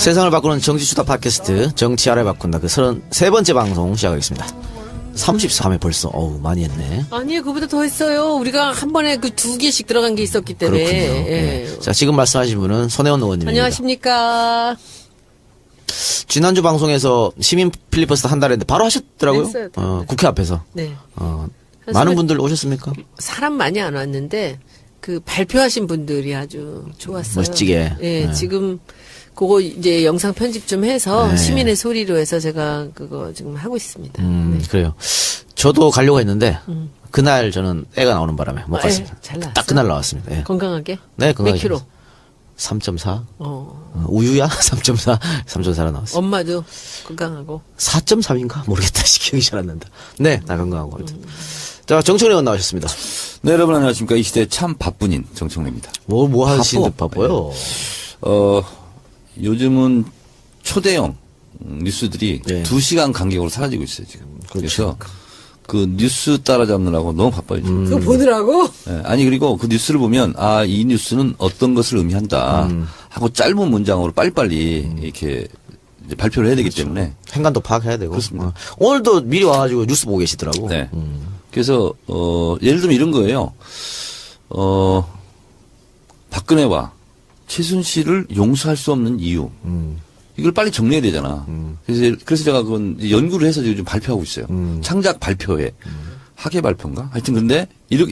세상을 바꾸는 정치수다 팟캐스트 정치 알아야 바꾼다 그 33번째 방송 시작하겠습니다. 33회 벌써 어우 많이 했네. 아니요, 그보다 더 했어요. 우리가 한 번에 그 2개씩 들어간 게 있었기 때문에. 그렇군요. 예. 자, 지금 말씀하신 분은 손혜원 의원님입니다. 안녕하십니까. 지난주 방송에서 시민 필리버스터 한달 했는데 바로 하셨더라고요. 했어요. 국회 앞에서. 네. 많은 분들 오셨습니까? 사람 많이 안 왔는데 그 발표하신 분들이 아주 좋았어요. 멋지게. 예, 네. 지금 그거 이제 영상 편집 좀 해서 네. 시민의 소리로 해서 제가 그거 지금 하고 있습니다. 네. 그래요. 저도 가려고 했는데 그날 저는 애가 나오는 바람에 못 갔습니다. 잘 나왔어요? 딱 그날 나왔습니다. 예. 건강하게? 네, 건강하게. 몇 킬로? 3.4. 우유야? 3.4. 3.4로 나왔어요. 엄마도 건강하고. 4.3인가? 모르겠다. 기억이 잘 안 난다. 네, 나 건강하고. 자, 정청래 의원 나오셨습니다. 네, 여러분 안녕하십니까. 이 시대 참 바쁜인 정청래입니다. 뭐 하시는데 바빠요? 요즘은 초대형 뉴스들이 네. 2시간 간격으로 사라지고 있어요, 지금. 그래서 그 뉴스 따라잡느라고 너무 바빠요, 지금. 그거 보느라고? 네, 아니, 그리고 그 뉴스를 보면, 아, 이 뉴스는 어떤 것을 의미한다. 하고 짧은 문장으로 빨리빨리 이렇게 이제 발표를 해야 되기 때문에. 행간도 파악해야 되고. 그렇습니다. 오늘도 미리 와가지고 뉴스 보고 계시더라고. 네. 그래서, 예를 들면 이런 거예요. 박근혜와 최순실을 용서할 수 없는 이유. 이걸 빨리 정리해야 되잖아. 그래서 제가 그건 연구를 해서 요즘 발표하고 있어요. 창작 발표회. 학예 발표인가? 하여튼 근데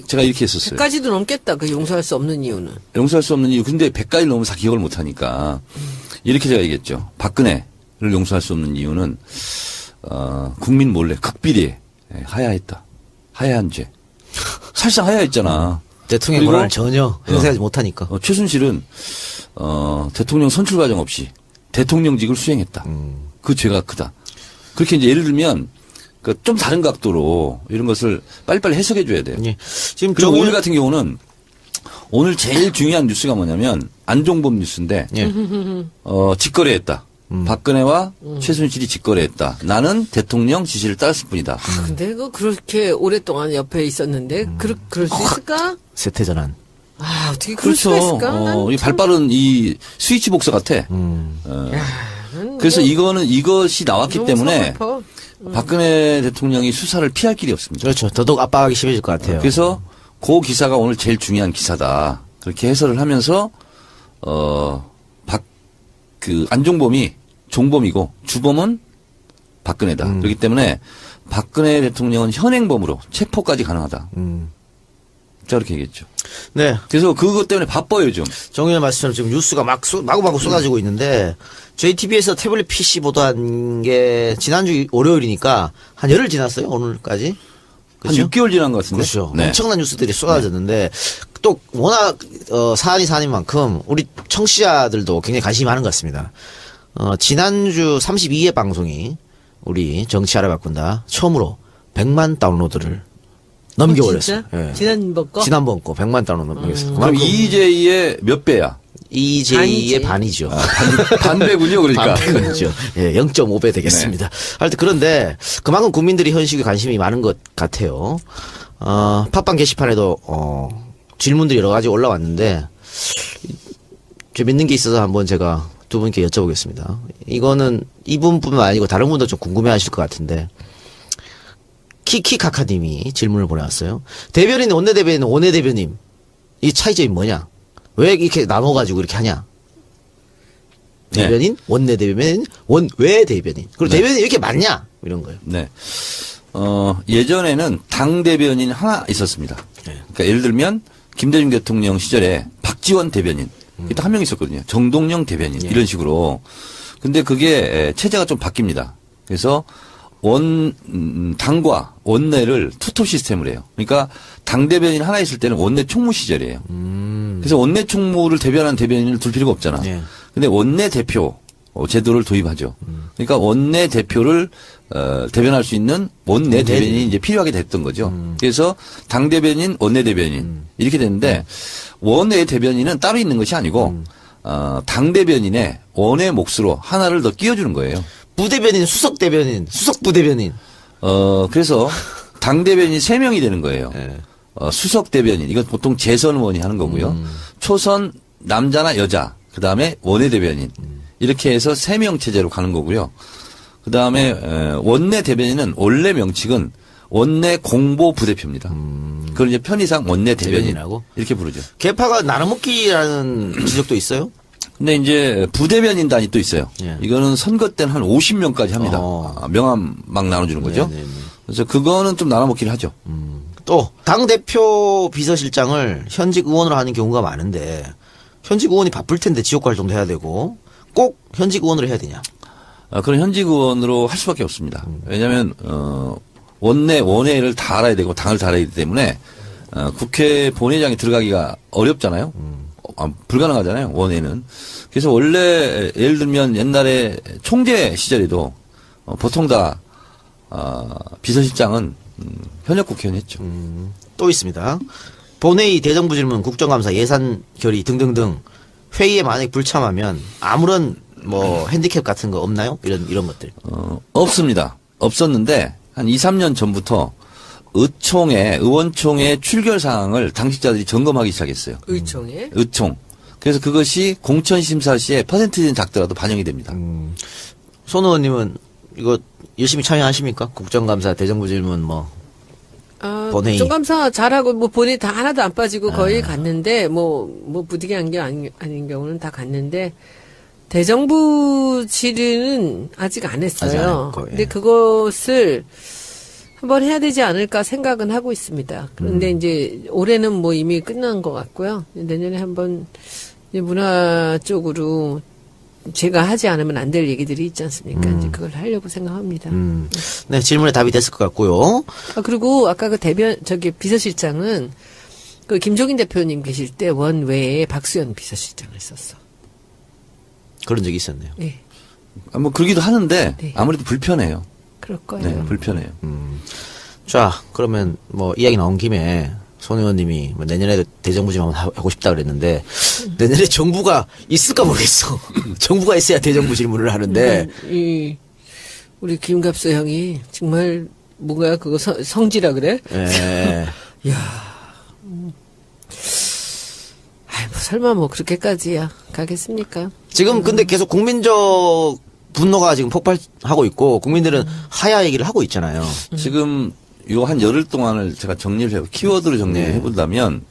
제가 이렇게 했었어요. 100가지도 넘겠다. 그 용서할 수 없는 이유는. 용서할 수 없는 이유. 근데 100가지 넘으면 다 기억을 못 하니까. 이렇게 제가 얘기했죠. 박근혜를 용서할 수 없는 이유는, 국민 몰래 극비리에 하야했다. 하야한 죄. 사실상 하야했잖아. 대통령 그리고 권한을 전혀 행사하지 못하니까. 최순실은 대통령 선출 과정 없이 대통령직을 수행했다. 그 죄가 크다. 그렇게 이제 예를 들면 좀 다른 각도로 이런 것을 빨리빨리 해석해 줘야 돼요. 예. 지금 그리고 오늘 같은 경우는 오늘 제일 중요한 뉴스가 뭐냐면 안종범 뉴스인데 예. 직거래했다. 박근혜와 최순실이 직거래했다. 나는 대통령 지시를 따랐을 뿐이다. 근데 그렇게 오랫동안 옆에 있었는데 그럴 수 있을까? 세태전환. 아, 어떻게 그럴 그렇죠. 수가 있을까? 이 발빠른 이 스위치 복서 같아. 그래서 이것이 나왔기 너무 때문에 서글퍼. 박근혜 대통령이 수사를 피할 길이 없습니다. 그렇죠. 더더욱 압박하기 심해질 것 같아요. 그래서 그 기사가 오늘 제일 중요한 기사다. 그렇게 해설을 하면서 안종범이 종범이고 주범은 박근혜다. 그렇기 때문에 박근혜 대통령은 현행범으로 체포까지 가능하다. 자, 그렇게 얘기했죠. 네. 그래서 그것 때문에 바빠요, 좀. 정 의원 말씀처럼 지금 뉴스가 마구마구 쏟아지고 있는데 JTBC에서 태블릿 PC 보도한 게 지난주 월요일이니까 한 열흘 지났어요, 오늘까지. 그렇죠? 한 6개월 지난 것 같은데. 그렇죠. 네. 엄청난 뉴스들이 쏟아졌는데 또 워낙 사안이 사안인 만큼 우리 청취자들도 굉장히 관심이 많은 것 같습니다. 지난주 32회 방송이 우리 정치 알아 바꾼다 처음으로 100만 다운로드를 넘겨버렸어요. 진짜? 예. 지난번 거? 지난번 거 100만 다운로드 넘겼어요. 그럼 EJ의 몇 배야? EJ의 반이죠. 반배군요, 그러니까. 반이죠. 예, 0.5배 되겠습니다. 하여튼 그런데 그만큼 국민들이 현실에 관심이 많은 것 같아요. 팟빵 게시판에도 질문들이 여러 가지 올라왔는데 재밌는 게 있어서 한번 제가 두 분께 여쭤보겠습니다. 이거는 이분뿐만 아니고 다른 분도 좀 궁금해하실 것 같은데 키키카카님이 질문을 보내왔어요. 대변인, 원내대변인, 원내대변인 이 차이점이 뭐냐? 왜 이렇게 나눠가지고 이렇게 하냐? 대변인, 원내대변인, 원외대변인. 그리고 네. 대변인이 왜 이렇게 많냐? 이런 거예요. 네. 예전에는 당 대변인 하나 있었습니다. 그러니까 예를 들면 김대중 대통령 시절에 박지원 대변인 딱 한 명 있었거든요. 정동영 대변인 이런 식으로. 근데 그게 체제가 좀 바뀝니다. 그래서 당과 원내를 투톱 시스템을 해요. 그러니까 당 대변인 하나 있을 때는 원내 총무 시절이에요. 그래서 원내 총무를 대변하는 대변인을 둘 필요가 없잖아. 예. 근데 원내 대표 제도를 도입하죠. 그러니까 원내 대표를 대변할 수 있는 원내 대변인이 이제 필요하게 됐던 거죠. 그래서 당 대변인, 원내 대변인 이렇게 됐는데 원내 대변인은 따로 있는 것이 아니고 당 대변인의 원의 몫으로 하나를 더 끼워주는 거예요. 부대변인, 수석대변인, 수석부대변인. 그래서 당 대변인이 3명이 되는 거예요. 예. 수석 대변인 이건 보통 재선 의원이 하는 거고요. 초선 남자나 여자 그다음에 원외 대변인 이렇게 해서 3명 체제로 가는 거고요. 그 다음에 원내 대변인은 원래 명칭은 원내 공보 부대표입니다. 그걸 이제 편의상 원내 대변인 대변인하고? 이렇게 부르죠. 개파가 나눠먹기라는 지적도 있어요? 근데 이제 부대변인단이 또 있어요. 예. 이거는 선거 때는 한 50명까지 합니다. 명함 막 나눠주는 거죠. 네네네. 그래서 그거는 좀 나눠먹기를 하죠. 또 당대표 비서실장을 현직 의원으로 하는 경우가 많은데 현직 의원이 바쁠 텐데 지역 활동도 해야 되고 꼭 현직 의원으로 해야 되냐? 그런 현직 의원으로 할 수밖에 없습니다. 왜냐하면 원내를 다 알아야 되고 당을 다 알아야 되기 때문에 국회 본회의장에 들어가기가 어렵잖아요. 불가능하잖아요. 원내는. 그래서 원래 예를 들면 옛날에 총재 시절에도 보통 다 비서실장은 현역 국회의원 했죠. 또 있습니다. 본회의 대정부 질문, 국정감사, 예산 결의 등등등 회의에 만약 불참하면 아무런 뭐 핸디캡 같은 거 없나요? 이런 것들. 없습니다. 없었는데 한 2, 3년 전부터 의원총회 출결 사항을 당직자들이 점검하기 시작했어요. 의총에? 의총. 그래서 그것이 공천심사 시에 퍼센티지는 작더라도 반영이 됩니다. 손 의원님은 이거 열심히 참여하십니까? 국정감사, 대정부 질문 뭐. 본회의. 국정감사 잘하고 뭐 본회의 다 하나도 안 빠지고 거의 갔는데 뭐 부득이한 게 아닌 경우는 다 갔는데 대정부 질의는 아직 안 아직 안 했어요. 했고, 예. 근데 그것을 한번 해야 되지 않을까 생각은 하고 있습니다. 그런데 이제 올해는 뭐 이미 끝난 것 같고요. 내년에 한번 이제 문화 쪽으로 제가 하지 않으면 안 될 얘기들이 있지 않습니까? 이제 그걸 하려고 생각합니다. 네, 질문에 답이 됐을 것 같고요. 그리고 아까 그 비서실장은 그 김종인 대표님 계실 때 원외에 박수현 비서실장을 썼어. 그런 적이 있었네요. 네. 뭐 그러기도 하는데 네. 아무래도 불편해요. 그럴 거예요. 네, 불편해요. 자, 그러면 뭐 이야기 나온 김에 손 의원님이 뭐 내년에도 대정부 좀 한번 하고 싶다 그랬는데 내년에 정부가 있을까 모르겠어. 정부가 있어야 대정부 질문을 하는데 우리 김갑수 형이 정말 뭔가 그거 성지라 그래? 예. 아이 뭐 설마 뭐 그렇게까지야 가겠습니까? 지금 근데 계속 국민적 분노가 지금 폭발하고 있고 국민들은 하야 얘기를 하고 있잖아요. 지금 요 한 열흘 동안을 제가 정리를 해요. 키워드로 정리를 네. 해본다면,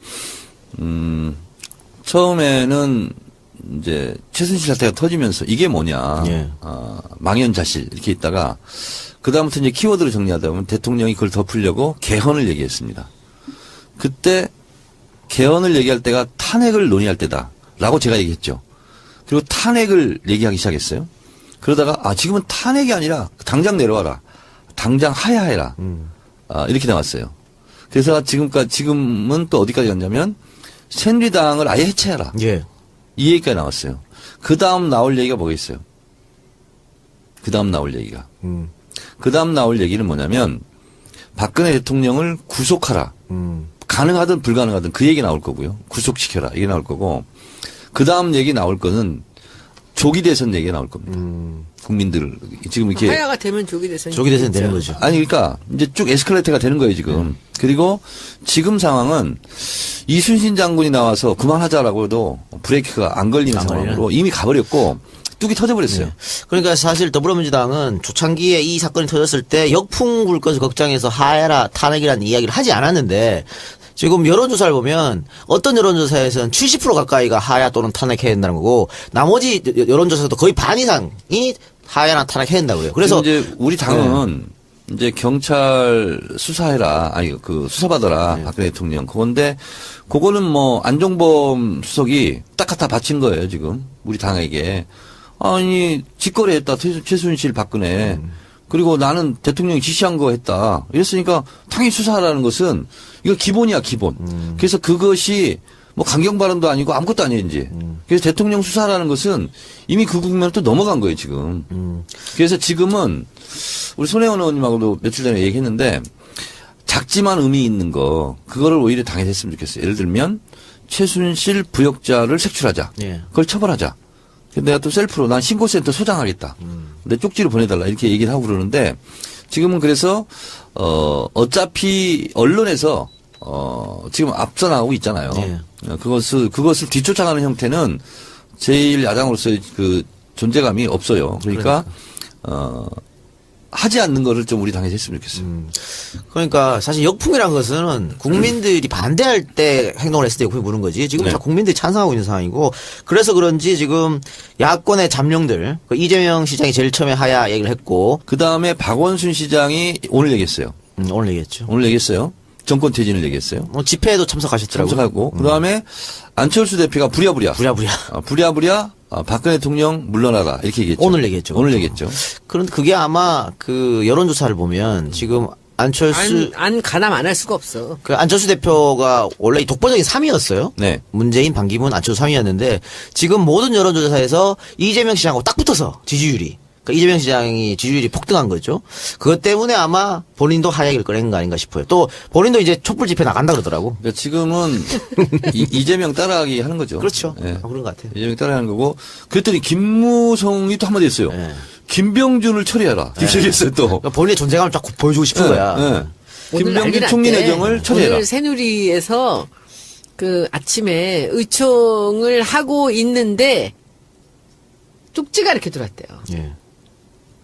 처음에는 이제 최순실 사태가 터지면서 이게 뭐냐, 예. 망연자실 이렇게 있다가 그다음부터 이제 키워드로 정리하다 보면 대통령이 그걸 덮으려고 개헌을 얘기했습니다. 그때 개헌을 얘기할 때가 탄핵을 논의할 때다라고 제가 얘기했죠. 그리고 탄핵을 얘기하기 시작했어요. 그러다가 지금은 탄핵이 아니라 당장 내려와라. 당장 하야해라. 이렇게 나왔어요. 그래서 지금은 또 어디까지 갔냐면 새누리당을 아예 해체해라. 예. 이 얘기까지 나왔어요. 그 다음 나올 얘기가 뭐가 있어요? 그 다음 나올 얘기가. 그 다음 나올 얘기는 뭐냐면 박근혜 대통령을 구속하라. 가능하든 불가능하든 그 얘기 나올 거고요. 구속시켜라. 이게 나올 거고. 그 다음 얘기 나올 거는 조기 대선 얘기가 나올 겁니다. 국민들 지금 이렇게 하야가 되면 조기 대선 되는 거죠. 아니 그러니까 이제 쭉 에스컬레이터가 되는 거예요 지금. 그리고 지금 상황은 이순신 장군이 나와서 그만하자라고 해도 브레이크가 안 걸리는 상황으로 이미 가버렸고 뚝이 터져버렸어요. 그러니까 사실 더불어민주당은 초창기에 이 사건이 터졌을 때 역풍 불 것을 걱정해서 하야라 탄핵이라는 이야기를 하지 않았는데 지금 여론조사를 보면 어떤 여론조사에서는 70% 가까이가 하야 또는 탄핵해야 된다는 거고 나머지 여론조사도 거의 반 이상이 하야나 탄핵해야 된다고 그래요. 그래서 이제 우리 당은 이제 경찰 수사해라. 아니 그 수사받아라. 박근혜 대통령. 그건데 그거는 뭐 안종범 수석이 딱 갖다 바친 거예요, 지금. 우리 당에게. 아니 직거래했다. 최순실 박근혜. 그리고 나는 대통령이 지시한 거 했다. 이랬으니까 당연히 수사하라는 것은 이거 기본이야, 기본. 그래서 그것이 뭐 강경 발언도 아니고 아무것도 아니에요, 이제. 그래서 대통령 수사라는 것은 이미 그 국면을 또 넘어간 거예요, 지금. 그래서 지금은 우리 손혜원 의원님하고도 며칠 전에 얘기했는데 작지만 의미 있는 거, 그거를 오히려 당에서 했으면 좋겠어요. 예를 들면 최순실 부역자를 색출하자. 예. 그걸 처벌하자. 내가 또 셀프로 난 신고센터 소장하겠다. 내 쪽지를 보내달라. 이렇게 얘기를 하고 그러는데 지금은 그래서 어차피 언론에서 지금 앞서 나가고 있잖아요. 예. 그것을 뒤쫓아가는 형태는 제일 야당으로서의 그 존재감이 없어요. 그러니까 하지 않는 거를 좀 우리 당에서 했으면 좋겠어요. 그러니까 사실 역풍이란 것은 국민들이 반대할 때 행동을 했을 때 역풍이 부는 거지. 지금 네. 다 국민들이 찬성하고 있는 상황이고 그래서 그런지 지금 야권의 잠룡들 그 이재명 시장이 제일 처음에 하야 얘기를 했고 그 다음에 박원순 시장이 오늘 얘기했어요. 오늘 얘기했죠. 오늘 얘기했어요. 정권 퇴진을 얘기했어요. 뭐 집회에도 참석하셨더라고요. 참석하고 그 다음에 안철수 대표가 부랴부랴 부랴부랴. 박근혜 대통령 물러나라 이렇게 얘기했죠. 오늘 얘기했죠. 오늘 얘기했죠. 그런데 그게 아마 그 여론조사를 보면 지금 안철수 안 가담 안 할 수가 없어. 그 안철수 대표가 원래 이 독보적인 3위였어요. 네. 문재인, 반기문, 안철수 3위였는데 지금 모든 여론조사에서 이재명 시장하고 딱 붙어서 지지율이. 그러니까 이재명 시장이 지지율이 폭등한 거죠. 그것 때문에 아마 본인도 하야기를 꺼낸 거 아닌가 싶어요. 또 본인도 이제 촛불 집회 나간다 그러더라고. 그러니까 지금은 이재명 따라하기 하는 거죠. 그렇죠. 예. 그런 것 같아요. 이재명 따라하는 거고 그랬더니 김무성이 또 한마디 했어요. 예. 김병준을 처리해라. 이렇게 얘기했어요 또. 그러니까 본인의 존재감을 쫙 보여주고 싶은 거야. 예. 오늘 난리 김병준 총리 났대. 내정을 처리해라. 오늘 새누리에서 그 아침에 의총을 하고 있는데 쪽지가 이렇게 들어왔대요. 예.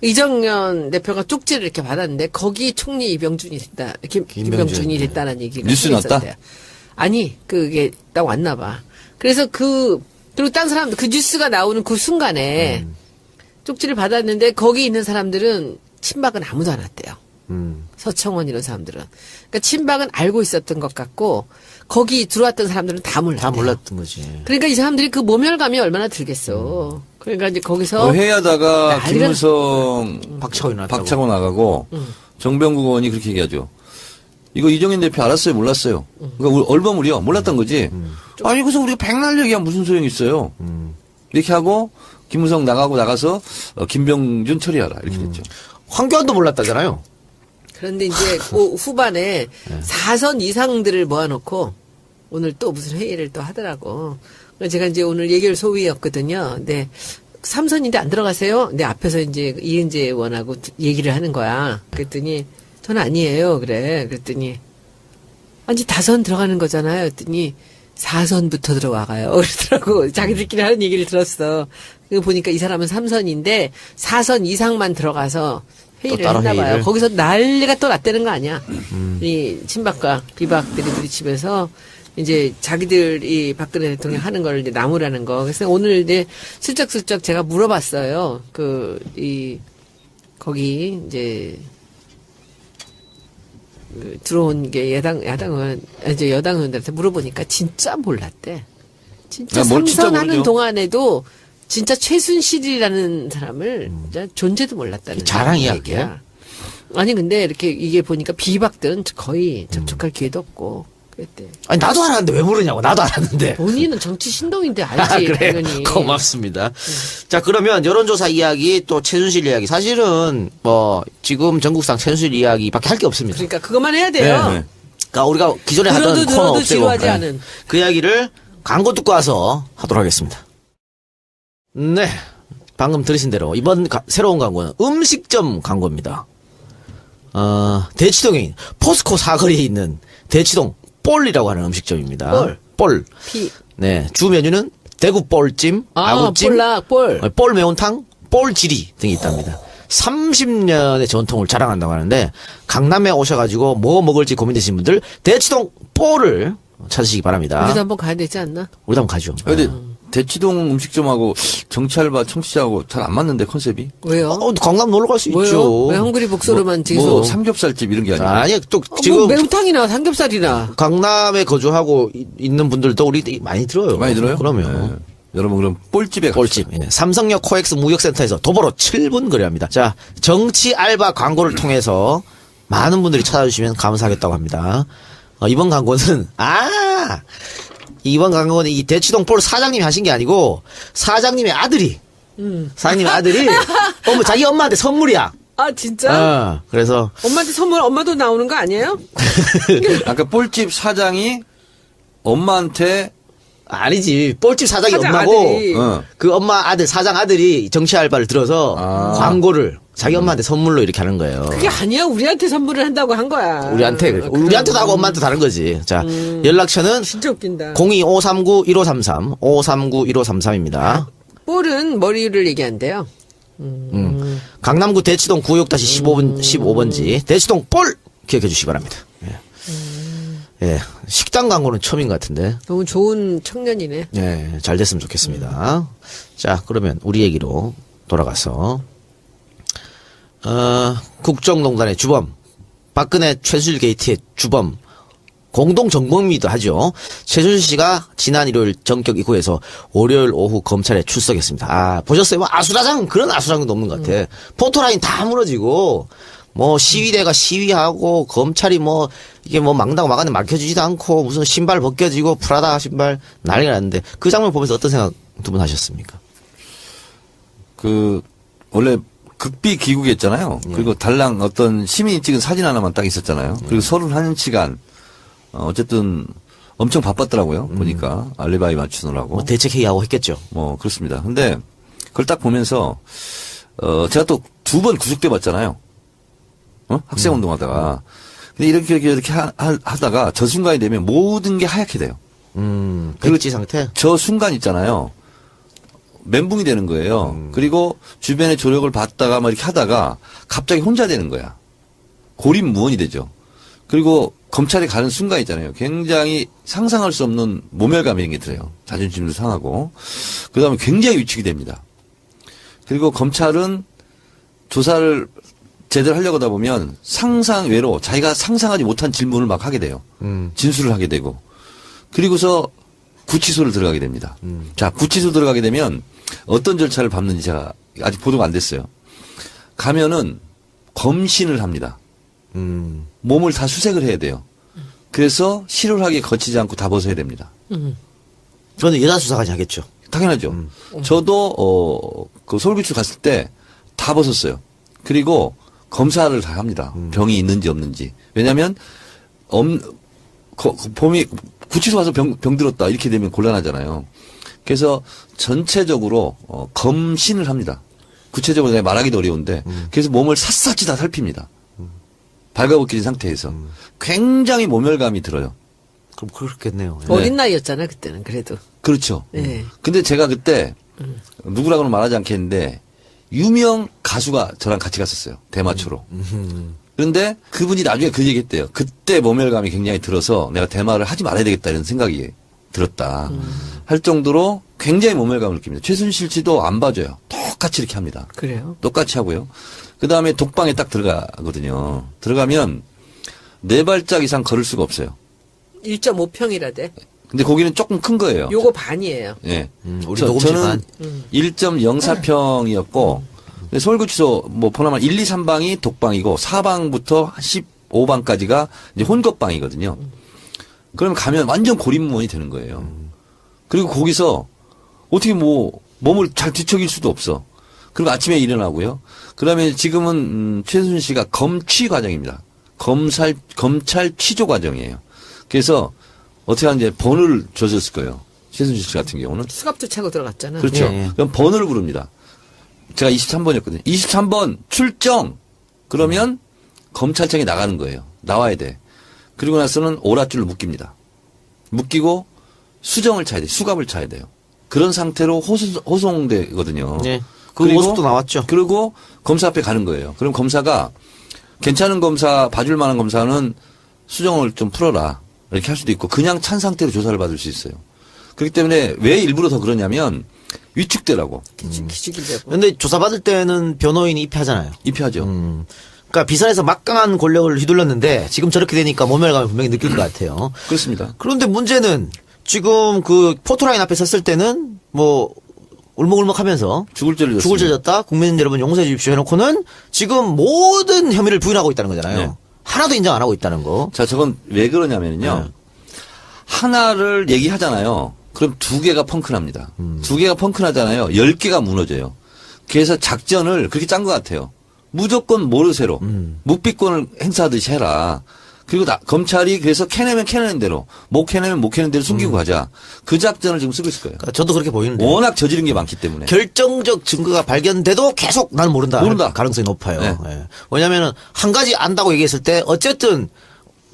이정현 대표가 쪽지를 이렇게 받았는데 거기 총리 이병준이 됐다. 김병준이 됐다는 얘기가 뉴스 났다? 있었대요. 아니 그게 딱 왔나 봐. 그래서 그리고 딴 사람 그 뉴스가 나오는 그 순간에 쪽지를 받았는데 거기 있는 사람들은 친박은 아무도 안 왔대요. 서청원 이런 사람들은. 그러니까 친박은 알고 있었던 것 같고 거기 들어왔던 사람들은 다 몰랐대요. 다 몰랐던 거지. 그러니까 이 사람들이 그 모멸감이 얼마나 들겠어. 그러니까 이제 거기서 회의하다가 난리가 김무성 박차고 나왔다고. 박차고 나가고 정병국 의원이 그렇게 얘기하죠. 이거 이정현 대표 알았어요, 몰랐어요. 그러니까 얼버무려 몰랐던 거지. 아니 그래서 우리가 백날 얘기하면 무슨 소용이 있어요. 이렇게 하고 김무성 나가서 김병준 처리하라 이렇게 됐죠. 황교안도 몰랐다잖아요. 그런데 이제 그 후반에 4선 이상들을 모아놓고 오늘 또 무슨 회의를 또 하더라고. 그래서 제가 이제 오늘 예결 소위였거든요. 근데 3선인데 안 들어가세요? 근데 앞에서 이제 이은재 의원하고 얘기를 하는 거야. 그랬더니 저는 아니에요. 그래. 그랬더니 아니 5선 들어가는 거잖아요. 그랬더니 4선부터 들어와가요. 그러더라고. 자기들끼리 하는 얘기를 들었어. 그거 보니까 이 사람은 3선인데 4선 이상만 들어가서 회의를 따로 했나 봐요. 회의를? 거기서 난리가 또 났다는 거 아니야. 이 친박과 비박들이 부딪히면서 이제 자기들이 박근혜 대통령 하는 걸 이제 나무라는 거. 그래서 오늘 이제 슬쩍슬쩍 제가 물어봤어요. 거기 이제 들어온 게 여당 의원들한테 물어보니까 진짜 몰랐대. 진짜 야, 뭘 진짜 삼선하는 모르죠. 동안에도 진짜 최순실이라는 사람을 진짜 존재도 몰랐다는 자랑이야, 얘기야. 아니 근데 이렇게 이게 보니까 비박들은 거의 접촉할 기회도 없고 그랬대. 아니 나도 알았는데 왜 모르냐고. 나도 알았는데. 본인은 정치 신동인데 알지 그래요? 당연히. 고맙습니다. 자, 그러면 여론조사 이야기 또 최순실 이야기. 사실은 뭐 지금 전국상 최순실 이야기밖에 할 게 없습니다. 그러니까 그것만 해야 돼요. 네. 그러니까 우리가 기존에 하던 들어도 코너 들어도 없애고 지루하지 네. 않은. 그 이야기를 광고 듣고 와서 하도록 하겠습니다. 네. 방금 들으신 대로 이번 새로운 광고는 음식점 광고입니다. 대치동에 있는 포스코 사거리에 있는 대치동 볼이라고 하는 음식점입니다. 볼. 피. 네. 주 메뉴는 대구 볼찜, 아구찜, 볼락 볼. 볼 매운탕, 볼 지리 등이 있답니다. 30년의 전통을 자랑한다고 하는데 강남에 오셔가지고 뭐 먹을지 고민되신 분들 대치동 볼을 찾으시기 바랍니다. 우리도 한번 가야 되지 않나? 우리도 한번 가죠. 근데 대치동 음식점하고 정치알바 청취자하고 잘 안 맞는데 컨셉이. 왜요? 강남 놀러 갈 수 왜요? 있죠. 왜 헝그리 복소로만 지금? 뭐 삼겹살집 이런 게 아니라. 아니 또 뭐 지금 매운탕이나 삼겹살이나. 강남에 거주하고 있는 분들도 우리 많이 들어요. 많이 들어요? 그러면. 네. 여러분 그럼 볼집에 꿀집. 예. 삼성역 코엑스 무역센터에서 도보로 7분 거리합니다. 자, 정치 알바 광고를 통해서 많은 분들이 찾아주시면 감사하겠다고 합니다. 이번 광고는 이번 광고는 이 대치동 볼 사장님이 하신 게 아니고 사장님의 아들이 사장님의 아들이 자기 엄마한테 선물이야. 아 진짜? 그래서 엄마한테 선물 엄마도 나오는 거 아니에요? 아까 볼집 사장이 엄마한테 아니지. 볼집 사장이 사장 엄마고 아들이. 그 엄마 아들 사장 아들이 정치 알바를 들어서 광고를 자기 엄마한테 선물로 이렇게 하는 거예요. 그게 아니야. 우리한테 선물을 한다고 한 거야. 우리한테 우리한테도 하고 엄마한테도 다른 거지. 자, 연락처는 진짜 웃긴다. 02-539-1533 539-1533입니다. 볼은 머리를 얘기한대요. 강남구 대치동 구역 15번지 대치동 볼 기억해 주시기 바랍니다. 예. 예. 식당 광고는 처음인 것 같은데. 너무 좋은 청년이네. 예, 잘 됐으면 좋겠습니다. 자, 그러면 우리 얘기로 돌아가서, 국정농단의 주범, 박근혜 최순실 게이트의 주범, 공동정범이기도 하죠. 최순실 씨가 지난 일요일 전격 입국해서 월요일 오후 검찰에 출석했습니다. 아, 보셨어요? 뭐 아수라장, 그런 아수라장도 없는 것 같아. 포토라인 다 무너지고, 뭐 시위대가 시위하고 검찰이 뭐 이게 뭐 막다고 막았는데 막혀지지도 않고 무슨 신발 벗겨지고 프라다 신발 난리가 났는데 그 장면 보면서 어떤 생각 두 분 하셨습니까? 원래 극비 귀국이었잖아요. 그리고 달랑 어떤 시민이 찍은 사진 하나만 딱 있었잖아요. 그리고 31시간 어쨌든 엄청 바빴더라고요. 보니까 알리바이 맞추느라고. 뭐 대책회의하고 했겠죠. 뭐 그렇습니다. 근데 그걸 딱 보면서 제가 또 2번 구속돼 봤잖아요. 학생 운동하다가. 근데 이렇게 하다가 저 순간이 되면 모든 게 하얗게 돼요. 백지 상태? 저 순간 있잖아요. 멘붕이 되는 거예요. 그리고 주변의 조력을 받다가 막 이렇게 하다가 갑자기 혼자 되는 거야. 고립무원이 되죠. 그리고 검찰에 가는 순간 있잖아요. 굉장히 상상할 수 없는 모멸감이 이런 게 들어요. 자존심도 상하고. 그 다음에 굉장히 위축이 됩니다. 그리고 검찰은 조사를 제대로 하려고 하다 보면 상상외로 자기가 상상하지 못한 질문을 막 하게 돼요. 진술을 하게 되고. 그리고서 구치소를 들어가게 됩니다. 자, 구치소 들어가게 되면 어떤 절차를 밟는지 제가 아직 보도가 안 됐어요. 가면은 검신을 합니다. 몸을 다 수색을 해야 돼요. 그래서 실효하게 거치지 않고 다 벗어야 됩니다. 저는 여자 수사까지 하겠죠. 당연하죠. 저도 그 서울구치소 갔을 때 다 벗었어요. 그리고 검사를 다 합니다. 병이 있는지 없는지. 왜냐하면 범이 구치소 가서 병 들었다 이렇게 되면 곤란하잖아요. 그래서 전체적으로 검신을 합니다. 구체적으로 내가 말하기도 어려운데 그래서 몸을 샅샅이 다 살핍니다. 발가벗겨진 상태에서 굉장히 모멸감이 들어요. 그럼 그렇겠네요. 네. 어린 나이였잖아 그때는 그래도. 그렇죠. 네. 근데 제가 그때 누구라고는 말하지 않겠는데 유명 가수가 저랑 같이 갔었어요. 대마초로. 그런데 그분이 나중에 그 얘기했대요. 그때 모멸감이 굉장히 들어서 내가 대마를 하지 말아야 되겠다 이런 생각이 들었다. 할 정도로 굉장히 모멸감을 느낍니다. 최순실 씨도 안 봐줘요. 똑같이 이렇게 합니다. 그래요? 똑같이 하고요. 그 다음에 독방에 딱 들어가거든요. 들어가면 4발짝 이상 걸을 수가 없어요. 1.5평이라대. 근데 거기는 조금 큰 거예요. 요거 반이에요. 예. 우리 녹음실 저는 1.04평이었고 서울구치소 뭐 보나마 1, 2, 3방이 독방이고 4방부터 15방까지가 이제 혼겁방이거든요. 그러면 가면 완전 고립무원이 되는 거예요. 그리고 거기서 어떻게 뭐 몸을 잘 뒤척일 수도 없어. 그리고 아침에 일어나고요. 그다음에 지금은 최순실 씨가 검취 과정입니다. 검찰 취조 과정이에요. 그래서 어떻게 하는지 번호를 줘줬을 거예요. 최순실 씨 같은 경우는. 수갑도 차고 들어갔잖아. 그렇죠. 예, 예. 그럼 번호를 부릅니다. 제가 23번이었거든요. 23번 출정! 그러면 검찰청에 나가는 거예요. 나와야 돼. 그리고 나서는 오랏줄로 묶입니다. 묶이고 수정을 차야 돼. 수갑을 차야 돼요. 그런 상태로 호송되거든요. 네. 그 모습도 나왔죠. 그리고 검사 앞에 가는 거예요. 그럼 검사가 괜찮은 검사, 봐줄 만한 검사는 수정을 좀 풀어라. 이렇게 할 수도 있고 그냥 찬 상태로 조사를 받을 수 있어요. 그렇기 때문에 왜 일부러 더 그러냐면 위축되라고. 기죽이려고. 근데 조사받을 때는 변호인이 입회하잖아요. 입회하죠. 그러니까 비선에서 막강한 권력을 휘둘렀는데 지금 저렇게 되니까 모멸감을 분명히 느낄 것 같아요. 그렇습니다. 그런데 문제는 지금 그 포토라인 앞에 섰을 때는 뭐 울먹울먹하면서 죽을 죄를 졌습니다. 죽을 죄 졌다 국민 여러분 용서해 주십시오 해놓고는 지금 모든 혐의를 부인하고 있다는 거잖아요. 네. 하나도 인정 안 하고 있다는 거. 자, 저건 왜 그러냐면요. 네. 하나를 얘기하잖아요. 그럼 2개가 펑크납니다. 2개가 펑크나잖아요. 10개가 무너져요. 그래서 작전을 그렇게 짠 것 같아요. 무조건 모르쇠로 묵비권을 행사하듯이 해라. 그리고 검찰이 그래서 캐내면 캐내는 대로 못 캐내면 못 캐내는 대로 숨기고 가자. 그 작전을 지금 쓰고 있을 거예요. 그러니까 저도 그렇게 보이는데 워낙 저지른 게 많기 때문에. 결정적 증거가 발견돼도 계속 나는 모른다. 모른다. 할 가능성이 높아요. 네. 예. 왜냐하면 한 가지 안다고 얘기했을 때 어쨌든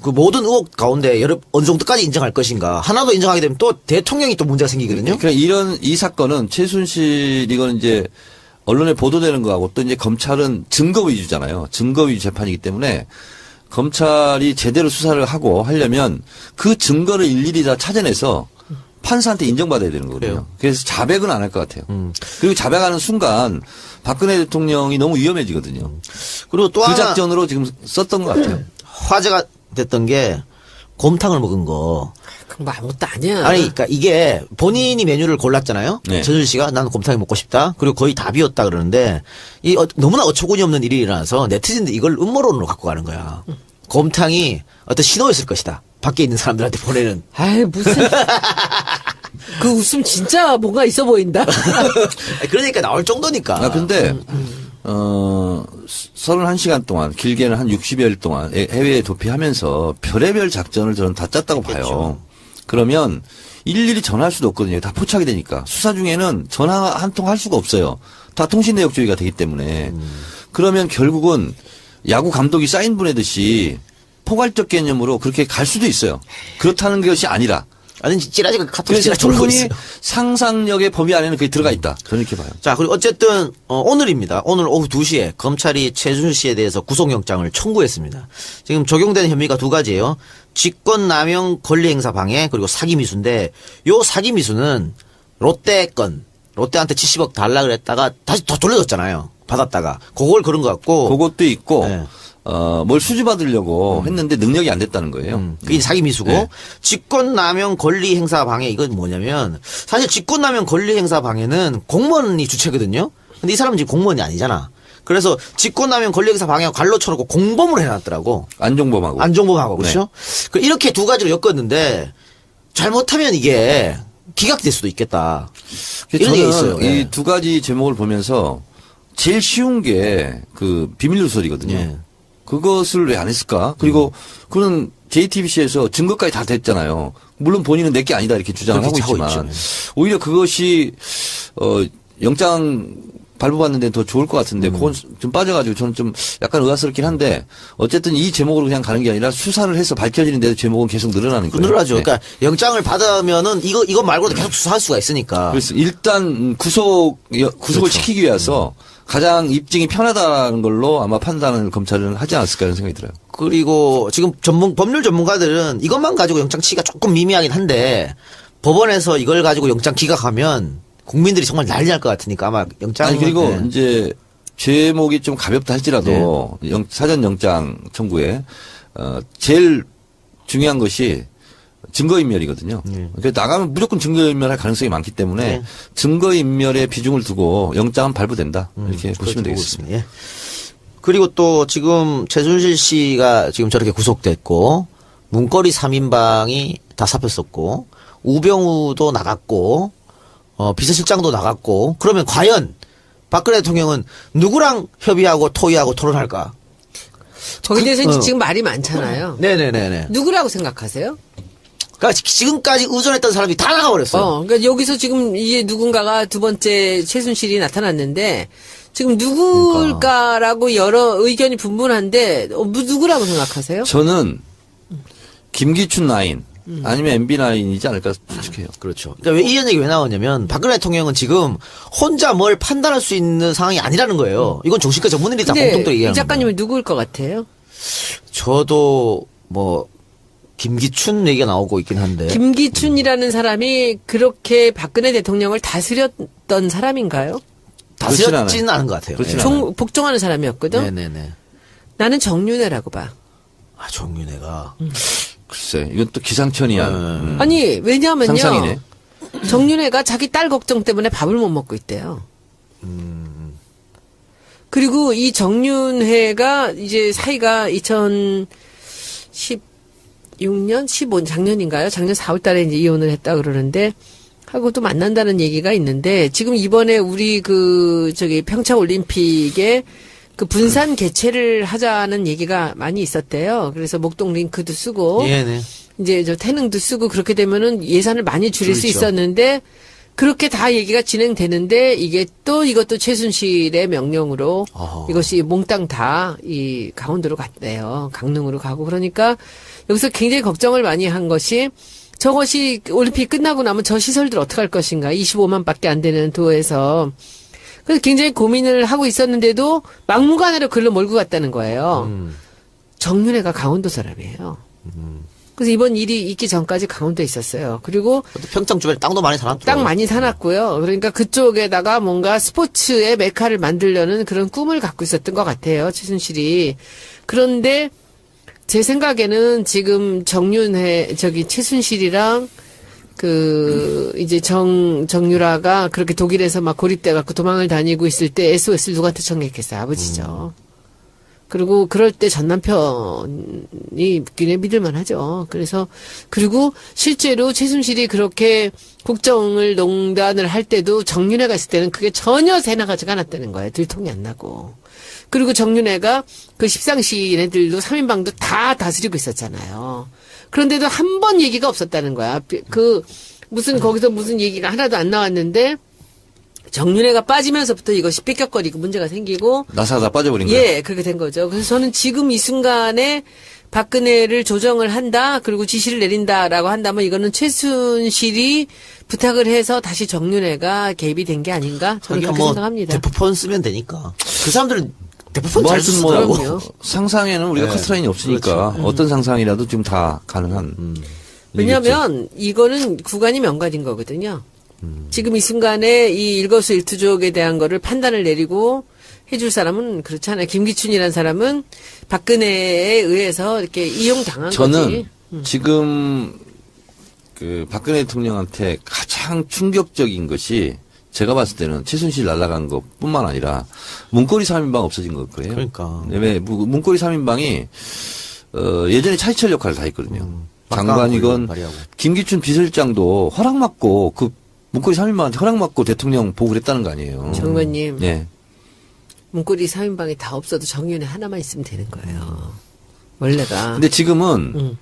그 모든 의혹 가운데 어느 정도까지 인정할 것인가. 하나도 인정하게 되면 또 대통령이 또 문제가 생기거든요. 그러니까 이 사건은 최순실 이건 이제 언론에 보도되는 거하고 또 이제 검찰은 증거 위주잖아요. 증거 위주 재판이기 때문에 검찰이 제대로 수사를 하고 하려면 그 증거를 일일이 다 찾아내서 판사한테 인정받아야 되는 거거든요. 그래요. 그래서 자백은 안 할 것 같아요. 그리고 자백하는 순간 박근혜 대통령이 너무 위험해지거든요. 그리고 또 그 하나 작전으로 지금 썼던 것 같아요. 화제가 됐던 게 곰탕을 먹은 거. 그럼 뭐 아무것도 아니야. 아니, 그러니까 이게 본인이 메뉴를 골랐잖아요. 네. 전준 씨가 나는 곰탕이 먹고 싶다. 그리고 거의 다 비웠다 그러는데 너무나 어처구니 없는 일이 일어나서 네티즌들이 이걸 음모론으로 갖고 가는 거야. 곰탕이 어떤 신호였을 것이다. 밖에 있는 사람들한테 보내는. 아이, 무슨. 그 웃음 진짜 뭔가 있어 보인다. 그러니까 나올 정도니까. 근데 31시간 동안 길게는 한 60여일 동안 해외에 도피하면서 별의별 작전을 저는 다 짰다고 봐요. 그러면 일일이 전화할 수도 없거든요. 다 포착이 되니까. 수사 중에는 전화 한 통 할 수가 없어요. 다 통신내역조회가 되기 때문에. 그러면 결국은 야구 감독이 사인 보내듯이 포괄적 개념으로 그렇게 갈 수도 있어요. 그렇다는 것이 아니라. 아니, 찌라지가 카톡 그래서 찌라지 올라오고 충분히 있어요. 상상력의 범위 안에는 그게 들어가 있다. 저는 이렇게 봐요. 자, 그리고 어쨌든 오늘입니다. 오늘 오후 2시에 검찰이 최순실 씨에 대해서 구속영장을 청구했습니다. 지금 적용되는 혐의가 두 가지예요. 직권남용 권리행사 방해 그리고 사기미수인데 요 사기미수는 롯데 건 롯데한테 70억 달라 그랬다가 다시 더 돌려줬잖아요. 받았다가 그걸 그런 것 같고 그것도 있고 네. 뭘 수주받으려고 했는데 능력이 안 됐다는 거예요. 그게 사기미수고 네. 직권남용 권리행사 방해 이건 뭐냐면 사실 직권남용 권리행사 방해는 공무원이 주체거든요. 근데 이 사람은 지금 공무원이 아니잖아. 그래서 직권남용 권리행사 방해하고 관로 쳐놓고 공범으로 해놨더라고. 안종범하고. 안종범하고 그렇죠. 그 이렇게 두 가지로 엮었는데 잘못하면 이게 기각될 수도 있겠다. 이런 얘기 있어요. 저는 예. 이 두 가지 제목을 보면서 제일 쉬운 게 그 비밀 누설이거든요. 예. 그것을 왜 안 했을까? 그리고 그런 JTBC에서 증거까지 다 됐잖아요. 물론 본인은 내게 아니다 이렇게 주장을 하고 그렇게 하고 있지만 있죠. 오히려 그것이 영장 발부받는데 더 좋을 것 같은데 그건 좀 빠져가지고 저는 좀 약간 의아스럽긴 한데 어쨌든 이 제목으로 그냥 가는 게 아니라 수사를 해서 밝혀지는데도 제목은 계속 늘어나는 거예요. 늘어나죠. 네. 그러니까 영장을 받으면은 이거 말고도 계속 수사할 수가 있으니까. 그래서 일단 구속을 그렇죠. 시키기 위해서 가장 입증이 편하다는 걸로 아마 판단을 검찰은 하지 않았을까 하는 생각이 들어요. 그리고 지금 법률 전문가들은 이것만 가지고 영장 치기가 조금 미미하긴 한데 법원에서 이걸 가지고 영장 기각하면 국민들이 정말 난리 날 것 같으니까 아마 영장 아니 그리고 이제 제목이 좀 가볍다 할지라도 네. 사전 영장 청구에 제일 중요한 것이 증거인멸이거든요. 그러니까 나가면 무조건 증거인멸할 가능성이 많기 때문에 네. 증거인멸에 비중을 두고 영장은 발부된다 이렇게 보시면 그렇게 보고 되겠습니다. 있습니다. 예. 그리고 또 지금 최순실 씨가 지금 저렇게 구속됐고 문고리 3인방이 다 잡혔었고 우병우도 나갔고 비서실장도 나갔고 그러면 과연 박근혜 대통령은 누구랑 협의하고 토의하고 토론할까? 거기에 대해서 이제 지금 말이 많잖아요. 네네네네. 누구라고 생각하세요? 그러니까 지금까지 의존했던 사람이 다 나가버렸어요. 그러니까 여기서 지금 이제 누군가가 두 번째 최순실이 나타났는데 지금 누굴까라고 여러 의견이 분분한데 누구라고 생각하세요? 저는 김기춘 라인 아니면 MB 라인이지 않을까 추측해요. 그렇죠. 그러니까 왜 이런 얘기 왜 나오냐면 박근혜 대통령은 지금 혼자 뭘 판단할 수 있는 상황이 아니라는 거예요. 이건 정신과 전문의들이 다 근데 공통적으로 이 얘기하는 거예요. 작가님은 누구일 것 같아요? 저도 뭐 김기춘 얘기가 나오고 있긴 한데 김기춘이라는 사람이 그렇게 박근혜 대통령을 다스렸던 사람인가요? 다스렸지는 않은 것 같아요. 그렇진 예. 않아요. 복종하는 사람이었거든. 네네네. 나는 정윤회라고 봐. 아 정윤회가 글쎄 이건 또 기상천이야. 아니 왜냐하면요. 상상이네. 정윤회가 자기 딸 걱정 때문에 밥을 못 먹고 있대요. 그리고 이 정윤회가 이제 사이가 2016년, 15 작년인가요? 작년 4월달에 이제 이혼을 했다 그러는데 하고 또 만난다는 얘기가 있는데 지금 이번에 우리 평창 올림픽에 그 분산 개최를 하자는 얘기가 많이 있었대요. 그래서 목동 링크도 쓰고 네네. 이제 저 태능도 쓰고 그렇게 되면은 예산을 많이 줄일 수 그렇죠. 있었는데 그렇게 다 얘기가 진행되는데 이것도 최순실의 명령으로 이것이 몽땅 다 이 강원도로 갔대요. 강릉으로 가고 그러니까 여기서 굉장히 걱정을 많이 한 것이 저것이 올림픽 끝나고 나면 저 시설들 어떻게 할 것인가. 25만밖에 안 되는 도에서. 그래서 굉장히 고민을 하고 있었는데도 막무가내로 글로 몰고 갔다는 거예요. 정윤회가 강원도 사람이에요. 그래서 이번 일이 있기 전까지 강원도에 있었어요. 그리고 평창 주변에 땅도 많이 사놨더라고요. 땅 많이 사놨고요. 그러니까 그쪽에다가 뭔가 스포츠의 메카를 만들려는 그런 꿈을 갖고 있었던 것 같아요. 최순실이. 그런데 제 생각에는 지금 최순실이랑 이제 정유라가 그렇게 독일에서 막 고립돼갖고 도망을 다니고 있을 때 SOS를 누구한테 청했겠어요? 아버지죠. 그리고 그럴 때 전 남편이 그냥 믿을만 하죠. 그리고 실제로 최순실이 그렇게 국정을 농단을 할 때도 정윤회가 있을 때는 그게 전혀 새나가지가 않았다는 거예요. 들통이 안 나고. 그리고 정윤회가 그 십상시 애들도 3인방도 다 다스리고 있었잖아요. 그런데도 한 번 얘기가 없었다는 거야. 거기서 무슨 얘기가 하나도 안 나왔는데, 정윤회가 빠지면서부터 이것이 삐걱거리고 문제가 생기고. 나사가 다 빠져버린 거예요. 예, 그렇게 된 거죠. 그래서 저는 지금 이 순간에 박근혜를 조정을 한다, 그리고 지시를 내린다라고 한다면 이거는 최순실이 부탁을 해서 다시 정윤회가 개입이 된 게 아닌가? 저는 그렇게 생각합니다. 대포폰 쓰면 되니까. 그 사람들은 대포폰 잘 하여튼 쓰더라고요. 상상에는 우리가 커트라인이 없으니까 그렇죠. 어떤 상상이라도 지금 다 가능한. 왜냐하면 이거는 구간이 명간인 거거든요. 지금 이 순간에 이 일거수일투족에 대한 거를 판단을 내리고 해줄 사람은 그렇잖아요. 김기춘이라는 사람은 박근혜에 의해서 이렇게 이용당한 저는 거지. 지금 박근혜 대통령한테 가장 충격적인 것이 제가 봤을 때는 최순실 날아간 것뿐만 아니라 문고리 3인방 없어진 걸 거예요. 그러니까. 왜 문고리 3인방이 예전에 차이철 역할을 다 했거든요. 장관이건 김기춘 비서실장도 허락받고 문고리 3인방한테 허락받고 대통령 보고를 했다는 거 아니에요. 정관님. 네. 문고리 3인방이 다 없어도 정윤회 하나만 있으면 되는 거예요. 원래가. 근데 지금은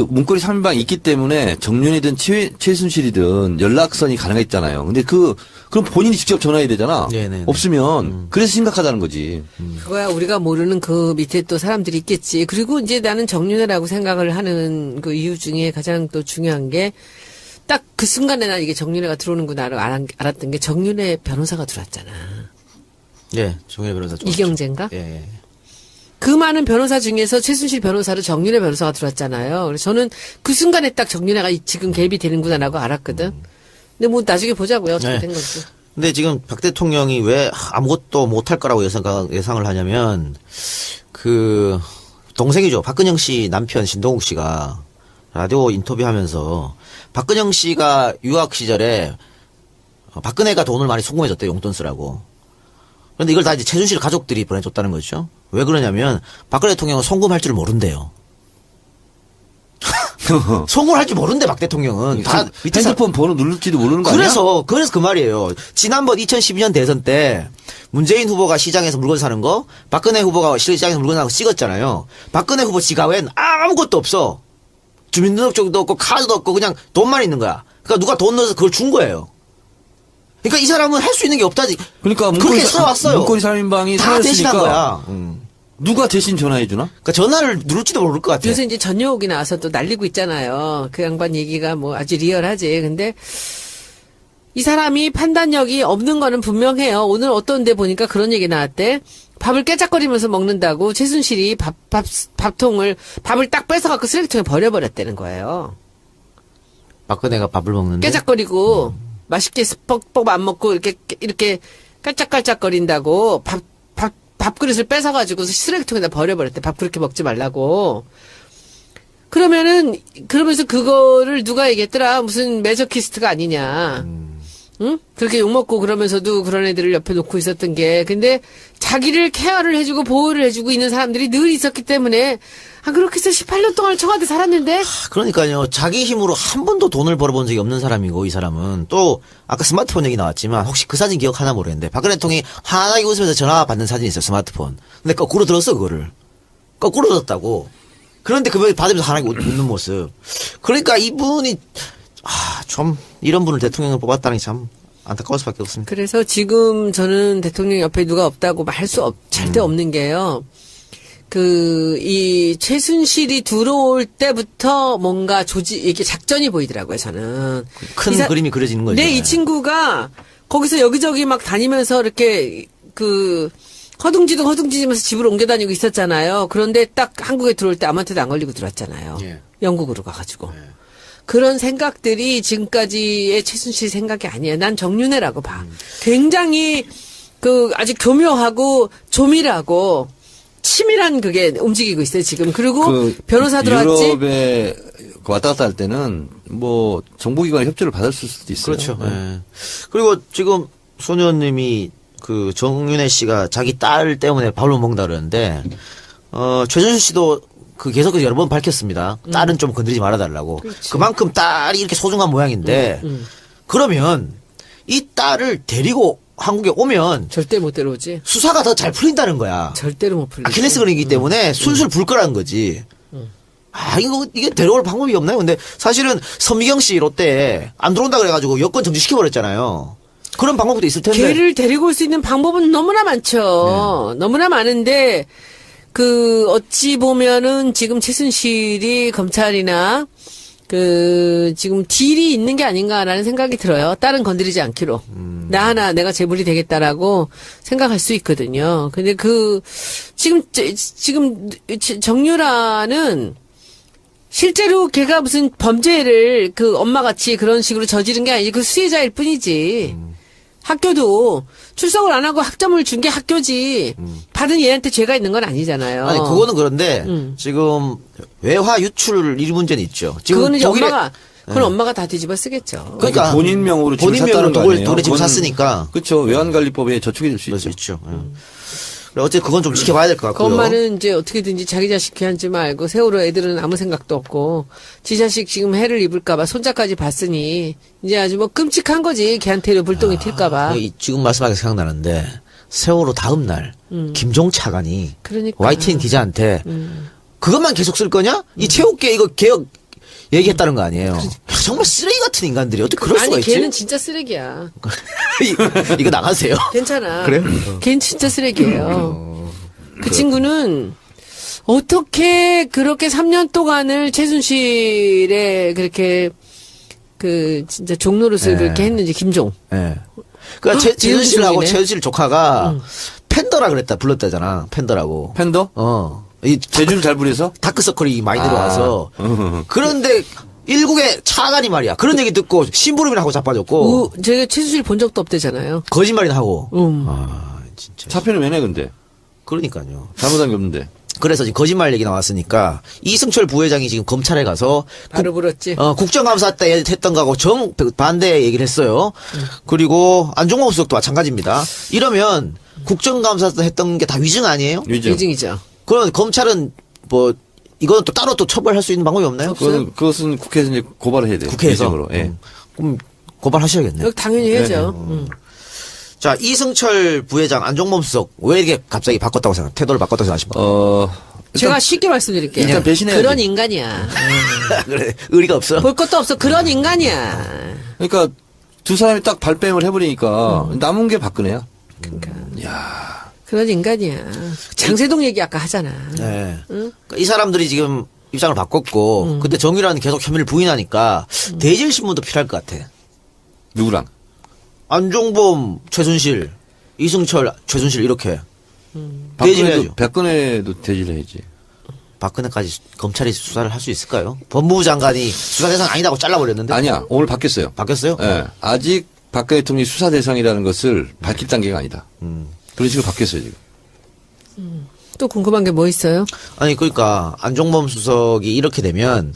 문고리 3인방이 있기 때문에 정윤이든 최순실이든 연락선이 가능했잖아요. 근데 그럼 본인이 직접 전화해야 되잖아. 네네네. 없으면 그래서 심각하다는 거지. 그거야 우리가 모르는 그 밑에 또 사람들이 있겠지. 그리고 이제 나는 정윤회라고 생각을 하는 그 이유 중에 가장 또 중요한 게 딱 그 순간에 난 이게 정윤회가 들어오는구나 알았던 게 정윤회 변호사가 들어왔잖아. 예, 정윤회 변호사 좋았죠. 이경재인가? 예. 그 많은 변호사 중에서 최순실 변호사로 정윤회 변호사가 들어왔잖아요. 그래서 저는 그 순간에 딱 정윤회가 지금 개입이 되는구나라고 알았거든. 근데 뭐 나중에 보자고요. 어떻게 된 건지. 근데 지금 박 대통령이 왜 아무것도 못할 거라고 예상을 하냐면 동생이죠. 박근영 씨 남편 신동욱 씨가 라디오 인터뷰하면서 박근영 씨가 유학 시절에 박근혜가 돈을 많이 송금해줬대요. 용돈 쓰라고. 그런데 이걸 다 이제 최순실 가족들이 보내줬다는 거죠. 왜 그러냐면 박근혜 대통령은 송금할 줄 모른대요. 송금할 줄 모른대 박 대통령은. 다 밑에 핸드폰 번호 누를지도 모르는 거 아니야? 그래서 그 말이에요. 지난번 2012년 대선 때 문재인 후보가 시장에서 물건 사는 거, 박근혜 후보가 시장에서 물건 사는 거 찍었잖아요. 박근혜 후보 지갑엔 아무것도 없어. 주민등록증도 없고 카드도 없고 그냥 돈만 있는 거야. 그러니까 누가 돈 넣어서 그걸 준 거예요. 그러니까 이 사람은 할 수 있는 게 없다지. 그러니까 그렇게 써왔어요. 문고리 3인방이 다 대신한 거야. 누가 대신 전화해 주나? 그러니까 전화를 누를지도 모를 것 같아요. 요새 이제 전효옥이 나와서 또 날리고 있잖아요. 그 양반 얘기가 뭐 아주 리얼하지. 근데 이 사람이 판단력이 없는 거는 분명해요. 오늘 어떤 데 보니까 그런 얘기 나왔대. 밥을 깨작거리면서 먹는다고 최순실이 밥통을 밥을 딱 뺏어갖고 쓰레기통에 버려버렸다는 거예요. 박근혜가 밥을 먹는데 깨작거리고 맛있게 뻑뻑 안 먹고 이렇게 깔짝깔짝거린다고 밥그릇을 뺏어가지고 쓰레기통에다 버려버렸대. 밥 그렇게 먹지 말라고. 그러면서 그거를 누가 얘기했더라. 무슨 매저키스트가 아니냐. 응? 그렇게 욕먹고 그러면서도 그런 애들을 옆에 놓고 있었던 게. 근데 자기를 케어를 해주고 보호를 해주고 있는 사람들이 늘 있었기 때문에 그렇게 해서 18년 동안 청와대 살았는데. 그러니까요. 자기 힘으로 한 번도 돈을 벌어본 적이 없는 사람이고 이 사람은 또 아까 스마트폰 얘기 나왔지만 혹시 그 사진 기억하나 모르겠는데 박근혜 대통령이 환하게 웃으면서 전화 받는 사진이 있어요. 스마트폰. 근데 거꾸로 들었어 그거를. 거꾸로 들었다고. 그런데 그걸 받으면서 환하게 웃는 모습. 그러니까 이분이 좀 이런 분을 대통령을 뽑았다는 게 참 안타까울 수밖에 없습니다. 그래서 지금 저는 대통령 옆에 누가 없다고 말 수 절대 없는 게요. 이 최순실이 들어올 때부터 뭔가 이렇게 작전이 보이더라고요, 저는. 큰 그림이 그려지는 거죠. 네, 이 친구가 거기서 여기저기 막 다니면서 이렇게 허둥지둥하면서 집을 옮겨 다니고 있었잖아요. 그런데 딱 한국에 들어올 때 아무한테도 안 걸리고 들어왔잖아요. 예. 영국으로 가가지고. 그런 생각들이 지금까지의 최순실 생각이 아니에요. 난 정윤회라고 봐. 굉장히 아주 교묘하고 조밀하고 치밀한 그게 움직이고 있어요, 지금. 그리고 변호사 들어왔지. 유럽에 왔다 갔다 할 때는 뭐 정보기관의 협조를 받을 수도 있어요. 그렇죠. 예. 그리고 지금 소녀님이 정윤혜 씨가 자기 딸 때문에 밥을 못 먹는다 그러는데, 최순실 씨도 계속 여러 번 밝혔습니다. 딸은 좀 건드리지 말아달라고. 그렇지. 그만큼 딸이 이렇게 소중한 모양인데, 그러면 이 딸을 데리고 한국에 오면 절대 못 데려오지. 수사가 더 잘 풀린다는 거야. 절대로 못 풀리지. 아킬레스건이기 때문에 술술 불 거라는 거지. 이게 데려올 방법이 없나요? 근데 사실은 선미경 씨 롯데에 안 들어온다 그래가지고 여권 정지시켜버렸잖아요. 그런 방법도 있을 텐데. 걔를 데리고 올 수 있는 방법은 너무나 많죠. 너무나 많은데, 어찌 보면은 지금 최순실이 검찰이나, 지금 딜이 있는 게 아닌가라는 생각이 들어요. 딸은 건드리지 않기로. 내가 재물이 되겠다라고 생각할 수 있거든요. 근데 지금 정유라는 실제로 걔가 무슨 범죄를 엄마같이 그런 식으로 저지른 게 아니고 수혜자일 뿐이지. 학교도 출석을 안 하고 학점을 준 게 학교지. 받은 얘한테 죄가 있는 건 아니잖아요. 아니 그거는 그런데 지금 외화 유출 이 문제는 있죠. 지금 그거는 이제 독일에 그건 엄마가 다 뒤집어 쓰겠죠. 그러니까 본인 명으로 집을 본인 샀다는 명으로 거 아니에요? 돈에 집을 샀으니까. 그렇죠. 외환관리법에 저촉이 될 수 그럴 수 있죠. 있죠. 어쨌든 그건 좀 지켜봐야 될 것 그 같고요. 엄마는 이제 어떻게든지 자기 자식 귀한지 말고 세월호 애들은 아무 생각도 없고 지 자식 지금 해를 입을까봐 손자까지 봤으니 이제 아주 뭐 끔찍한 거지. 걔한테 불똥이 튈까봐. 지금 말씀하니까 생각나는데 세월호 다음 날 김종 차관이 그러니까. YTN 기자한테 그것만 계속 쓸 거냐? 이 체육계 이거 개혁 얘기했다는 거 아니에요. 정말 쓰레기 같은 인간들이 어떻게 그럴 수가 아니 있지? 걔는 진짜 쓰레기야. 이거 나가세요. 괜찮아. 그래요? 걔는 진짜 쓰레기예요. 그 친구는 어떻게 그렇게 3년 동안을 최순실의 그렇게 진짜 종노릇을 그렇게 했는지 김종. 예. 그러니까 최순실하고 이름이 최순실 조카가 팬더라 불렀다잖아. 팬더라고. 팬더? 이 제주를 잘 부려서? 다크서클이 많이 들어와서. 그런데 일국의 차관이 말이야. 그런 얘기 듣고 심부름이나 하고 자빠졌고. 제가 최순실 본 적도 없대잖아요. 거짓말이나 하고. 진짜. 사표는 왜 내 근데? 그러니까요. 잘못한 게 없는데. 그래서 지금 거짓말 얘기 나왔으니까 이승철 부회장이 지금 검찰에 가서 바로 물었지. 국정감사 때 했던 거하고 정반대 얘기를 했어요. 그리고 안종범 수석도 마찬가지입니다. 이러면 국정감사 때 했던 게 다 위증 아니에요? 위증이죠. 그럼 검찰은 이거는 또 따로 또 처벌할 수 있는 방법이 없나요? 그것은 국회에서 이제 고발을 해야 돼요. 국회에서. 위증으로. 예. 그럼 고발하셔야겠네요. 당연히 해야죠. 자, 이승철 부회장, 안종범 수석 왜 이렇게 갑자기 바꿨다고 태도를 바꿨다고 생각하십니까? 제가 쉽게 말씀드릴게요. 일단 배신해야지. 그런 인간이야. 그래, 의리가 없어. 볼 것도 없어. 그런 인간이야. 그러니까 두 사람이 딱 발뺌을 해버리니까 남은 게 박근혜야. 그러니까. 야, 그런 인간이야. 장세동 얘기 아까 하잖아. 네. 그러니까 이 사람들이 지금 입장을 바꿨고, 근데 정유라는 계속 혐의를 부인하니까 대질 신문도 필요할 것 같아. 누구랑? 안종범, 최순실, 이승철, 최순실 이렇게 대질해야죠. 박근혜도 대질해야지. 박근혜까지 검찰이 수사를 할 수 있을까요? 법무부 장관이 수사 대상 아니다고 잘라버렸는데. 아니야, 오늘 바뀌었어요. 바뀌었어요? 예. 아직 박근혜 대통령이 수사 대상이라는 것을 밝힐 단계가 아니다. 그런 식으로 바뀌었어요 지금. 또 궁금한 게 뭐 있어요? 아니 그러니까 안종범 수석이 이렇게 되면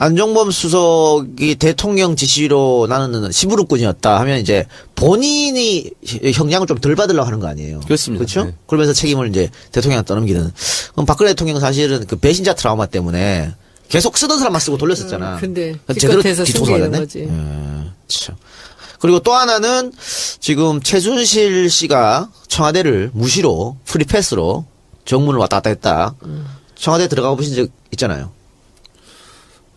안종범 수석이 대통령 지시로 나는 심부름꾼이었다 하면 이제 본인이 형량을 좀 덜 받으려고 하는 거 아니에요. 그렇습니다. 그렇죠? 네. 그러면서 책임을 이제 대통령한테 떠넘기는. 그럼 박근혜 대통령 사실은 그 배신자 트라우마 때문에 계속 쓰던 사람만 쓰고 돌렸었잖아. 근데 제대로 기껏해서 뒤통수 숨기는 맞았네. 거지. 참. 그리고 또 하나는 지금 최순실 씨가 청와대를 무시로 프리패스로 정문을 왔다 갔다 했다. 청와대 들어가 보신 적 있잖아요.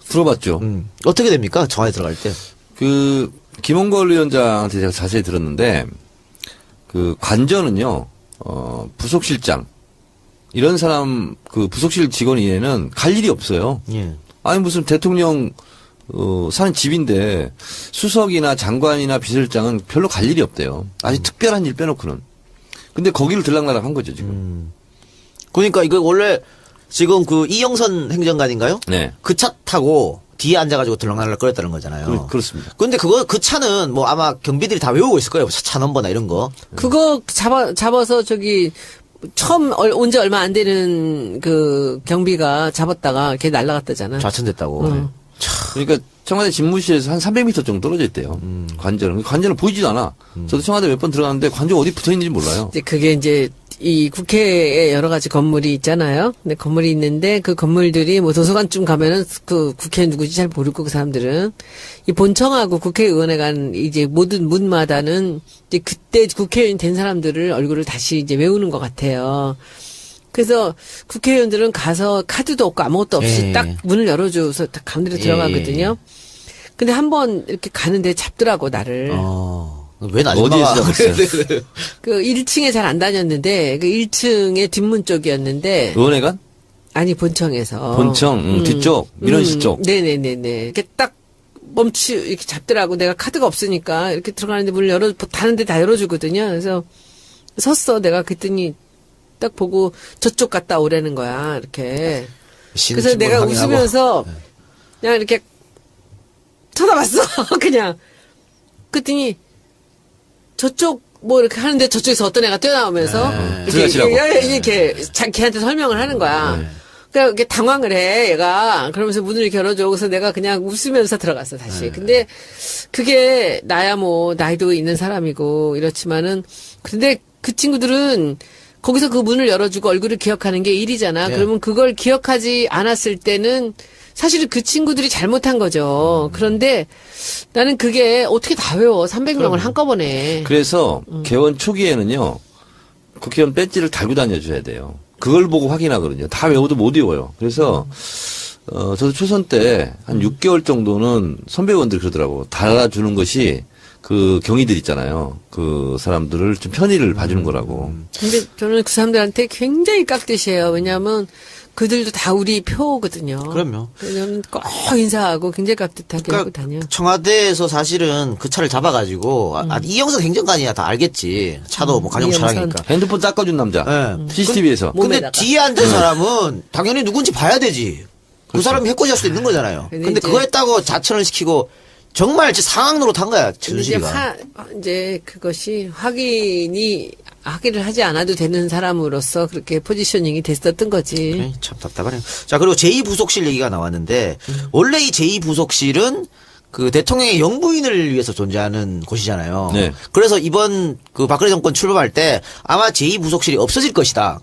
들어봤죠. 어떻게 됩니까? 청와대 들어갈 때. 그 김홍걸 위원장한테 제가 자세히 들었는데 그 관저는요 부속실장 이런 사람 그 부속실 직원 이외에는 갈 일이 없어요. 예. 아니 무슨 대통령 사는 집인데 수석이나 장관이나 비서실장은 별로 갈 일이 없대요. 아주 특별한 일 빼놓고는. 근데 거기를 들락날락 한 거죠 지금. 그러니까 이거 원래 지금 그 이영선 행정관인가요? 네. 그 차 타고 뒤에 앉아가지고 들락날락 거렸다는 거잖아요. 그렇습니다. 근데 그 차는 뭐 아마 경비들이 다 외우고 있을 거예요. 차 넘버나 이런 거. 그거 잡아서 저기 처음 온 지 얼마 안 되는 그 경비가 잡았다가 걔 날라갔다잖아. 좌천됐다고. 그러니까 청와대 집무실에서 한 300m 정도 떨어져 있대요. 관절은. 관절은 보이지도 않아. 저도 청와대 몇 번 들어갔는데 관절 어디 붙어 있는지 몰라요. 이제 그게 이제 이 국회에 여러 가지 건물이 있잖아요. 근데 건물이 있는데 그 건물들이 뭐 도서관쯤 가면은 그 국회의원 누구지 잘 모르고 그 사람들은 이 본청하고 국회의원에 간 이제 모든 문마다는 이제 그때 국회의원이 된 사람들을 얼굴을 다시 이제 외우는 것 같아요. 그래서 국회의원들은 가서 카드도 없고 아무것도 없이 예. 딱 문을 열어줘서 딱 가운데로 들어가거든요. 근데 한번 이렇게 가는데 잡더라고 나를. 웬 아줌마가 어디에서 잡았어요? 그 1층에 잘 안 다녔는데 그 1층의 뒷문 쪽이었는데 의원회관? 아니 본청에서 본청 뒤쪽 민원실 쪽. 네네네네 이렇게 딱 이렇게 잡더라고. 내가 카드가 없으니까 이렇게 들어가는데 문을 다른데 다 열어주거든요. 그래서 섰어. 내가 그랬더니 딱 보고 저쪽 갔다 오라는 거야. 이렇게. 그래서 내가 웃으면서 그냥 이렇게 쳐다봤어. 그냥. 그랬더니 저쪽 뭐 이렇게 하는데 저쪽에서 어떤 애가 뛰어나오면서 들어가시라고. 이렇게 걔한테 설명을 하는 거야. 그러니까 이렇게 당황을 해, 얘가. 그러면서 문을 이렇게 열어줘. 그래서 내가 그냥 웃으면서 들어갔어, 다시. 근데 그게 나야 뭐 나이도 있는 사람이고 이렇지만은 근데 그 친구들은 거기서 그 문을 열어주고 얼굴을 기억하는 게 일이잖아. 네. 그러면 그걸 기억하지 않았을 때는 사실은 그 친구들이 잘못한 거죠. 그런데 나는 그게 어떻게 다 외워. 300명을 한꺼번에. 그래서 개원 초기에는요. 국회의원 배지를 달고 다녀줘야 돼요. 그걸 보고 확인하거든요. 다 외워도 못 외워요. 그래서 저도 초선 때 한 6개월 정도는 선배의원들이 그러더라고. 달아주는 것이 그 경위들 있잖아요. 그 사람들을 좀 편의를 봐주는 거라고. 근데 저는 그 사람들한테 굉장히 깍듯이에요. 왜냐하면 그들도 다 우리 표거든요. 그럼요. 저는 꼭 인사하고 굉장히 깍듯하게 하고 다녀. 청와대에서 사실은 그 차를 잡아가지고 이영선 행정관이야 다 알겠지. 차도 뭐 가정 이영선. 차량이니까. 핸드폰 닦아준 남자. 네. CCTV에서. 뭐- 근데 몸에다가. 뒤에 앉은 사람은 당연히 누군지 봐야 되지. 그 사람이 해코지할 수도 있는 거잖아요. 근데 근데 이제- 그거 했다고 자천을 시키고 정말 상황 노릇한 거야. 근데 이제 최순실이가. 이제 그것이 확인을 하지 않아도 되는 사람으로서 그렇게 포지셔닝이 됐었던 거지. 그래, 참 답답하네요. 자, 그리고 제2부속실 얘기가 나왔는데, 원래 이 제2부속실은 그 대통령의 영부인을 위해서 존재하는 곳이잖아요. 네. 그래서 이번 그 박근혜 정권 출범할 때 아마 제2부속실이 없어질 것이다.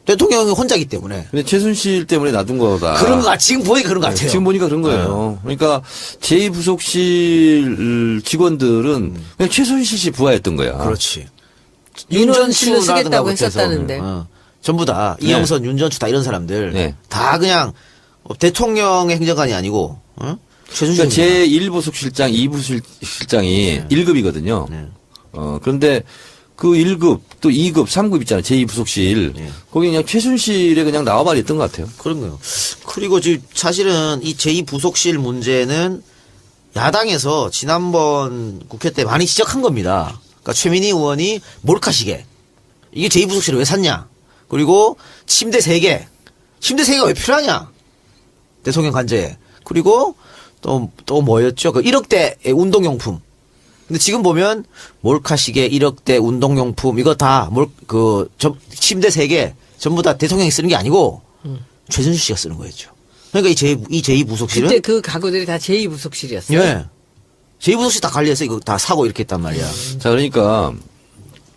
대통령이 혼자기 때문에. 근데 최순실 때문에 놔둔 거다. 그런 거, 지금 보니까 그런 것 같아요. 지금 보니까 그런 거예요. 그러니까 제2부속실 직원들은 그냥 최순실 씨 부하였던 거야. 그렇지. 윤전실로 윤전추라든가 쓰겠다고 못해서. 했었다는데. 전부 다 네. 이영선, 윤전추 다 이런 사람들 네. 다 그냥 대통령의 행정관이 아니고 최순실. 그러니까 제1부속실장, 2부실장이 1급이거든요. 네. 그런데 그 1급, 또 2급, 3급 있잖아요. 제2부속실. 네. 거기 그냥 최순실에 그냥 나와버리 있던 것 같아요. 그런 거요. 그리고 지금 사실은 이 제2부속실 문제는 야당에서 지난번 국회 때 많이 지적한 겁니다. 그러니까 최민희 의원이 몰카시계. 이게 제2부속실을 왜 샀냐. 그리고 침대 3개. 침대 3개가 왜 필요하냐. 대통령 관저에. 그리고 또 뭐였죠? 그 1억대 운동용품. 근데 지금 보면 몰카시계 1억대 운동용품 이거 다 침대 3개 전부 다 대통령이 쓰는 게 아니고 최순실 씨가 쓰는 거였죠. 그러니까 이 제2부속실은 그때 그 가구들이 다 제2부속실이었어요. 예. 제2부속실 다 관리해서 이거 다 사고 이렇게 했단 말이야. 자, 그러니까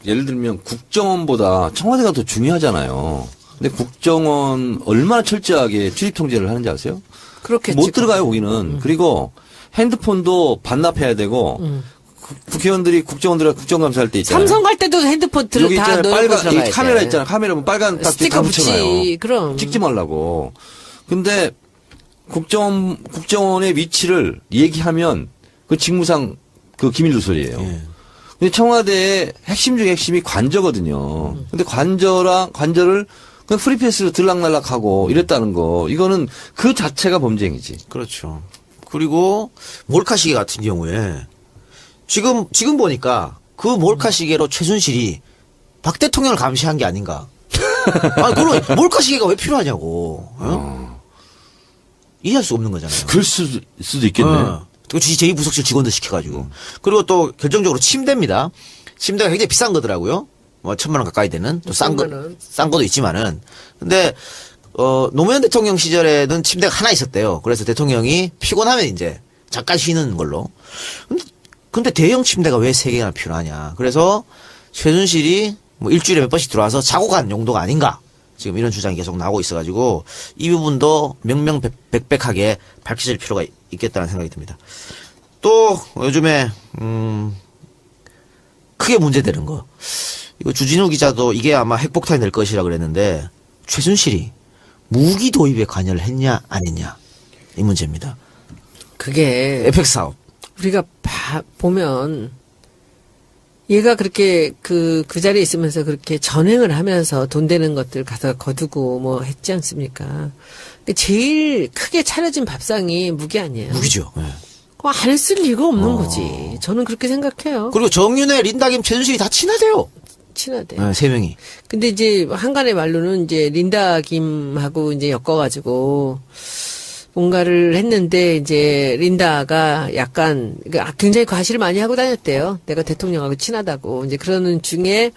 예를 들면 국정원보다 청와대가 더 중요하잖아요. 근데 국정원 얼마나 철저하게 출입 통제를 하는지 아세요? 그렇겠지. 못 들어가요, 거기는. 그리고 핸드폰도 반납해야 되고 국회의원들이 국정감사할 때 있잖아요. 삼성 갈 때도 핸드폰 여기 다 있잖아요. 넣고 빨간 들어가야 돼. 카메라 있잖아요. 카메라 보면 빨간 딱지 스티커 다 붙여놔요. 붙이. 그럼. 찍지 말라고. 근데 국정원의 위치를 얘기하면 그 직무상 그 기밀 누설이에요. 예. 근데 청와대의 핵심 중에 핵심이 관저거든요. 근데 관저를 그냥 프리패스로 들락날락하고 이랬다는 거. 이거는 그 자체가 범죄행위지. 그렇죠. 그리고 몰카 시계 같은 경우에 지금 보니까 그 몰카 시계로 최순실이 박 대통령을 감시한 게 아닌가. 아, 그럼 몰카 시계가 왜 필요하냐고. 이해할 수 없는 거잖아요. 그럴 수도 있겠네. 그 제2부속실 직원들 시켜가지고. 그리고 또 결정적으로 침대입니다. 침대가 굉장히 비싼 거더라고요. 뭐 1,000만 원 가까이 되는 또 싼 거도 있지만은. 근데 노무현 대통령 시절에는 침대가 하나 있었대요. 그래서 대통령이 피곤하면 이제 잠깐 쉬는 걸로. 근데 대형 침대가 왜 3개나 필요하냐. 그래서 최순실이 뭐 일주일에 몇 번씩 들어와서 자고 간 용도가 아닌가. 지금 이런 주장이 계속 나오고 있어가지고 이 부분도 명명백백하게 밝혀질 필요가 있겠다는 생각이 듭니다. 또 요즘에 크게 문제되는 거. 이거 주진우 기자도 이게 아마 핵폭탄이 될 것이라 그랬는데 최순실이 무기 도입에 관여를 했냐 안 했냐 이 문제입니다. 그게 에펙 사업. 우리가 보면 얘가 그렇게 그 자리에 있으면서 그렇게 전횡을 하면서 돈 되는 것들 가서 거두고 뭐 했지 않습니까? 제일 크게 차려진 밥상이 무기 아니에요. 무기죠. 네. 그거 안 했을 리가 없는 거지. 저는 그렇게 생각해요. 그리고 정윤회, 린다김, 최순실이 다 친하대요. 친하대. 네, 3명이. 근데 이제 한간의 말로는 이제 린다 김하고 이제 엮어가지고 뭔가를 했는데 이제 린다가 약간 굉장히 과시를 많이 하고 다녔대요. 내가 대통령하고 친하다고. 이제 그러는 중에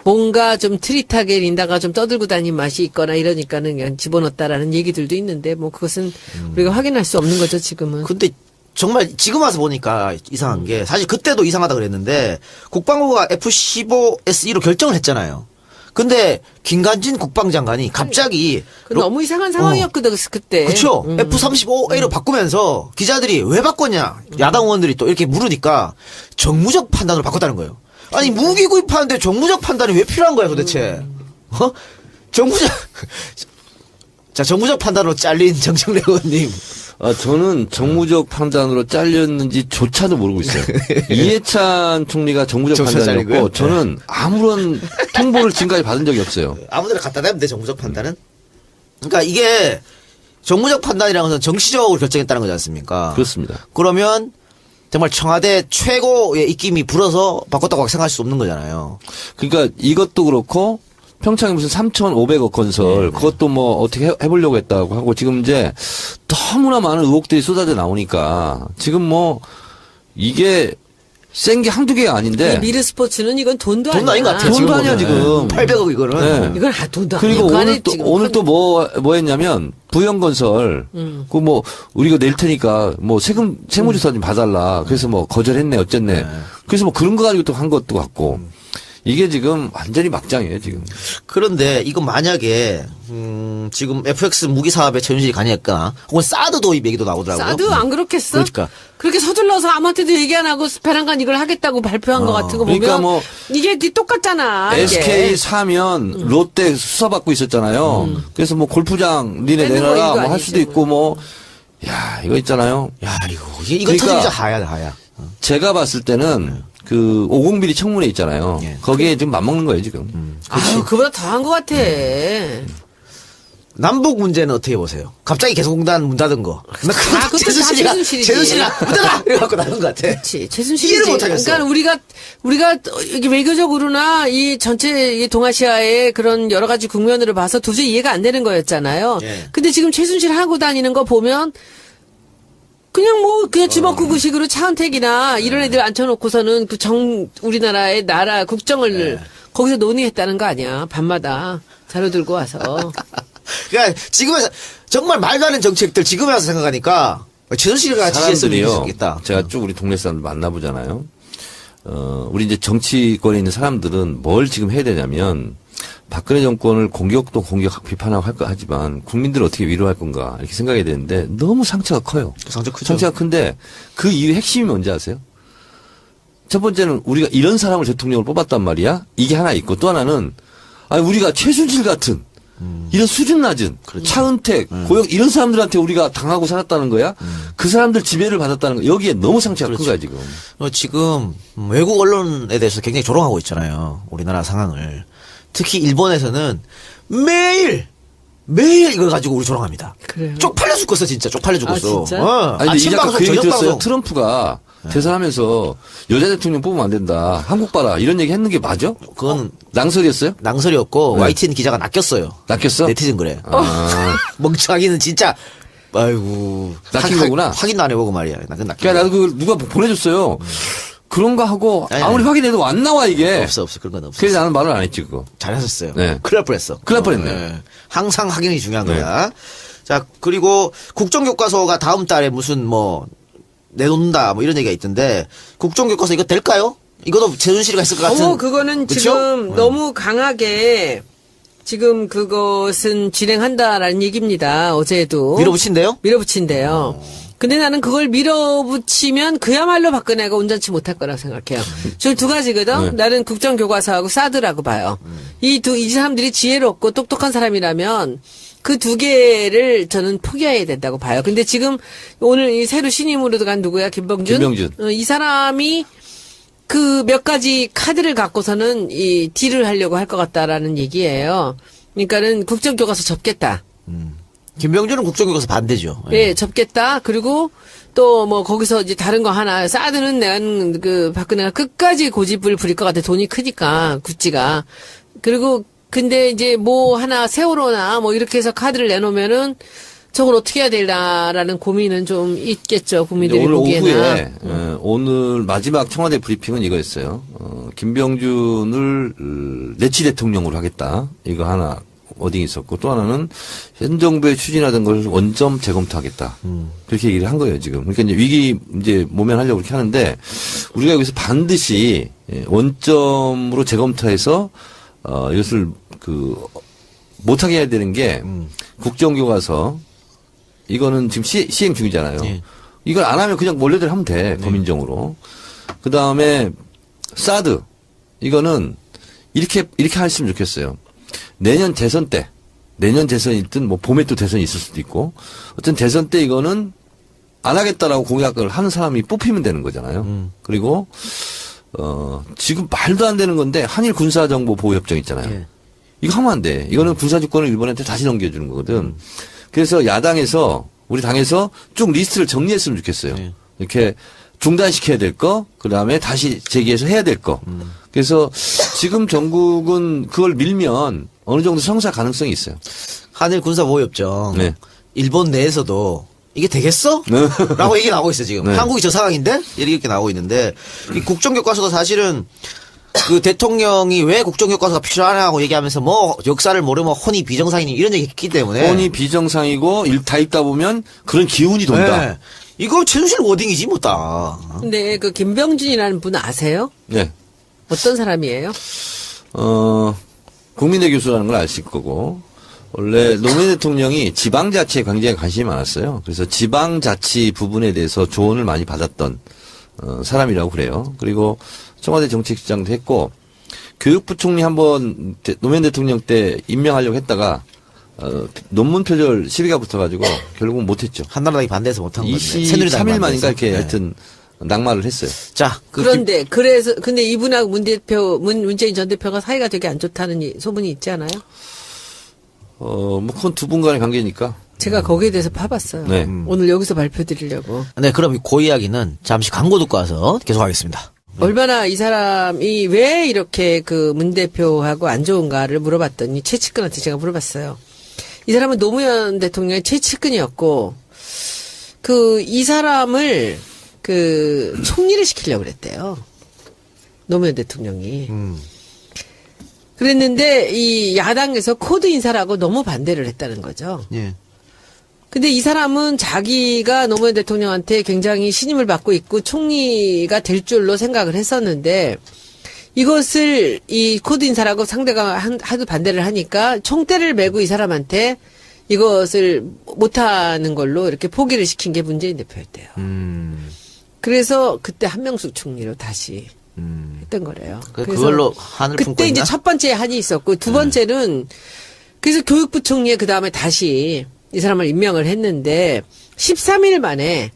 뭔가 좀 트릿하게 린다가 좀 떠들고 다닌 맛이 있거나 이러니까는 그냥 집어넣었다라는 얘기들도 있는데 뭐 그것은 우리가 확인할 수 없는 거죠, 지금은. 근데 정말 지금 와서 보니까 이상한 게 사실 그때도 이상하다 그랬는데 국방부가 F-15SE로 결정을 했잖아요. 근데 김관진 국방장관이 갑자기 너무 이상한 상황이었거든 그때. 그렇죠. F-35A로 바꾸면서 기자들이 왜 바꿨냐 야당 의원들이 또 이렇게 물으니까 정무적 판단으로 바꿨다는 거예요. 아니 무기 구입하는데 정무적 판단이 왜 필요한 거야 도대체. 정무적 판단으로 잘린 정청래 의원님. 저는 정무적 판단으로 잘렸는지조차도 모르고 있어요. 이해찬 총리가 정무적 판단이었고 저는 아무런 통보를 지금까지 받은 적이 없어요. 아무데나 갖다 대면 돼 정무적 판단은. 그러니까 이게 정무적 판단이라는 것은 정치적으로 결정했다는 거지 않습니까? 그렇습니다. 그러면 정말 청와대 최고의 입김이 불어서 바꿨다고 생각할 수 없는 거잖아요. 그러니까 이것도 그렇고 평창에 무슨 3,500억 건설 그것도 뭐 어떻게 해보려고 했다고 하고 지금 이제 너무나 많은 의혹들이 쏟아져 나오니까 지금 뭐 이게 센 게 한두 개가 아닌데 미르 스포츠는 이건 돈도 아닌 것 같아요. 돈도 아니야 지금. 800억 이거는. 네. 이건 돈도 아니야. 그리고 오늘 또 뭐 했냐면 부영건설 그 뭐 우리가 낼 테니까 뭐 세무조사 좀 봐달라. 그래서 뭐 거절했네 어쨌네. 그래서 뭐 그런 거 가지고 또 한 것도 같고. 이게 지금 완전히 막장이에요, 지금. 그런데 이거 만약에 지금 FX 무기 사업에 최순실이 관여했거나 혹은 사드 도입 얘기도 나오더라고요. 사드 안 그렇겠어? 그러니까. 그렇게 서둘러서 아무한테도 얘기 안 하고 스페란간 이걸 하겠다고 발표한 것 같은 거 보면 그러니까 뭐 이게 똑같잖아. SK 사면 롯데 수사받고 있었잖아요. 그래서 뭐 골프장 니네 내놔라 뭐 할 수도 있고 뭐 야, 이거 있잖아요. 야, 이거 터지자 하야. 제가 봤을 때는 그 50비리 청문회 있잖아요. 예. 거기에 지금 맞먹는 거예요, 지금. 그보다 더한 것 같아. 남북 문제는 어떻게 보세요? 갑자기 개성공단 문 닫은 거. 그것도 최순실이지. 최순실이가 문 닫아! 이래갖고 닫은 것 같아. 그렇지. 최순실이지. 이해를 못하겠어. 그러니까 우리가 이게 외교적으로나 이 전체 이 동아시아의 그런 여러 가지 국면으로 봐서 도저히 이해가 안 되는 거였잖아요. 예. 근데 지금 최순실 하고 다니는 거 보면 그냥 주먹구구식으로 차은택이나 이런 애들 앉혀놓고서는 우리나라의 나라 국정을 거기서 논의했다는 거 아니야. 밤마다 자료 들고 와서. 그러니까 지금에서 정말 말도 안 되는 정책들 지금에 와서 생각하니까 최순실이가 지지했으면 좋겠다. 제가 쭉 우리 동네 사람들 만나보잖아요. 우리 이제 정치권에 있는 사람들은 뭘 지금 해야 되냐면 박근혜 정권을 공격도 비판하고 하지만 국민들을 어떻게 위로할 건가 이렇게 생각해야 되는데 너무 상처가 커요. 상처 크죠. 상처가 큰데 그 이유 핵심이 뭔지 아세요? 첫 번째는 우리가 이런 사람을 대통령으로 뽑았단 말이야. 이게 하나 있고 또 하나는 우리가 최순실 같은 이런 수준 낮은 차은택, 고영 이런 사람들한테 우리가 당하고 살았다는 거야. 그 사람들 지배를 받았다는 거. 여기에 너무 상처가 큰 거야 지금. 지금 외국 언론에 대해서 굉장히 조롱하고 있잖아요. 우리나라 상황을. 특히 일본에서는 매일 이걸 가지고 우리 조롱합니다. 그래요. 쪽팔려 죽겠어, 진짜. 쪽팔려 죽겠어. 진짜? 아니, 근데 이 아침 작가 방송, 그 얘기 저녁 들었어요. 방송. 트럼프가 대선하면서 여자 대통령 뽑으면 안 된다. 한국 봐라. 이런 얘기 했는 게 맞아? 그건 낭설이었어요? 낭설이었고, 네. YTN 기자가 낚였어요. 낚였어? 네티즌 그래. 아. 멍청하기는 진짜, 아이고. 낚인 거구나. 확인도 안 해보고 말이야. 낚인 그러니까 나도 그걸 누가 보내줬어요. 그런가 하고 아니, 아무리 확인해도 안 나와 이게. 없어. 그런 건 없어. 그래서 나는 말을 안 했지 그거. 잘하셨어요. 네. 큰일 날 뻔했어. 큰일 날 뻔했네. 항상 확인이 중요한 네. 거야. 자, 그리고 국정교과서가 다음 달에 무슨 내놓는다 이런 얘기가 있던데, 국정교과서 이거 될까요? 이것도 최순실이가 했을 것 같은. 그거는 그쵸? 지금 너무 강하게 지금 그것은 진행한다라는 얘기입니다. 어제도. 밀어붙인대요? 밀어붙인대요. 근데 나는 그걸 밀어붙이면 그야말로 박근혜가 온전치 못할 거라고 생각해요. 저 두 가지거든. 네. 나는 국정교과서하고 사드라고 봐요. 이 사람들이 지혜롭고 똑똑한 사람이라면 그 두 개를 저는 포기해야 된다고 봐요. 근데 지금 오늘 이 새로 신임으로 간 누구야? 김병준. 이 사람이 그 몇 가지 카드를 갖고서는 이 딜을 하려고 할 것 같다라는 얘기예요. 그러니까는 국정교과서 접겠다. 김병준은 국정교과서 반대죠. 예, 접겠다. 그리고 또 거기서 이제 다른 거 하나, 사드는 내가 박근혜가 끝까지 고집을 부릴 것 같아. 돈이 크니까, 구찌가. 그리고 근데 이제 하나 세월호나 이렇게 해서 카드를 내놓으면은 저걸 어떻게 해야 되나라는 고민은 좀 있겠죠. 국민들이 오늘 보기에는. 오후에 오늘 마지막 청와대 브리핑은 이거였어요. 김병준을 내치 대통령으로 하겠다. 이거 하나 어딩 있었고, 또 하나는 현 정부에 추진하던 걸 원점 재검토하겠다. 그렇게 얘기를 한 거예요, 지금. 그러니까 이제 위기 모면하려고 그렇게 하는데, 우리가 여기서 반드시 원점으로 재검토해서 이것을 못하게 해야 되는 게 국정교과서, 이거는 지금 시행 중이잖아요. 예. 이걸 안 하면 그냥 원래대로 하면 돼, 범인정으로. 그 다음에 사드, 이거는 이렇게 하셨으면 좋겠어요. 내년 대선이 있든 봄에 또 대선이 있을 수도 있고, 어쨌든 대선 때 이거는 안 하겠다라고 공약을 하는 사람이 뽑히면 되는 거잖아요. 그리고 지금 말도 안 되는 건데 한일 군사정보 보호협정 있잖아요. 예. 이거 하면 안 돼. 이거는 군사주권을 일본한테 다시 넘겨주는 거거든. 그래서 야당에서 우리 당에서 쭉 리스트를 정리했으면 좋겠어요. 예. 이렇게 중단시켜야 될 거, 그 다음에 다시 재개해서 해야 될 거. 그래서 지금 전국은 그걸 밀면 어느 정도 성사 가능성이 있어요. 한일 군사보호협정. 네. 일본 내에서도 이게 되겠어? 라고 얘기 나오고 있어요, 지금. 네. 한국이 저 상황인데? 이렇게 나오고 있는데, 이 국정교과서도 사실은 그 대통령이 왜 국정교과서가 필요하냐고 얘기하면서 역사를 모르면 혼이 비정상이니 이런 얘기 했기 때문에. 혼이 비정상이고 다 읽다 보면 그런 기운이 돈다. 네. 이거 최순실 워딩이지, 다. 근데 그 김병준이라는 분 아세요? 네. 어떤 사람이에요? 국민대 교수라는 걸 아실 거고, 원래 노무현 대통령이 지방자치에 굉장히 관심이 많았어요. 그래서 지방자치 부분에 대해서 조언을 많이 받았던 사람이라고 그래요. 그리고 청와대 정책실장도 했고, 교육부 총리 한번 노무현 대통령 때 임명하려고 했다가 논문 표절 시비가 붙어가지고 결국은 못했죠. 한나라당이 반대해서 못한 거네. 23일 만인가 이렇게 하여튼 낙마를 했어요. 자, 그런데 근데 이분하고 문재인 전 대표가 사이가 되게 안 좋다는 소문이 있지 않아요? 그건 두 분 간의 관계니까. 제가 거기에 대해서 파봤어요. 네. 오늘 여기서 발표드리려고. 네, 그럼 그 이야기는 잠시 광고 듣고 와서 계속하겠습니다. 얼마나 이 사람이 왜 이렇게 그 문 대표하고 안 좋은가를 물어봤더니 최측근한테 제가 물어봤어요. 이 사람은 노무현 대통령의 최측근이었고, 이 사람을 총리를 시키려고 그랬대요. 노무현 대통령이. 그랬는데 이 야당에서 코드 인사라고 너무 반대를 했다는 거죠. 예. 근데 이 사람은 자기가 노무현 대통령한테 굉장히 신임을 받고 있고 총리가 될 줄로 생각을 했었는데 이것을 이 코드 인사라고 상대가 하도 반대를 하니까 총대를 메고 이 사람한테 이것을 못하는 걸로 이렇게 포기를 시킨 게 문재인 대표였대요. 그래서 그때 한명숙 총리로 다시 했던 거래요. 그걸로 한을 품고 그때 이제 있나? 첫 번째 한이 있었고 두 번째는 그래서 교육부 총리에 그 다음에 다시 이 사람을 임명을 했는데 13일 만에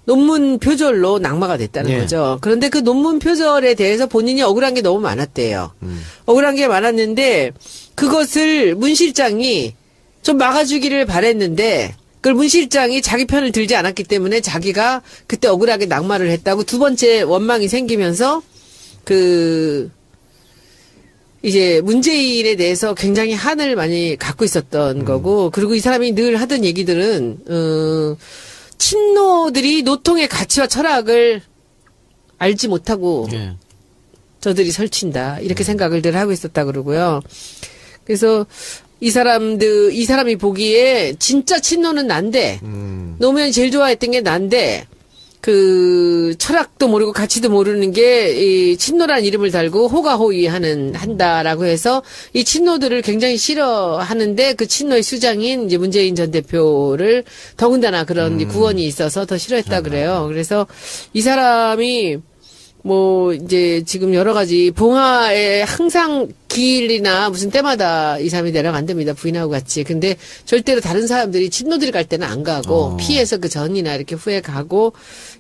논문 표절로 낙마가 됐다는 예. 거죠. 그런데 그 논문 표절에 대해서 본인이 억울한 게 너무 많았대요. 억울한 게 많았는데 그것을 문 실장이 좀 막아주기를 바랬는데 그걸 문 실장이 자기 편을 들지 않았기 때문에 자기가 그때 억울하게 낙마를 했다고 두 번째 원망이 생기면서 이제 문재인에 대해서 굉장히 한을 많이 갖고 있었던 거고, 그리고 이 사람이 늘 하던 얘기들은 친노들이 노통의 가치와 철학을 알지 못하고 예. 저들이 설친다 이렇게 생각을 늘 하고 있었다 그러고요. 그래서 이 사람이 보기에 진짜 친노는 난데 노무현이 제일 좋아했던 게 난데 그 철학도 모르고 가치도 모르는 게 이 친노란 이름을 달고 한다라고 해서 이 친노들을 굉장히 싫어하는데 그 친노의 수장인 이제 문재인 전 대표를 더군다나 그런 구원이 있어서 더 싫어했다 그래요. 그래서 이 사람이 뭐 이제 지금 여러 가지 봉화에 항상 길이나 무슨 때마다 이 사람이 내려간답니다. 부인하고 같이. 근데 절대로 다른 사람들이 친노들이 갈 때는 안 가고 피해서 그 전이나 이렇게 후에 가고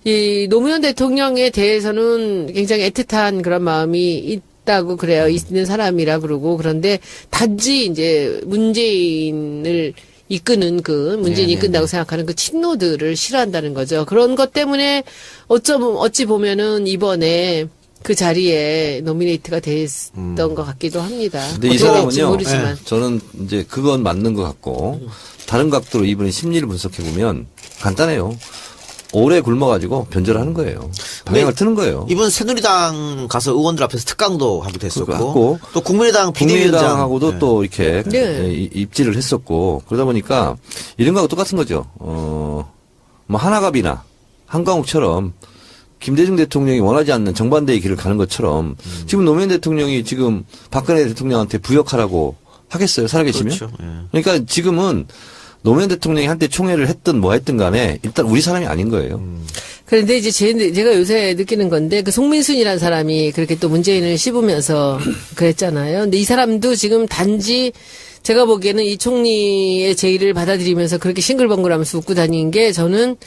이 노무현 대통령에 대해서는 굉장히 애틋한 그런 마음이 있다고 그래요. 있는 사람이라 그러고 그런데 단지 이제 문재인을 이끄는 문재인이 이끈다고 생각하는 그 친노들을 싫어한다는 거죠. 그런 것 때문에 어찌 보면은 이번에 그 자리에 노미네이트가 됐던 것 같기도 합니다. 근데 이 어떻게 될지 사람은요, 모르지만. 저는 이제 그건 맞는 것 같고, 다른 각도로 이분의 심리를 분석해보면 간단해요. 오래 굶어가지고 변절을 하는 거예요. 방향을 트는 거예요. 이번 새누리당 가서 의원들 앞에서 특강도 하기도 했었고, 하고, 또 국민의당 국민의당하고도 비대위원장 또 이렇게 네. 입지를 했었고, 그러다 보니까 이런 거하고 똑같은 거죠. 뭐 하나갑이나 한광욱처럼 김대중 대통령이 원하지 않는 정반대의 길을 가는 것처럼 지금 노무현 대통령이 지금 박근혜 대통령한테 부역하라고 하겠어요? 살아계시면? 그렇죠. 예. 그러니까 지금은 노무현 대통령이 한때 총회를 했든 뭐 했든 간에 일단 우리 사람이 아닌 거예요. 그런데 이제 제가 요새 느끼는 건데 그 송민순이라는 사람이 그렇게 또 문재인을 씹으면서 그랬잖아요. 근데 이 사람도 지금 단지 제가 보기에는 이 총리의 제의를 받아들이면서 그렇게 싱글벙글하면서 웃고 다니는 게 저는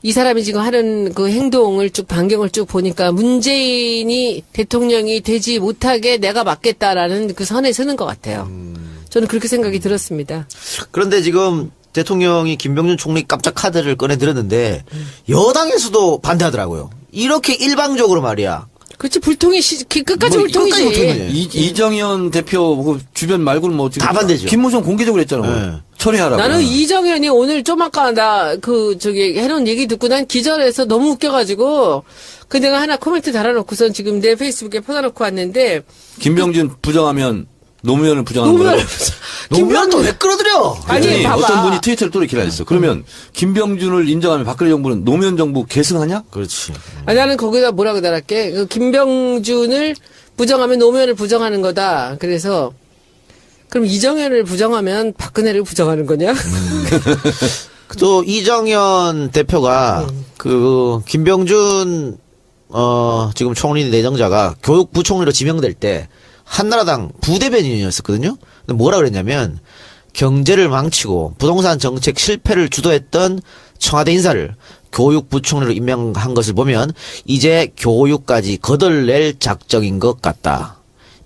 이 사람이 지금 하는 그 행동을 반경을 쭉 보니까 문재인이 대통령이 되지 못하게 내가 맡겠다라는 그 선에 서는 것 같아요. 저는 그렇게 생각이 들었습니다. 그런데 지금 대통령이 김병준 총리 깜짝 카드를 꺼내들었는데 여당에서도 반대하더라고요. 이렇게 일방적으로 말이야. 그렇지 불통이 끝까지 뭐, 불통이지. 끝까지 불통이네. 이정현 대표 그 주변 말고는 뭐 지금 다 반대죠. 김무성 공개적으로 했잖아요. 네. 처리하라고. 나는 이정현이 오늘 좀 아까 해놓은 얘기 듣고 난 기절해서 너무 웃겨가지고 그 내가 하나 코멘트 달아놓고선 지금 내 페이스북에 퍼다놓고 왔는데 김병준 부정하면 노무현을 부정하는 거예요. 노무현 또 왜 끌어들여? 아니, 그랬더니 봐봐. 어떤 분이 트위터를 또 이렇게 날렸어. 그러면 김병준을 인정하면 박근혜 정부는 노무현 정부 계승하냐? 그렇지. 나는 거기다 뭐라고 달았게 그 김병준을 부정하면 노무현을 부정하는 거다. 그래서 그럼 이정현을 부정하면 박근혜를 부정하는 거냐? 또 이정현 대표가 그 김병준 지금 총리 내정자가 교육부총리로 지명될 때 한나라당 부대변인이었었거든요. 근데 뭐라 그랬냐면 경제를 망치고 부동산 정책 실패를 주도했던 청와대 인사를 교육부총리로 임명한 것을 보면 이제 교육까지 거덜낼 작정인 것 같다.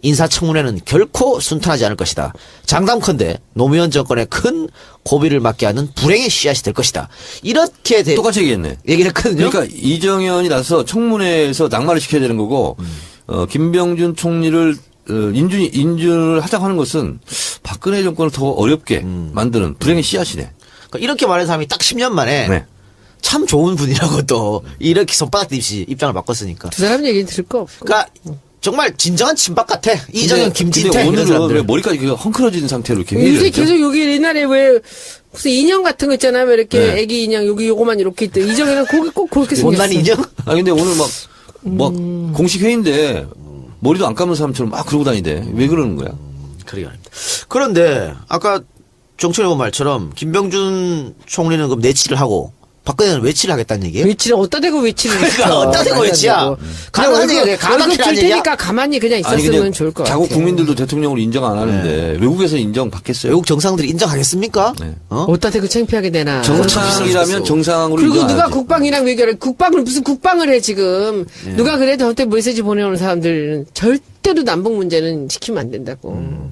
인사청문회는 결코 순탄하지 않을 것이다. 장담컨대 노무현 정권에 큰 고비를 맞게 하는 불행의 씨앗이 될 것이다. 이렇게 똑같이 얘기했네. 얘기를 했거든요. 그러니까 이정현이 나서 청문회에서 낙마를 시켜야 되는 거고 김병준 총리를 인준을 하자고 하는 것은 박근혜 정권을 더 어렵게 만드는 불행의 씨앗이네. 그러니까 이렇게 말하는 사람이 딱 10년 만에 네. 참 좋은 분이라고 또 이렇게 손바닥 듯이 입장을 바꿨으니까. 두 사람 얘기는 들을 거 없고. 그러니까 정말 진정한 친박 같아. 이정현, 김진태 근데 이런 오늘은 사람들. 왜 머리까지 헝클어진 상태로 이렇게 회의를 요새 했죠? 계속 여기 옛날에 왜 무슨 인형 같은 거 있잖아요. 왜 이렇게 네. 애기 인형 여기 요거만 이렇게 있대. 이정현은 거기 꼭 그렇게 생겼어. 못난 인정? 아 근데 오늘 막 공식 회의인데 머리도 안 감은 사람처럼 막 그러고 다니대. 왜 그러는 거야? 그러게 말입니다. 그런데 아까 정철이 본 말처럼 김병준 총리는 그럼 내치를 하고 박근혜는 외치를 하겠다는 얘기예요? 외치를 어디다 대고 외치를 그러니까 어디다 대고 외치야. 가만히 월급 가만히 줄 테니까 가만히 그냥 있었으면 좋을 것 같아요. 자국 국민들도 대통령으로 인정 안 하는데 외국에서 인정 받겠어요? 외국 정상들이 인정하겠습니까? 네. 어디다 대고 창피하게 되나. 정상이라면 정상으로 그리고 인정 안 누가 하죠. 국방이랑 외교를 국방을 무슨 국방을 해 지금. 누가 그래도 저때 메시지 보내오는 사람들은 절대로 남북 문제는 시키면 안 된다고.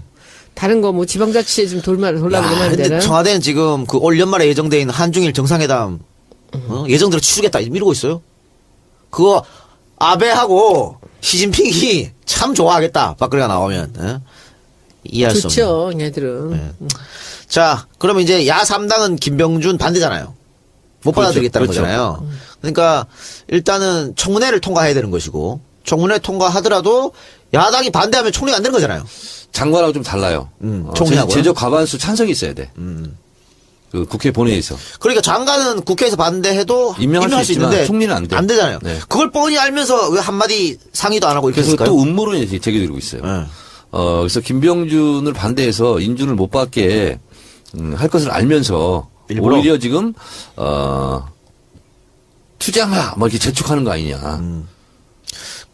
다른 거 뭐 지방자치에 좀 돌라고 그러면 안 근데 되나? 청와대는 지금 그 올 연말에 예정돼 있는 한중일 정상회담 예정대로 치르겠다 이러고 있어요. 그거 아베하고 시진핑이 참 좋아하겠다. 박근혜가 나오면 이해할 수 없는. 좋죠, 얘들은. 자, 그러면 이제 야 3당은 김병준 반대잖아요. 못 받아들이겠다는 그렇죠. 거잖아요. 그러니까 일단은 청문회를 통과해야 되는 것이고 청문회 통과하더라도 야당이 반대하면 총리가 안 되는 거잖아요. 장관하고 좀 달라요. 총리하고요? 제적 과반수 찬성이 있어야 돼. 그 국회 본회의에서. 그러니까 장관은 국회에서 반대해도 임명할 수 있지만 있는데 총리는 안 돼. 안 되잖아요. 네. 그걸 뻔히 알면서 왜 한마디 상의도 안 하고 이렇게 그래서 했을까요? 또 음모론이 제기되고 있어요. 네. 그래서 김병준을 반대해서 인준을 못 받게 할 것을 알면서 일부러? 오히려 지금 투쟁하라 뭐 이렇게 재촉하는 거 아니냐.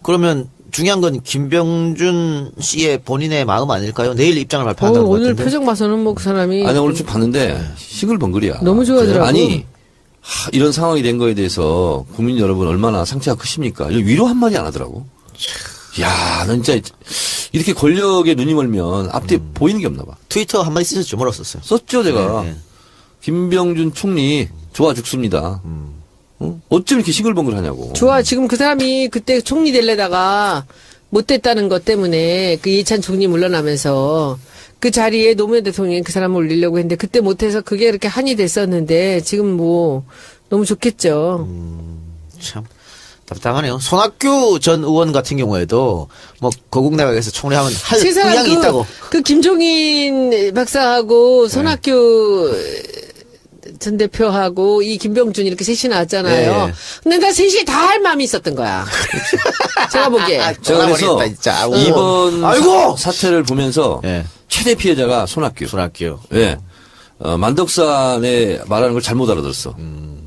그러면 중요한 건 김병준 씨의 본인의 마음 아닐까요? 내일 입장을 발표한다는 것 오늘 같은데. 표정 봐서는 뭐 그 사람이 아니 오늘 좀 봤는데 싱글벙글이야. 너무 좋아하더라고. 아니 이런 상황이 된 거에 대해서 국민 여러분 얼마나 상처가 크십니까? 위로 한마디 안 하더라고. 야, 너 진짜 이렇게 권력에 눈이 멀면 앞뒤에 보이는 게 없나 봐. 트위터 한마디 쓰셨죠? 뭐라고 썼어요? 썼죠 제가. 네, 네. 김병준 총리 좋아 죽습니다. 어쩜 이렇게 싱글벙글 하냐고. 좋아. 지금 그 사람이 그때 총리 되려다가 못 됐다는 것 때문에 그 이해찬 총리 물러나면서 그 자리에 노무현 대통령이 그 사람을 올리려고 했는데 그때 못해서 그게 이렇게 한이 됐었는데 지금 뭐 너무 좋겠죠. 참 답답하네요. 손학규 전 의원 같은 경우에도 뭐 거국 내각에서 총리하면 할 세상 의향이 있다고. 그 김종인 박사하고 손학규 전 대표하고 이 김병준 이렇게 셋이 나왔잖아요. 네. 근데 나 셋이 다 할 마음이 있었던 거야. 제가 보기에. 제가 그래서 전화버리겠다, 진짜. 아이고. 이번 아이고! 사태를 보면서 예. 최대 피해자가 손학규. 손학규. 예. 만덕산에 말하는 걸 잘못 알아들었어.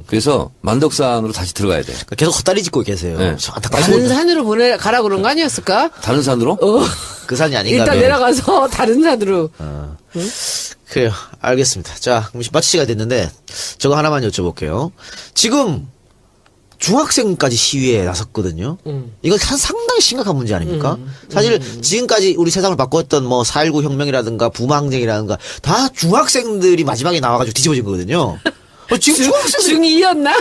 그래서 만덕산으로 다시 들어가야 돼. 계속 헛다리 짚고 계세요. 네. 참 다른 안타깝습니다. 산으로 가라 그런 거 아니었을까? 다른 산으로? 그 산이 아닌가. 일단 네. 내려가서 다른 산으로. 그래요. 알겠습니다. 자, 그럼 마칠 시간이 됐는데 저거 하나만 여쭤볼게요. 지금 중학생까지 시위에 나섰거든요. 이거 상당히 심각한 문제 아닙니까? 사실 지금까지 우리 세상을 바꿨던 뭐 4.19 혁명이라든가 부마항쟁이라든가 다 중학생들이 마지막에 나와가지고 뒤집어진 거거든요. 지금 중학생들이 중2였나?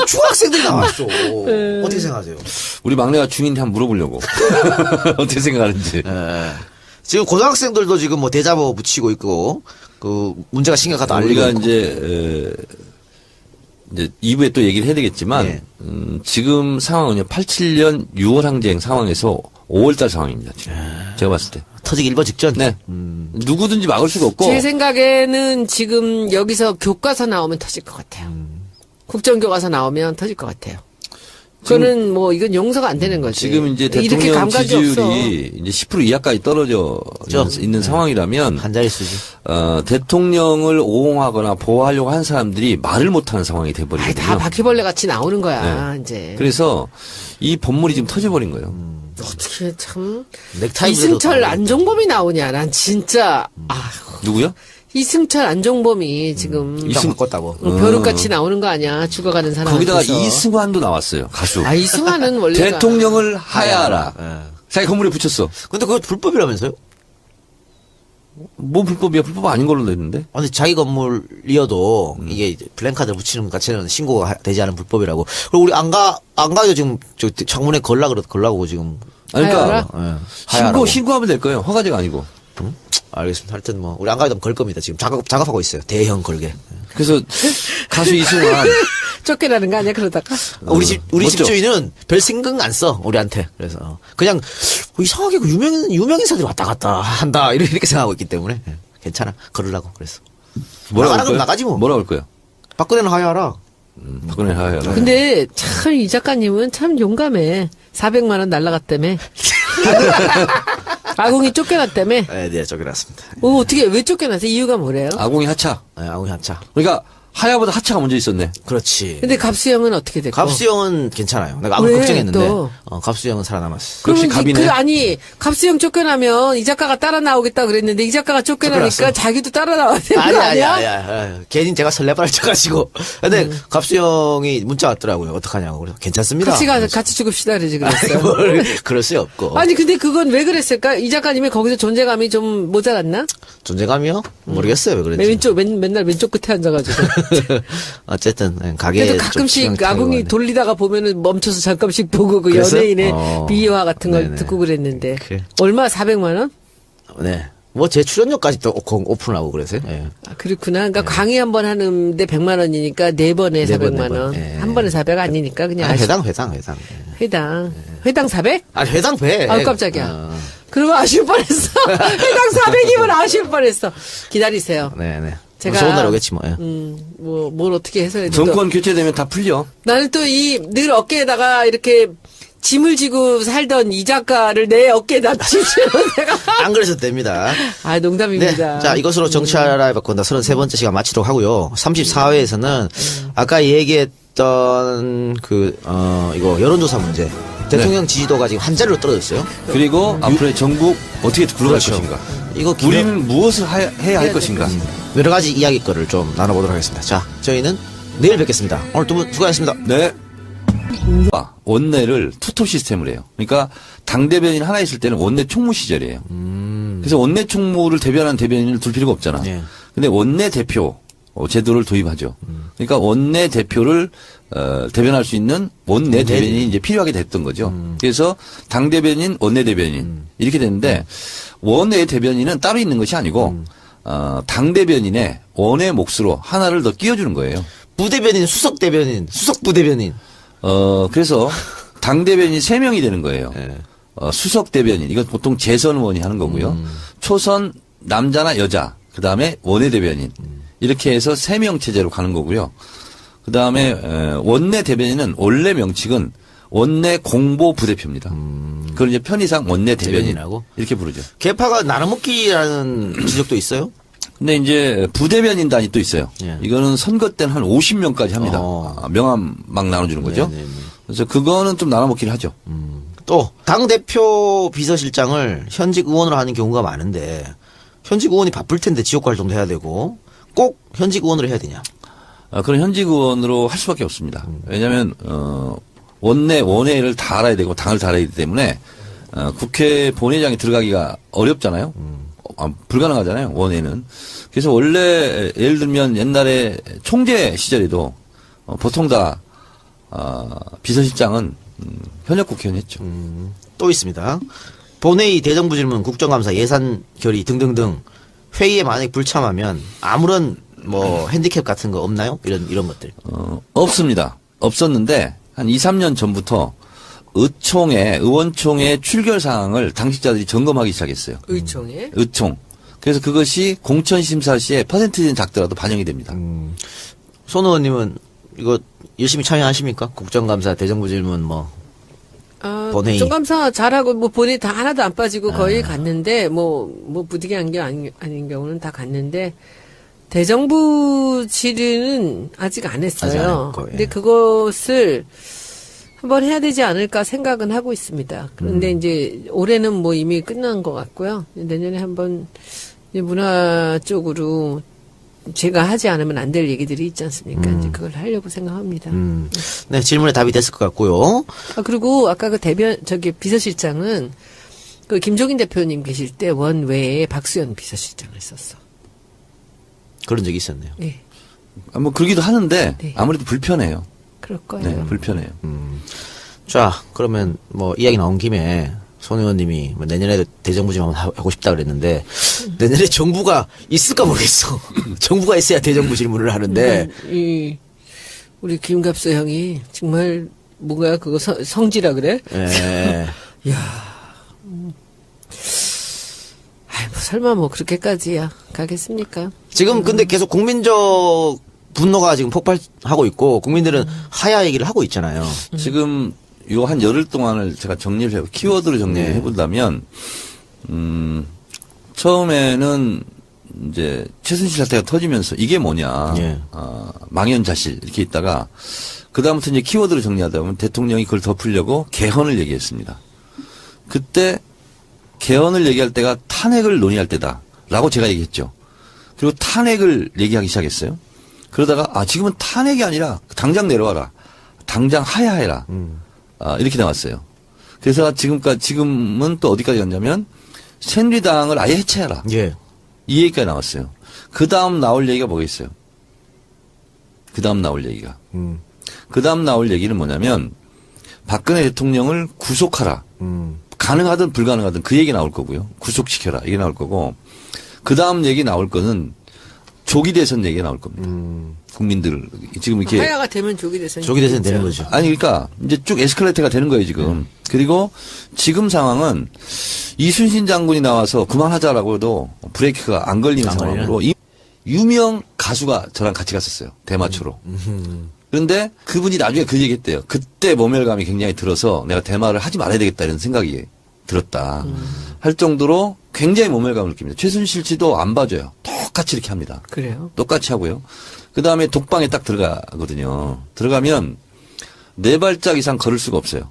중학생들이 나왔어. 어떻게 생각하세요? 우리 막내가 중인데 한번 물어보려고. 어떻게 생각하는지. 예. 지금 고등학생들도 지금 뭐 대자보 붙이고 있고 그 문제가 심각하다 알리고 우리가 있고. 이제 2부에 또 얘기를 해야 되겠지만 네. 지금 상황은요 87년 6월 항쟁 상황에서 5월달 상황입니다. 지금. 제가 봤을 때. 터지기 일보 직전. 네. 누구든지 막을 수가 없고. 제 생각에는 지금 여기서 교과서 나오면 터질 것 같아요. 국정교과서 나오면 터질 것 같아요. 그거는 뭐 이건 용서가 안 되는 거지. 지금 이제 이렇게 대통령 감각이 지지율이 없어. 이제 10% 이하까지 떨어져 있는 상황이라면 한 자릿수지. 대통령을 옹호하거나 보호하려고 한 사람들이 말을 못하는 상황이 아이, 돼버리거든요. 다 바퀴벌레 같이 나오는 거야, 이제. 그래서 이 법물이 지금 터져버린 거예요. 어떻게 참. 넥타이 이승철 안종범이 나오냐, 난 진짜. 누구요? 이승철 안종범이 지금. 이승 바꿨다고. 벼룩같이 나오는 거 아니야, 죽어가는 사람. 거기다가 이승환도 나왔어요. 가수. 이승환은 원래. 대통령을 하야하라. 예. 자기 건물에 붙였어. 근데 그거 불법이라면서요? 뭐 불법이야? 불법 아닌 걸로 냈는데. 아니 자기 건물이어도 이게 블랙카드를 붙이는 것 자체는 신고가 되지 않은 불법이라고. 그리고 우리 안 가요 지금 저 창문에 걸라고 지금. 아니, 그러니까 하야하라? 예. 하야라고. 신고하면 될 거예요. 허가제가 아니고. 알겠습니다. 하여튼 뭐 우리 안 가도 걸 겁니다. 지금 작업하고 있어요. 대형 걸게. 그래서 가수 이승환 쫓겨나는 거 아니야, 그러다가? 우리 멋져. 집주인은 별 신경 안 써. 우리한테. 그래서 그냥 이상하게 그 유명 인사들이 왔다 갔다 한다 이렇게 생각하고 있기 때문에 괜찮아. 걸으려고 그래서. 뭐라고 나가라 할 그럼 거예요? 나가지 뭐. 뭐라고 할 거예요? 박근혜는 하야하라. 박근혜 하야하라. 근데 참 이 작가님은 참 용감해. 400만 원 날라갔다며. 아궁이 쫓겨났다며. 네, 저기 났습니다. 어떻게 왜 쫓겨났어? 이유가 뭐래요? 아궁이 하차. 네, 아웅이 하차. 그러니까 하야보다 하차가 먼저 있었네. 그렇지. 근데 갑수형은 어떻게 됐고? 갑수형은 괜찮아요. 내가 아무 왜 걱정했는데 또? 갑수형은 살아남았어. 역시 그럼 갑이네. 아니 갑수형 쫓겨나면 이 작가가 따라 나오겠다 그랬는데 이 작가가 쫓겨나니까 쫓겨났어. 자기도 따라 나와야 되는 거 아니야. 아니야? 괜히 제가 설레발을 쳐가지고. 근데 갑수형이 문자 왔더라고요. 어떡하냐고. 그래서 괜찮습니다. 같이 죽읍시다 그러지 그랬어요. 뭘 그럴 수 없고. 아니 근데 그건 왜 그랬을까? 이 작가님이 거기서 존재감이 좀 모자랐나? 존재감이요? 모르겠어요. 왜 그랬지. 맨날 왼쪽 끝에 앉아가지고. 어쨌든 가게 그래도 가끔씩 아궁이 돌리다가 보면은 멈춰서 잠깐씩 보고 그 그랬어요? 연예인의 비유화 같은 걸 네네. 듣고 그랬는데. 그래. 얼마? 400만 원? 네. 뭐 제 출연료까지 또 오픈하고 그래서요. 예. 아, 그렇구나. 그러니까 강의 한 번 하는데 100만 원이니까 4번에 네 번, 400만 네 번. 원. 예. 한 번에 400 아니니까 그냥 아니, 아시- 회당. 회당. 회당 400? 아니, 회당 배. 아, 깜짝이야. 그러면 아쉬울 뻔했어. 회당 400이면 아쉬울 뻔했어. 기다리세요. 네네. 제가- 좋은 날 오겠지 뭐. 예. 뭘 어떻게 해서 해도 또- 정권 교체되면 다 풀려. 나는 또 늘 어깨에다가 이렇게 짐을 지고 살던 이 작가를 내 어깨에다 지시는 내가. 안 그러셔도 됩니다. 아, 네. 농담입니다. 자, 이것으로 정치하라에 바꾼다 33번째 시간 마치도록 하고요. 34회에서는 아까 얘기했던 이거 여론조사 문제. 대통령 지지도가 지금 한 자리로 떨어졌어요. 그리고 앞으로의 정부 어떻게 굴러갈 그렇죠. 것인가. 이거 우리는 무엇을 해야 할 될 것인가. 여러 가지 이야기거리를 좀 나눠보도록 하겠습니다. 자, 저희는 내일 뵙겠습니다. 오늘 두 분 수고하셨습니다. 네. 원내를 투톱 시스템으로 해요. 그러니까 당대변인 하나 있을 때는 원내 총무 시절이에요. 그래서 원내 총무를 대변하는 대변인을 둘 필요가 없잖아. 예. 근데 원내 대표 제도를 도입하죠. 그러니까 원내 대표를 대변할 수 있는 원내 대변인이 이제 필요하게 됐던 거죠. 그래서 당 대변인, 원내 대변인 이렇게 됐는데 원내 대변인은 따로 있는 것이 아니고 당 대변인의 원의 몫으로 하나를 더 끼워주는 거예요. 부대변인, 수석대변인, 수석부대변인. 그래서 당 대변인 3명이 되는 거예요. 예. 수석 대변인 이건 보통 재선 의원이 하는 거고요. 초선 남자나 여자 그 다음에 원내 대변인 이렇게 해서 3명 체제로 가는 거고요. 그 다음에 원내 대변인은 원래 명칭은 원내 공보 부대표입니다. 그걸 이제 편의상 원내 대변인 대변인하고? 이렇게 부르죠. 개파가 나눠먹기라는 지적도 있어요? 근데 이제 부대변인단이 또 있어요. 예. 이거는 선거 때는 한 50명까지 합니다. 명함 막 나눠주는 거죠. 네네네. 그래서 그거는 좀 나눠먹기를 하죠. 또 당대표 비서실장을 현직 의원으로 하는 경우가 많은데 현직 의원이 바쁠 텐데 지역 활동도 해야 되고 꼭 현직 의원으로 해야 되냐? 그런 현직 의원으로 할 수밖에 없습니다. 왜냐하면 원내를 다 알아야 되고 당을 다 알아야 되기 때문에 국회 본회의장에 들어가기가 어렵잖아요. 불가능하잖아요. 원내는. 그래서 원래 예를 들면 옛날에 총재 시절에도 보통 다 비서실장은 현역 국회의원이었죠. 또 있습니다. 본회의 대정부 질문, 국정감사, 예산 결의 등등등 회의에 만약 불참하면 아무런 뭐 핸디캡 같은 거 없나요? 이런 것들. 없습니다. 없었는데 한 2, 3년 전부터 의원총회 출결 사항을 당직자들이 점검하기 시작했어요. 의총에. 의총. 그래서 그것이 공천심사 시에 퍼센티지는 작더라도 반영이 됩니다. 손 의원님은 이거 열심히 참여하십니까? 국정감사, 대정부 질문 뭐. 본회의. 국정감사 잘하고 뭐 본회의 다 하나도 안 빠지고 거의 갔는데 뭐 부득이한 게 아닌 경우는 다 갔는데 대정부 질의는 아직 안 아직 안 했어요. 했고, 예. 근데 그것을 한번 해야 되지 않을까 생각은 하고 있습니다. 그런데 이제 올해는 뭐 이미 끝난 것 같고요. 내년에 한번 이제 문화 쪽으로 제가 하지 않으면 안 될 얘기들이 있지 않습니까? 이제 그걸 하려고 생각합니다. 네, 질문에 답이 됐을 것 같고요. 아, 그리고 아까 그 비서실장은 그 김종인 대표님 계실 때 원외에 박수현 비서실장을 썼어. 그런 적이 있었네요. 예. 뭐 그러기도 하는데 네. 아무래도 불편해요. 그럴 거예요. 네, 불편해요. 자, 그러면 뭐 이야기 나온 김에 손 의원님이 뭐 내년에도 대정부 좀 한번 하고 싶다 그랬는데 내년에 정부가 있을까 모르겠어. 정부가 있어야 대정부 질문을 하는데 우리 김갑수 형이 정말 뭔가 그거 성지라 그래? 예. 아이, 뭐 설마 뭐 그렇게까지야 가겠습니까? 지금 근데 계속 국민적 분노가 지금 폭발하고 있고 국민들은 하야 얘기를 하고 있잖아요. 지금 요 한 열흘 동안을 제가 정리를 해보 키워드로 정리를 네. 해본다면 처음에는 이제 최순실 사태가 터지면서 이게 뭐냐. 예. 망연자실 이렇게 있다가 그다음부터 이제 키워드를 정리하다 보면 대통령이 그걸 덮으려고 개헌을 얘기했습니다. 그때 개헌을 얘기할 때가 탄핵을 논의할 때다라고 제가 얘기했죠. 그리고 탄핵을 얘기하기 시작했어요. 그러다가 지금은 탄핵이 아니라 당장 내려와라. 당장 하야해라. 이렇게 나왔어요. 그래서 지금은 또 어디까지 갔냐면 새누리당을 아예 해체하라. 예. 이 얘기가 나왔어요. 그 다음 나올 얘기가 뭐겠어요? 그 다음 나올 얘기가. 그 다음 나올 얘기는 뭐냐면 박근혜 대통령을 구속하라. 가능하든 불가능하든 그 얘기 나올 거고요. 구속시켜라. 이게 나올 거고. 그 다음 얘기 나올 거는 조기 대선 얘기가 나올 겁니다. 국민들 지금 이렇게 하야가 되면 조기 대선. 조기 대선 되는 거죠. 아니 그러니까 이제 쭉 에스컬레이터가 되는 거예요 지금. 그리고 지금 상황은 이순신 장군이 나와서 그만하자라고 해도 브레이크가 안 걸리는 상황으로 유명 가수가 저랑 같이 갔었어요. 대마초로. 그런데 그분이 나중에 그 얘기했대요. 그때 모멸감이 굉장히 들어서 내가 대마를 하지 말아야 되겠다 이런 생각이 들었다. 할 정도로 굉장히 모멸감을 느낍니다. 최순실 씨도 안 봐줘요. 똑같이 이렇게 합니다. 그래요? 똑같이 하고요. 그 다음에 독방에 딱 들어가거든요. 들어가면 4발짝 이상 걸을 수가 없어요.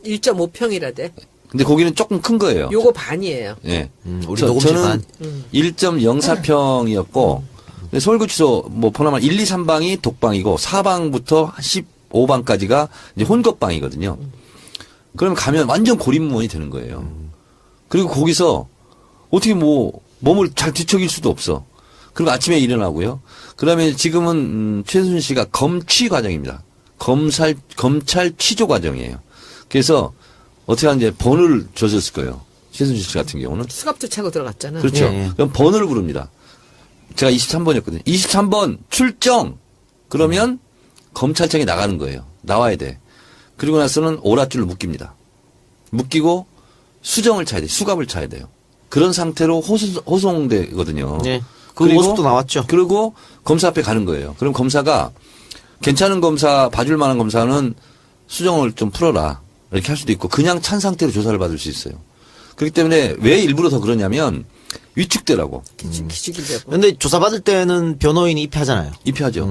1.5평이라대. 근데 거기는 조금 큰 거예요. 요거 반이에요. 예. 우리 녹음실 저는 반. 1.04평이었고 서울구치소 뭐 포함한 1, 2, 3방이 독방이고 4방부터 15방까지가 이제 혼것방이거든요. 그러면 가면 완전 고립무원이 되는 거예요. 그리고 거기서 어떻게 뭐 몸을 잘 뒤척일 수도 없어. 그리고 아침에 일어나고요. 그다음에 지금은 최순실 씨가 검취 과정입니다. 검찰 취조 과정이에요. 그래서 어떻게 하는지 번호를 줘줬을 거예요. 최순실 씨 같은 경우는. 수갑도 차고 들어갔잖아. 그렇죠. 예. 그럼 번호를 부릅니다. 제가 23번이었거든요. 23번 출정! 그러면 검찰청에 나가는 거예요. 나와야 돼. 그리고 나서는 오랏줄로 묶입니다. 묶이고 수정을 차야 돼. 수갑을 차야 돼요. 그런 상태로 호송되거든요. 네. 그 모습도 나왔죠. 그리고 검사 앞에 가는 거예요. 그럼 검사가 괜찮은 검사, 봐줄 만한 검사는 수정을 좀 풀어라. 이렇게 할 수도 있고 그냥 찬 상태로 조사를 받을 수 있어요. 그렇기 때문에 왜 일부러 더 그러냐면 위축되라고. 기죽이려고. 근데 조사받을 때는 변호인이 입회하잖아요. 입회하죠.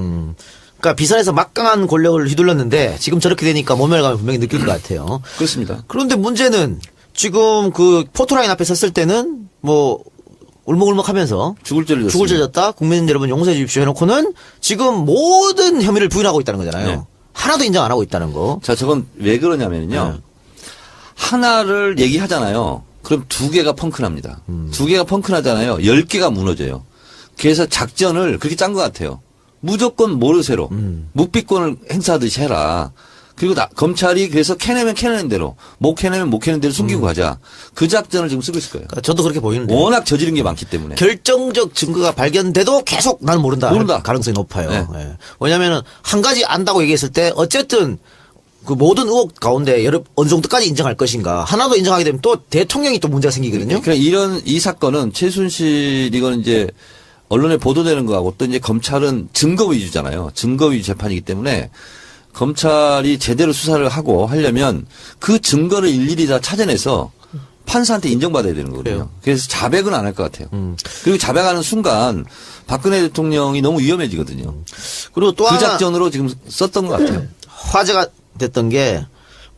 그러니까 비선에서 막강한 권력을 휘둘렀는데 지금 저렇게 되니까 모멸감을 분명히 느낄 것 같아요. 그렇습니다. 그런데 문제는 지금 그 포토라인 앞에 섰을 때는 뭐 울먹울먹하면서 죽을 죄를 죽을 졌습니다. 죄졌다 국민 여러분 용서해 주십시오 해놓고는 지금 모든 혐의를 부인하고 있다는 거잖아요. 네. 하나도 인정 안 하고 있다는 거. 자, 저건 왜 그러냐면요. 네. 하나를 얘기하잖아요. 그럼 2개가 펑크납니다. 2개가 펑크나잖아요. 10개가 무너져요. 그래서 작전을 그렇게 짠 것 같아요. 무조건 모르쇠로 묵비권을 행사하듯이 해라. 그리고 검찰이 그래서 캐내면 캐내는 대로 못 캐내면 못 캐내는 대로 숨기고 가자. 그 작전을 지금 쓰고 있을 거예요. 그러니까 저도 그렇게 보이는데 워낙 저지른 게 많기 때문에. 결정적 증거가 발견돼도 계속 나는 모른다. 모른다. 할 가능성이 높아요. 네. 예. 왜냐하면 한 가지 안다고 얘기했을 때 어쨌든 그 모든 의혹 가운데 어느 정도까지 인정할 것인가. 하나도 인정하게 되면 또 대통령이 또 문제가 생기거든요. 그러니까 이 사건은 최순실 이거는 이제 언론에 보도되는 거하고 또 이제 검찰은 증거 위주잖아요. 증거 위주 재판이기 때문에 검찰이 제대로 수사를 하고 하려면 그 증거를 일일이 다 찾아내서 판사한테 인정받아야 되는 거거든요. 그래요. 그래서 자백은 안 할 것 같아요. 그리고 자백하는 순간 박근혜 대통령이 너무 위험해지거든요. 그리고 또 그 하나 작전으로 지금 썼던 것 같아요. 화제가 됐던 게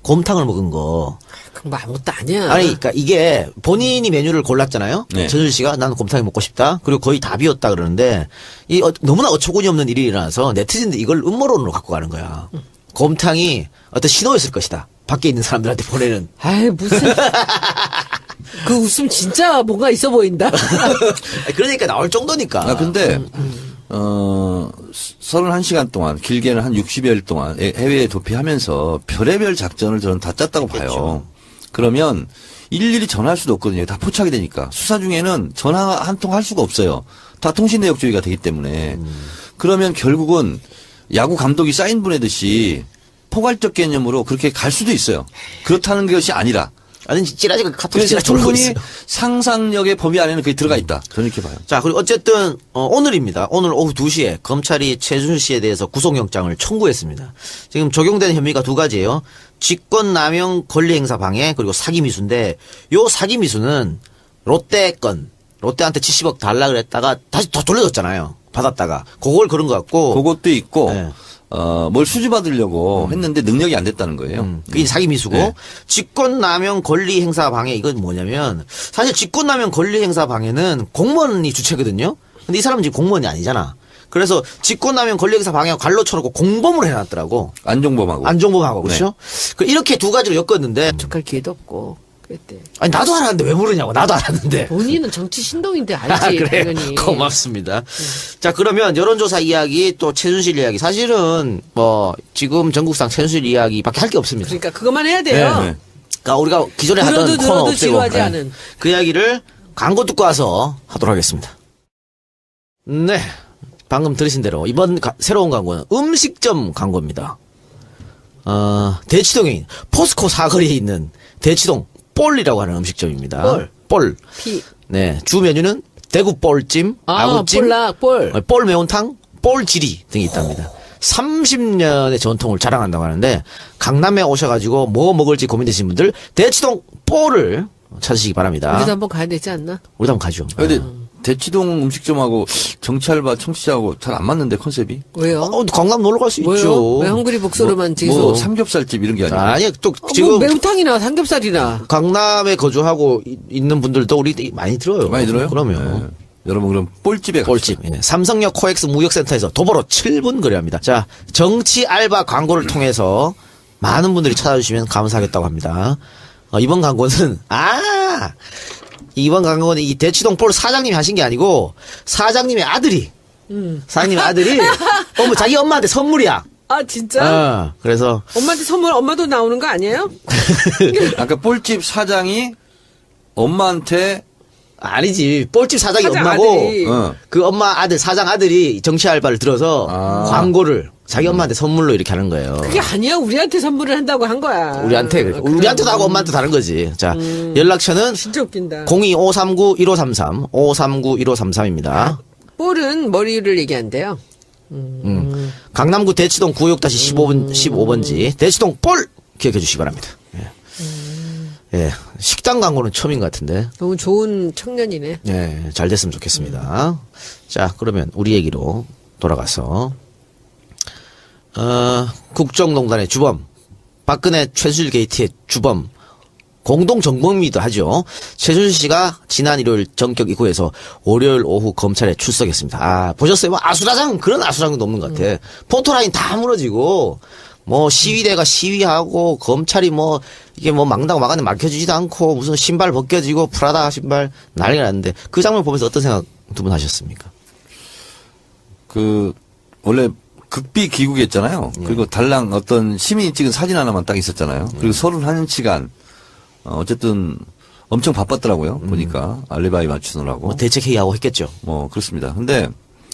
곰탕을 먹은 거. 그건 뭐 아무것도 아니야. 아니, 그러니까 이게 본인이 메뉴를 골랐잖아요. 네. 전준 씨가 나는 곰탕이 먹고 싶다. 그리고 거의 답이었다 그러는데 이 너무나 어처구니 없는 일이 일어나서 네티즌들이 이걸 음모론으로 갖고 가는 거야. 곰탕이 어떤 신호였을 것이다. 밖에 있는 사람들한테 보내는. 아이, 무슨. 그 웃음 진짜 뭔가 있어 보인다. 그러니까 나올 정도니까. 근데 31시간 동안 길게는 한 60여일 동안 해외에 도피하면서 별의별 작전을 저는 다 짰다고 봐요. 그러면 일일이 전화할 수도 없거든요. 다 포착이 되니까. 수사 중에는 전화 한 통 할 수가 없어요. 다 통신내역조회가 되기 때문에. 그러면 결국은 야구 감독이 사인 보내듯이 포괄적 개념으로 그렇게 갈 수도 있어요. 그렇다는 것이 아니라. 아니, 찌라지가 카톡 그래서 찌라지 돌고 충분히 있어요. 상상력의 범위 안에는 그게 들어가 있다. 저는 이렇게 봐요. 자, 그리고 어쨌든 오늘입니다. 오늘 오후 2시에 검찰이 최순실 씨에 대해서 구속영장을 청구했습니다. 지금 적용되는 혐의가 두 가지예요. 직권남용 권리행사 방해 그리고 사기미수인데 요 사기미수는 롯데 건 롯데한테 70억 달라 그랬다가 다시 더 돌려줬잖아요. 받았다가. 그걸 그런 것 같고. 그것도 있고 네. 뭘 수주받으려고 했는데 능력이 안 됐다는 거예요. 그게 사기 미수고 네. 직권남용 권리행사 방해 이건 뭐냐면 사실 직권남용 권리행사 방해는 공무원이 주체거든요. 근데 이 사람은 지금 공무원이 아니잖아. 그래서 직권남용 권리행사 방해하고 갈로 쳐놓고 공범을 해놨더라고. 안종범하고. 안종범하고 그렇죠? 이렇게 두 가지로 엮었는데 족할 기회도 없고 그랬대. 아니 나도 알았는데 왜 모르냐고. 나도 알았는데. 본인은 정치 신동인데 알지 그래요? 당연히. 고맙습니다. 자, 그러면 여론조사 이야기 또 최순실 이야기. 사실은 뭐 지금 전국상 최순실 이야기밖에 할 게 없습니다. 그러니까 그것만 해야 돼요. 네. 그러니까 우리가 기존에 하던 들어도 코너 들어도 없애고 지루하지 않은. 그 이야기를 광고 듣고 와서 하도록 하겠습니다. 네. 방금 들으신 대로 이번 새로운 광고는 음식점 광고입니다. 대치동에 포스코 사거리에 있는 대치동 볼이라고 하는 음식점입니다. 볼. 피. 네. 주 메뉴는 대구 볼찜, 아구찜, 볼락, 볼. 볼 매운탕, 볼지리 등이 있답니다. 30년의 전통을 자랑한다고 하는데 강남에 오셔가지고 뭐 먹을지 고민되시는 분들 대치동 볼을 찾으시기 바랍니다. 우리도 한번 가야 되지 않나? 우리도 한번 가죠. 근데 대치동 음식점하고 정치 알바 청취자하고 잘 안 맞는데 컨셉이. 왜요? 강남 놀러 갈 수 왜요? 있죠. 왜 헝그리 복수로만 지금? 뭐 삼겹살집 이런 게 아니고. 아니 또 뭐 지금 매운탕이나 삼겹살이나. 강남에 거주하고 있는 분들도 우리 많이 들어요. 많이 들어요? 그러면. 네. 여러분 그럼 볼집에 볼집. 예. 삼성역 코엑스 무역센터에서 도보로 7분 거리합니다. 자, 정치 알바 광고를 통해서 많은 분들이 찾아주시면 감사하겠다고 합니다. 이번 광고는 이번 광고는 이 대치동 볼 사장님이 하신 게 아니고 사장님의 아들이 사장님의 아들이 자기 엄마한테 선물이야. 아 진짜? 그래서 엄마한테 선물 엄마도 나오는 거 아니에요? 아까 볼집 사장이 엄마한테 아니지. 볼집 사장이 사장 엄마고 아들이. 그 엄마 아들 사장 아들이 정치 알바를 들어서 광고를 자기 엄마한테 선물로 이렇게 하는 거예요. 그게 아니야. 우리한테 선물을 한다고 한 거야. 우리한테도 하고 엄마한테도 다른 거지. 자, 연락처는 진짜 웃긴다. 02-539-1533 539-1533입니다. 볼은 머리를 얘기한대요. 강남구 대치동 구역 15번지 대치동 볼 기억해 주시기 바랍니다. 예. 식당 광고는 처음인 것 같은데. 너무 좋은 청년이네. 예, 잘 됐으면 좋겠습니다. 자, 그러면 우리 얘기로 돌아가서, 국정농단의 주범, 박근혜 최순실 게이트의 주범, 공동정범이기도 하죠. 최순실 씨가 지난 일요일 전격 입국해서 월요일 오후 검찰에 출석했습니다. 보셨어요? 뭐 그런 아수라장도 없는 것 같아. 포토라인 다 무너지고, 뭐 시위대가 시위하고 검찰이 이게 막다고 막았는데 막혀주지도 않고 무슨 신발 벗겨지고 프라다 신발 난리가 났는데 그 장면 보면서 어떤 생각 두 분 하셨습니까? 원래 극비 기국이었잖아요. 그리고 달랑 어떤 시민이 찍은 사진 하나만 딱 있었잖아요. 그리고 31시간 어쨌든 엄청 바빴더라고요. 보니까 알리바이 맞추느라고. 대책회의하고 했겠죠. 그렇습니다. 근데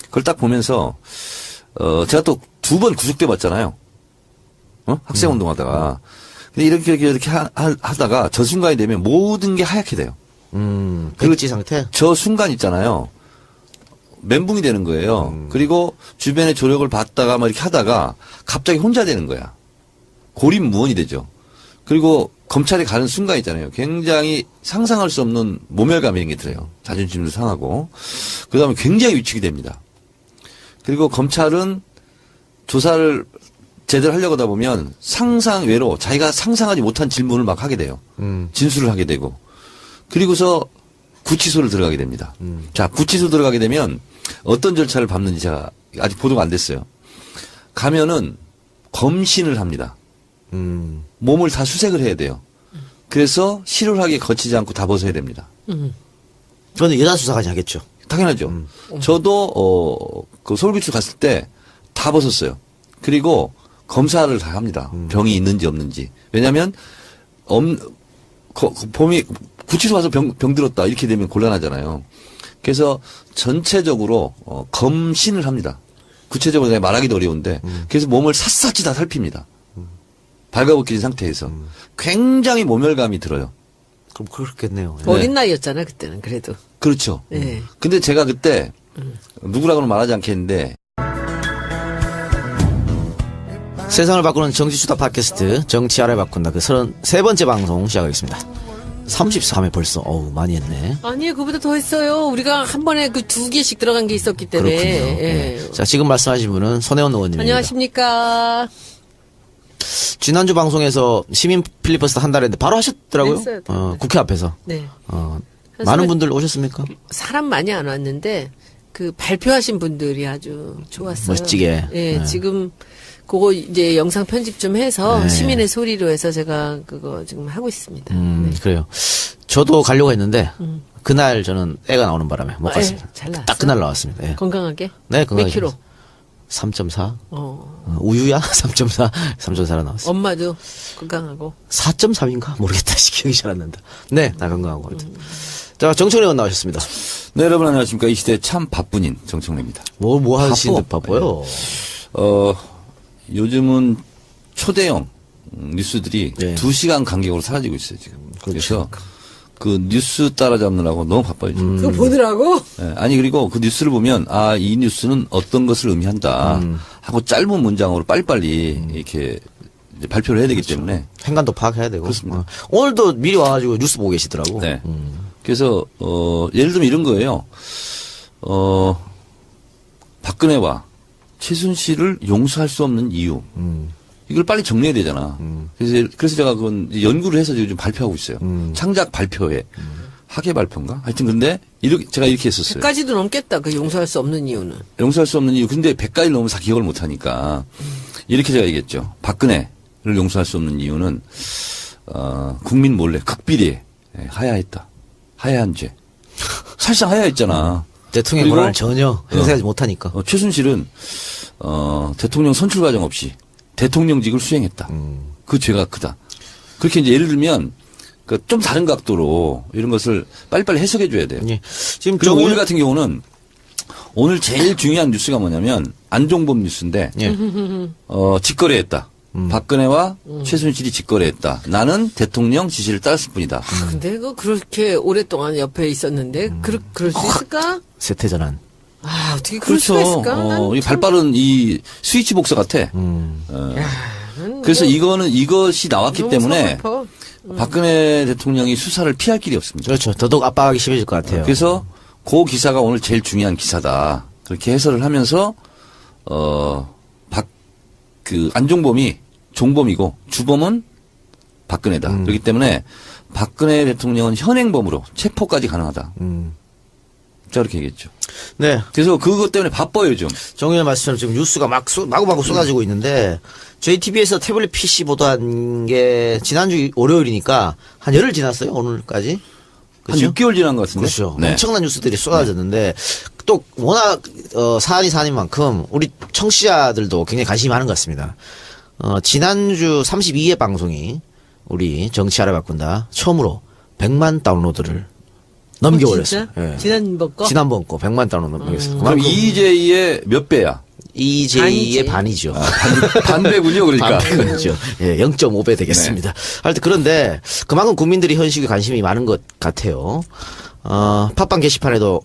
그걸 딱 보면서 제가 또 2번 구속돼 봤잖아요. 학생 운동하다가. 근데 이렇게 하다가 저 순간이 되면 모든 게 하얗게 돼요. 백지 상태? 저 순간 있잖아요. 멘붕이 되는 거예요. 그리고 주변의 조력을 받다가 이렇게 하다가 갑자기 혼자 되는 거야. 고립무원이 되죠. 그리고 검찰에 가는 순간 있잖아요. 굉장히 상상할 수 없는 모멸감 이런 게 들어요. 자존심도 상하고. 그 다음에 굉장히 위축이 됩니다. 그리고 검찰은 조사를 제대로 하려고 하다 보면 상상 외로 자기가 상상하지 못한 질문을 막 하게 돼요. 진술을 하게 되고. 그리고서 구치소를 들어가게 됩니다. 자, 구치소 들어가게 되면 어떤 절차를 밟는지 제가 아직 보도가 안 됐어요. 가면은 검신을 합니다. 몸을 다 수색을 해야 돼요. 그래서 실효하게 거치지 않고 다 벗어야 됩니다. 저는 여자 수사까지 하겠죠. 당연하죠. 저도 그 서울구치소 갔을 때 다 벗었어요. 그리고 검사를 다 합니다. 병이 있는지 없는지. 왜냐하면 범이 구치소 가서 병 들었다 이렇게 되면 곤란하잖아요. 그래서 전체적으로 검신을 합니다. 구체적으로 내가 말하기도 어려운데 그래서 몸을 샅샅이 다 살핍니다. 발가벗긴 상태에서 굉장히 모멸감이 들어요. 그럼 그렇겠네요. 어린 나이였잖아 그때는 그래도. 그렇죠. 네. 근데 제가 그때 누구라고는 말하지 않겠는데 세상을 바꾸는 정치수다 팟캐스트 정치 알아야 바꾼다 그 33번째 방송 시작하겠습니다. 33회 벌써. 어우, 많이 했네. 아니요, 그보다 더 했어요. 우리가 한 번에 그 2개씩 들어간 게 있었기 때문에. 그렇군요. 예. 네. 자, 지금 말씀하신 분은 손혜원 의원님입니다. 안녕하십니까. 지난주 방송에서 시민 필리버스터 한달 했는데 바로 하셨더라고요. 했어요. 국회 앞에서. 네. 많은 분들 오셨습니까? 사람 많이 안 왔는데 그 발표하신 분들이 아주 좋았어요. 멋지게. 예, 네. 지금 그거 이제 영상 편집 좀 해서 네. 시민의 소리로 해서 제가 그거 지금 하고 있습니다. 그래요. 저도 가려고 했는데 그날 저는 애가 나오는 바람에 못 갔습니다. 잘 나왔어요? 딱 그날 나왔습니다. 예. 건강하게? 네, 건강하게. 몇 킬로? 3.4. 우유야? 3.4. 3.4로 나왔어요. 엄마도 건강하고. 4.3인가? 모르겠다. 기억이 잘 안 난다. 네, 나 건강하고. 자, 정청래 의원 나오셨습니다. 네, 여러분 안녕하십니까. 이 시대에 참 바쁜인 정청래입니다. 뭐 하시는데 바빠요? 요즘은 초대형 뉴스들이 네. 2시간 간격으로 사라지고 있어요, 지금. 그렇죠. 그래서 그 뉴스 따라잡느라고 너무 바빠요, 지금. 그거 보더라고? 네, 아니, 그리고 그 뉴스를 보면, 아, 이 뉴스는 어떤 것을 의미한다. 하고 짧은 문장으로 빨리빨리 이렇게 이제 발표를 해야 되기 때문에. 행간도 파악해야 되고. 그렇습니다. 오늘도 미리 와가지고 뉴스 보고 계시더라고. 네. 그래서, 예를 들면 이런 거예요. 박근혜와 최순실을 용서할 수 없는 이유. 이걸 빨리 정리해야 되잖아. 그래서 제가 그건 연구를 해서 지금 발표하고 있어요. 창작 발표회. 학예 발표인가? 하여튼 근데 제가 이렇게 했었어요. 100가지도 넘겠다. 그 용서할 수 없는 이유는. 용서할 수 없는 이유. 근데 100가지 넘으면 다 기억을 못 하니까. 이렇게 제가 얘기했죠. 박근혜를 용서할 수 없는 이유는, 국민 몰래 극비리에 하야했다. 하야한 죄. 사실상 하야했잖아. 대통령 그리고 권한을 전혀 행사하지 못하니까. 최순실은, 대통령 선출 과정 없이 대통령직을 수행했다. 그 죄가 크다. 그렇게 이제 예를 들면, 좀 다른 각도로 이런 것을 빨리빨리 해석해 줘야 돼요. 예. 지금 그리고 오늘 같은 경우는 오늘 제일 중요한 뉴스가 뭐냐면 안종범 뉴스인데, 예. 직거래했다. 박근혜와 최순실이 직거래했다. 나는 대통령 지시를 따랐을 뿐이다. 근데 그거 그렇게 오랫동안 옆에 있었는데, 그럴 수 있을까? 세태전환. 아, 어떻게 그럴 수가 있을까? 이 발빠른 이 스위치 복사 같아. 그래서 이것이 나왔기 너무 때문에 서글퍼. 박근혜 대통령이 수사를 피할 길이 없습니다. 그렇죠. 더더욱 압박하기 심해질 것 같아요. 그래서 그 기사가 오늘 제일 중요한 기사다. 그렇게 해설을 하면서 안종범이 종범이고 주범은 박근혜다. 그렇기 때문에 박근혜 대통령은 현행범으로 체포까지 가능하다. 자, 그렇게 얘기했죠. 네. 그래서 그것 때문에 바빠요, 요즘. 정 의원 말씀처럼 지금 뉴스가 마구마구 쏟아지고 있는데, JTBC에서 태블릿 PC 보도한 게 지난주 월요일이니까 한 열흘 지났어요, 오늘까지. 그렇죠? 한 6개월 지난 것 같은데. 그렇죠. 네. 엄청난 뉴스들이 쏟아졌는데, 또 워낙, 사안이 사안인 만큼 우리 청취자들도 굉장히 관심이 많은 것 같습니다. 지난주 32회 방송이 우리 정치 알아바꾼다 처음으로 100만 다운로드를 넘겨버렸어요. 진짜? 예. 지난번 거? 지난번 거 100만 다운로드 넘겼어요. 그럼 EJ의 몇 배야? EJ의 반이죠. 반배군요, 그러니까. 반배군이죠. 예, 0.5배 되겠습니다. 하여튼 그런데 그만큼 국민들이 현실에 관심이 많은 것 같아요. 팟빵 게시판에도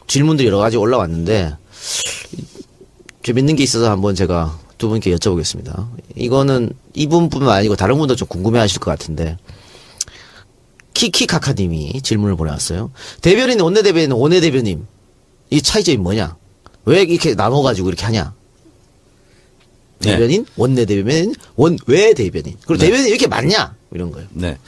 질문들이 여러 가지 올라왔는데 재밌는 게 있어서 한번 제가 두 분께 여쭤보겠습니다. 이거는 이분뿐만 아니고 다른 분도 좀 궁금해하실 것 같은데 키키카카님이 질문을 보내왔어요. 대변인, 원내대변인, 원내대변인 이 차이점이 뭐냐? 왜 이렇게 나눠가지고 이렇게 하냐? 네. 대변인, 원내대변인, 원외대변인. 그리고 대변인이 이렇게 많냐? 이런 거예요. 네.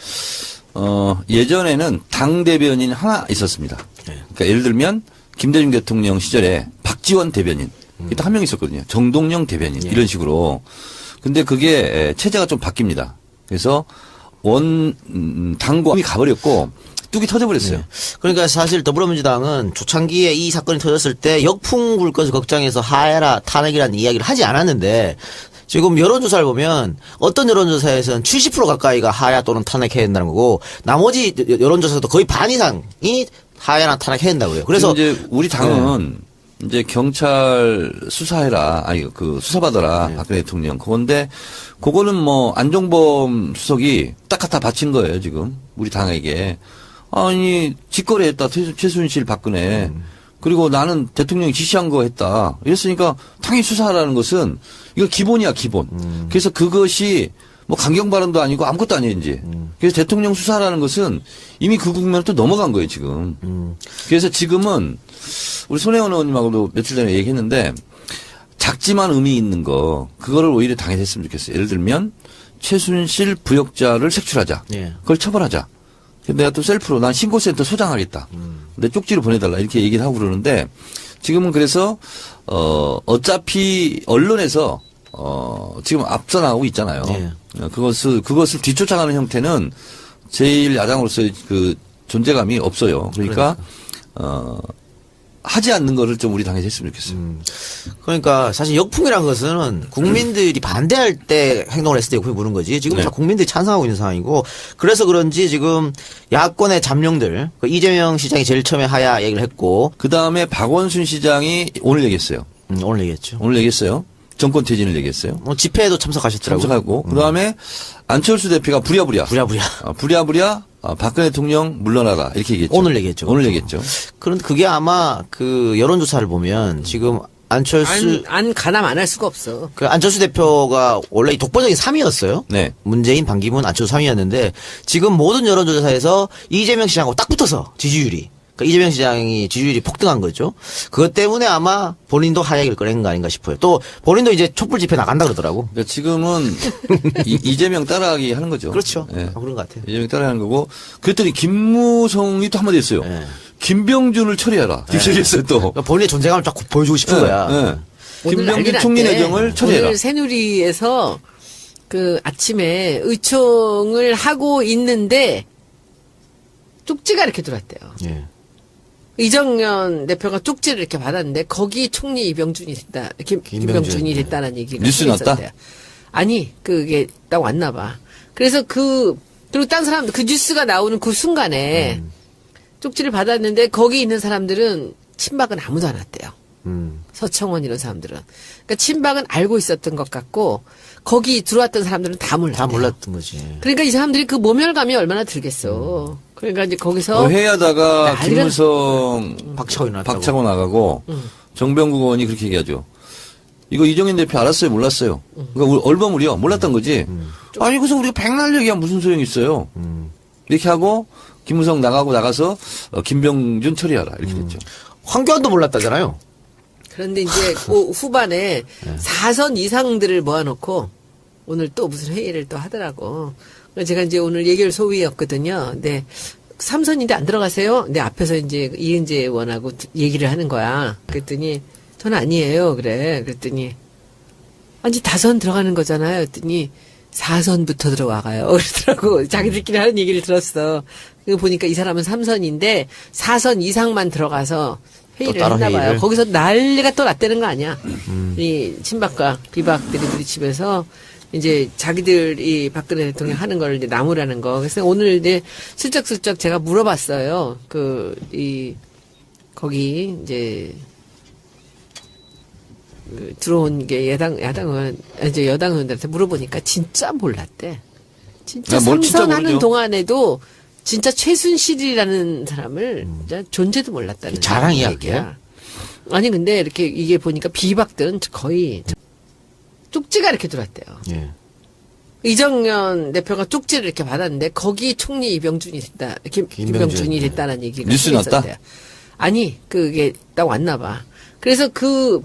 예전에는 당 대변인 하나 있었습니다. 그러니까 예를 들면 김대중 대통령 시절에 박지원 대변인 또 한 명 있었거든요. 정동영 대변인 이런 식으로. 근데 그게 체제가 좀 바뀝니다. 그래서 당과 가버렸고 뚝이 터져버렸어요. 그러니까 사실 더불어민주당은 초창기에 이 사건이 터졌을 때 역풍 불 것을 걱정해서 하해라 탄핵이라는 이야기를 하지 않았는데 지금 여론조사를 보면 어떤 여론조사에서는 70% 가까이가 하야 또는 탄핵해야 된다는 거고 나머지 여론조사도 거의 반 이상이 하야나 탄핵해야 된다고 그래요. 그래서 이제 우리 당은 이제 경찰 수사해라, 수사받아라, 박근혜 대통령. 그건데, 그거는 뭐, 안종범 수석이 딱 갖다 바친 거예요, 지금. 우리 당에게. 아니, 직거래 했다, 최순실 박근혜. 그리고 나는 대통령이 지시한 거 했다. 이랬으니까, 당연히 수사하라는 것은, 이거 기본이야, 기본. 그래서 그것이, 뭐 강경 발언도 아니고 아무것도 아니에요, 이제. 그래서 대통령 수사라는 것은 이미 그 국면을 또 넘어간 거예요, 지금. 그래서 지금은 우리 손혜원 의원님하고도 며칠 전에 얘기했는데 작지만 의미 있는 거, 그거를 오히려 당해냈으면 좋겠어요. 예를 들면 최순실 부역자를 색출하자. 예. 그걸 처벌하자. 내가 또 셀프로 난 신고센터 소장하겠다. 내 쪽지로 보내달라. 이렇게 얘기를 하고 그러는데 지금은 그래서, 어차피 언론에서 지금 앞서 나가고 있잖아요. 예. 그것을 뒤쫓아가는 형태는 제일 야당으로서의 그 존재감이 없어요. 그러니까, 하지 않는 거를 좀 우리 당에서 했으면 좋겠어요. 그러니까 사실 역풍이란 것은 국민들이 반대할 때 행동을 했을 때 역풍이 부는 거지. 지금 네. 다 국민들이 찬성하고 있는 상황이고 그래서 그런지 지금 야권의 잠룡들 그 이재명 시장이 제일 처음에 하야 얘기를 했고 그 다음에 박원순 시장이 오늘 얘기했어요. 오늘 얘기했죠. 오늘 얘기했어요. 정권 퇴진을 얘기했어요. 집회에도 참석하셨더라고요. 참석하고 그 다음에 안철수 대표가 부랴부랴. 부랴부랴 박근혜 대통령 물러나라 이렇게 얘기했죠. 오늘 얘기했죠. 오늘 얘기했죠. 그런데 그게 아마 그 여론조사를 보면 지금 안철수 안 가담 안 할 수가 없어. 그 안철수 대표가 원래 이 독보적인 3위였어요. 네. 문재인, 반기문, 안철수 3위였는데 지금 모든 여론조사에서 이재명 시장하고 딱 붙어서 지지율이. 그러니까 이재명 시장이 지지율이 폭등한 거죠. 그것 때문에 아마 본인도 하야기를 꺼낸 거 아닌가 싶어요. 또 본인도 이제 촛불 집회 나간다 그러더라고. 그러니까 지금은 이재명 따라하기 하는 거죠. 그렇죠. 네. 그런 것 같아요. 이재명 따라하는 거고 그랬더니 김무성이 또 한마디 했어요. 네. 김병준을 처리해라. 이렇게 얘기했어요 또. 그러니까 본인의 존재감을 쫙 보여주고 싶은 거야. 네. 오늘 김병준 난리 총리 났대. 내정을 처리해라. 오늘 새누리에서 그 아침에 의총을 하고 있는데 쪽지가 이렇게 들어왔대요. 예. 이정현 대표가 쪽지를 이렇게 받았는데 거기 총리 이병준이 됐다. 김병준이 됐다는 얘기가 뉴스 났다? 있었대요. 아니 그게 딱 왔나 봐. 그래서 그리고 딴 사람들 그 뉴스가 나오는 그 순간에 쪽지를 받았는데 거기 있는 사람들은 친박은 아무도 안 왔대요. 서청원 이런 사람들은. 그러니까 친박은 알고 있었던 것 같고 거기 들어왔던 사람들은 다 몰랐대요. 다 몰랐던 거지. 그러니까 이 사람들이 그 모멸감이 얼마나 들겠어. 그러니까 이제 거기서 회의하다가 난리가 김무성 박차고 나갔다고. 박차고 나가고 정병국 의원이 그렇게 얘기하죠. 이거 이정현 대표 알았어요, 몰랐어요. 그러니까 얼버무려 몰랐던 거지. 아니 그래서 우리가 백날 얘기하면 무슨 소용이 있어요. 이렇게 하고 김무성 나가서 김병준 처리하라 이렇게 됐죠. 황교안도 몰랐다잖아요. 그런데 이제 그 후반에 4선 이상들을 모아놓고 오늘 또 무슨 회의를 또 하더라고. 그래서 제가 이제 오늘 예결 소위였거든요. 근데 3선인데 안 들어가세요? 근데 앞에서 이제 이은재 의원하고 얘기를 하는 거야. 그랬더니 전 아니에요. 그래. 그랬더니 아니 5선 들어가는 거잖아요. 그랬더니 4선부터 들어와가요. 그러더라고. 자기들끼리 하는 얘기를 들었어. 그거 보니까 이 사람은 3선인데 4선 이상만 들어가서 회의를 따로 했나 봐요. 회의를? 거기서 난리가 또 났다는 거 아니야. 이 친박과 비박들이 부딪히면서 이제 자기들이 박근혜 대통령 하는 걸 이제 나무라는 거. 그래서 오늘 이제 슬쩍슬쩍 제가 물어봤어요. 거기 이제 들어온 게 야당 의원, 이제 여당 의원들한테 물어보니까 진짜 몰랐대. 진짜 야, 뭘 진짜 삼선하는 모르죠. 동안에도 진짜 최순실이라는 사람을 진짜 존재도 몰랐다는 자랑이야, 얘기야. 아니 근데 이렇게 이게 보니까 비박들은 거의 쪽지가 이렇게 들어왔대요. 예. 이정현 대표가 쪽지를 이렇게 받았는데 거기 총리 이병준이 됐다. 김병준이 됐다는 얘기가 뉴스 났다? 있었대요. 아니 그게 딱 왔나 봐. 그래서 그리고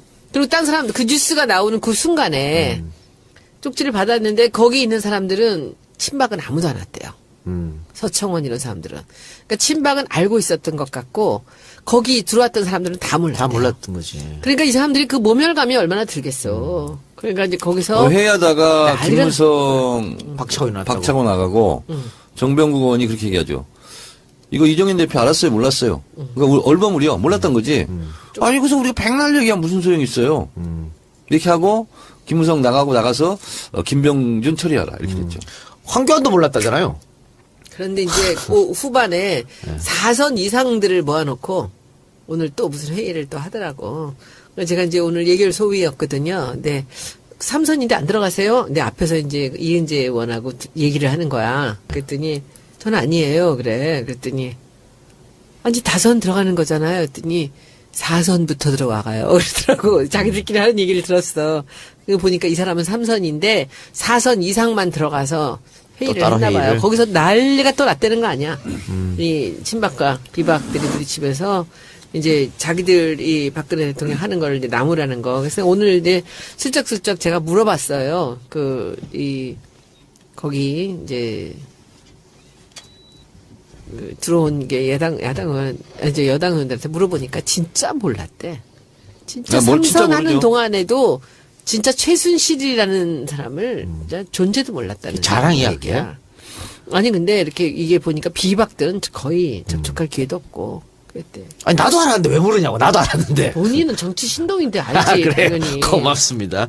딴 사람들 그 뉴스가 나오는 그 순간에 쪽지를 받았는데 거기 있는 사람들은 친박은 아무도 안 왔대요. 서청원 이런 사람들은. 그러니까 친박은 알고 있었던 것 같고 거기 들어왔던 saram들은 다 몰랐대요. 다 몰랐던 거지. 그러니까 이 사람들이 그 모멸감이 얼마나 들겠어. 그러니까 이제 거기서 회의하다가 난리가 김무성 박차고 나가고 정병국 의원이 그렇게 얘기하죠. 이거 이정현 대표 알았어요, 몰랐어요. 그러니까 얼버무려 몰랐던 거지. 아니 그래서 우리가 백날 얘기하면 무슨 소용이 있어요. 이렇게 하고 김무성 나가서 김병준 처리하라 이렇게 됐죠. 황교안도 몰랐다잖아요. 그런데 이제 그 후반에 4선 이상들을 모아놓고 오늘 또 무슨 회의를 또 하더라고. 그래서 제가 이제 오늘 예결 소위였거든요. 근데 3선인데 안 들어가세요? 근데 앞에서 이제 이은재 의원하고 얘기를 하는 거야. 그랬더니 전 아니에요. 그래. 그랬더니 아니 5선 들어가는 거잖아요. 그랬더니 4선부터 들어와가요. 그러더라고. 자기들끼리 하는 얘기를 들었어. 그거 보니까 이 사람은 3선인데 4선 이상만 들어가서 회의를 따로 했나 봐요. 회의를? 거기서 난리가 또 났다는 거 아니야. 이 친박과 비박들이 부딪히면서 이제 자기들이 박근혜 대통령 하는 걸 이제 나무라는 거. 그래서 오늘 이제 슬쩍슬쩍 제가 물어봤어요. 거기 이제 들어온 게 여당 의원들한테 물어보니까 진짜 몰랐대. 진짜 야, 뭘 진짜 삼선하는 모르죠. 동안에도 진짜 최순실이라는 사람을 진짜 존재도 몰랐다는 자랑이야, 얘기야. 아니 근데 이렇게 이게 보니까 비박들은 거의 접촉할 기회도 없고 그랬대. 아니 나도 알았는데 왜 모르냐고. 나도 알았는데. 본인은 정치 신동인데 알지 그래 당연히. 고맙습니다.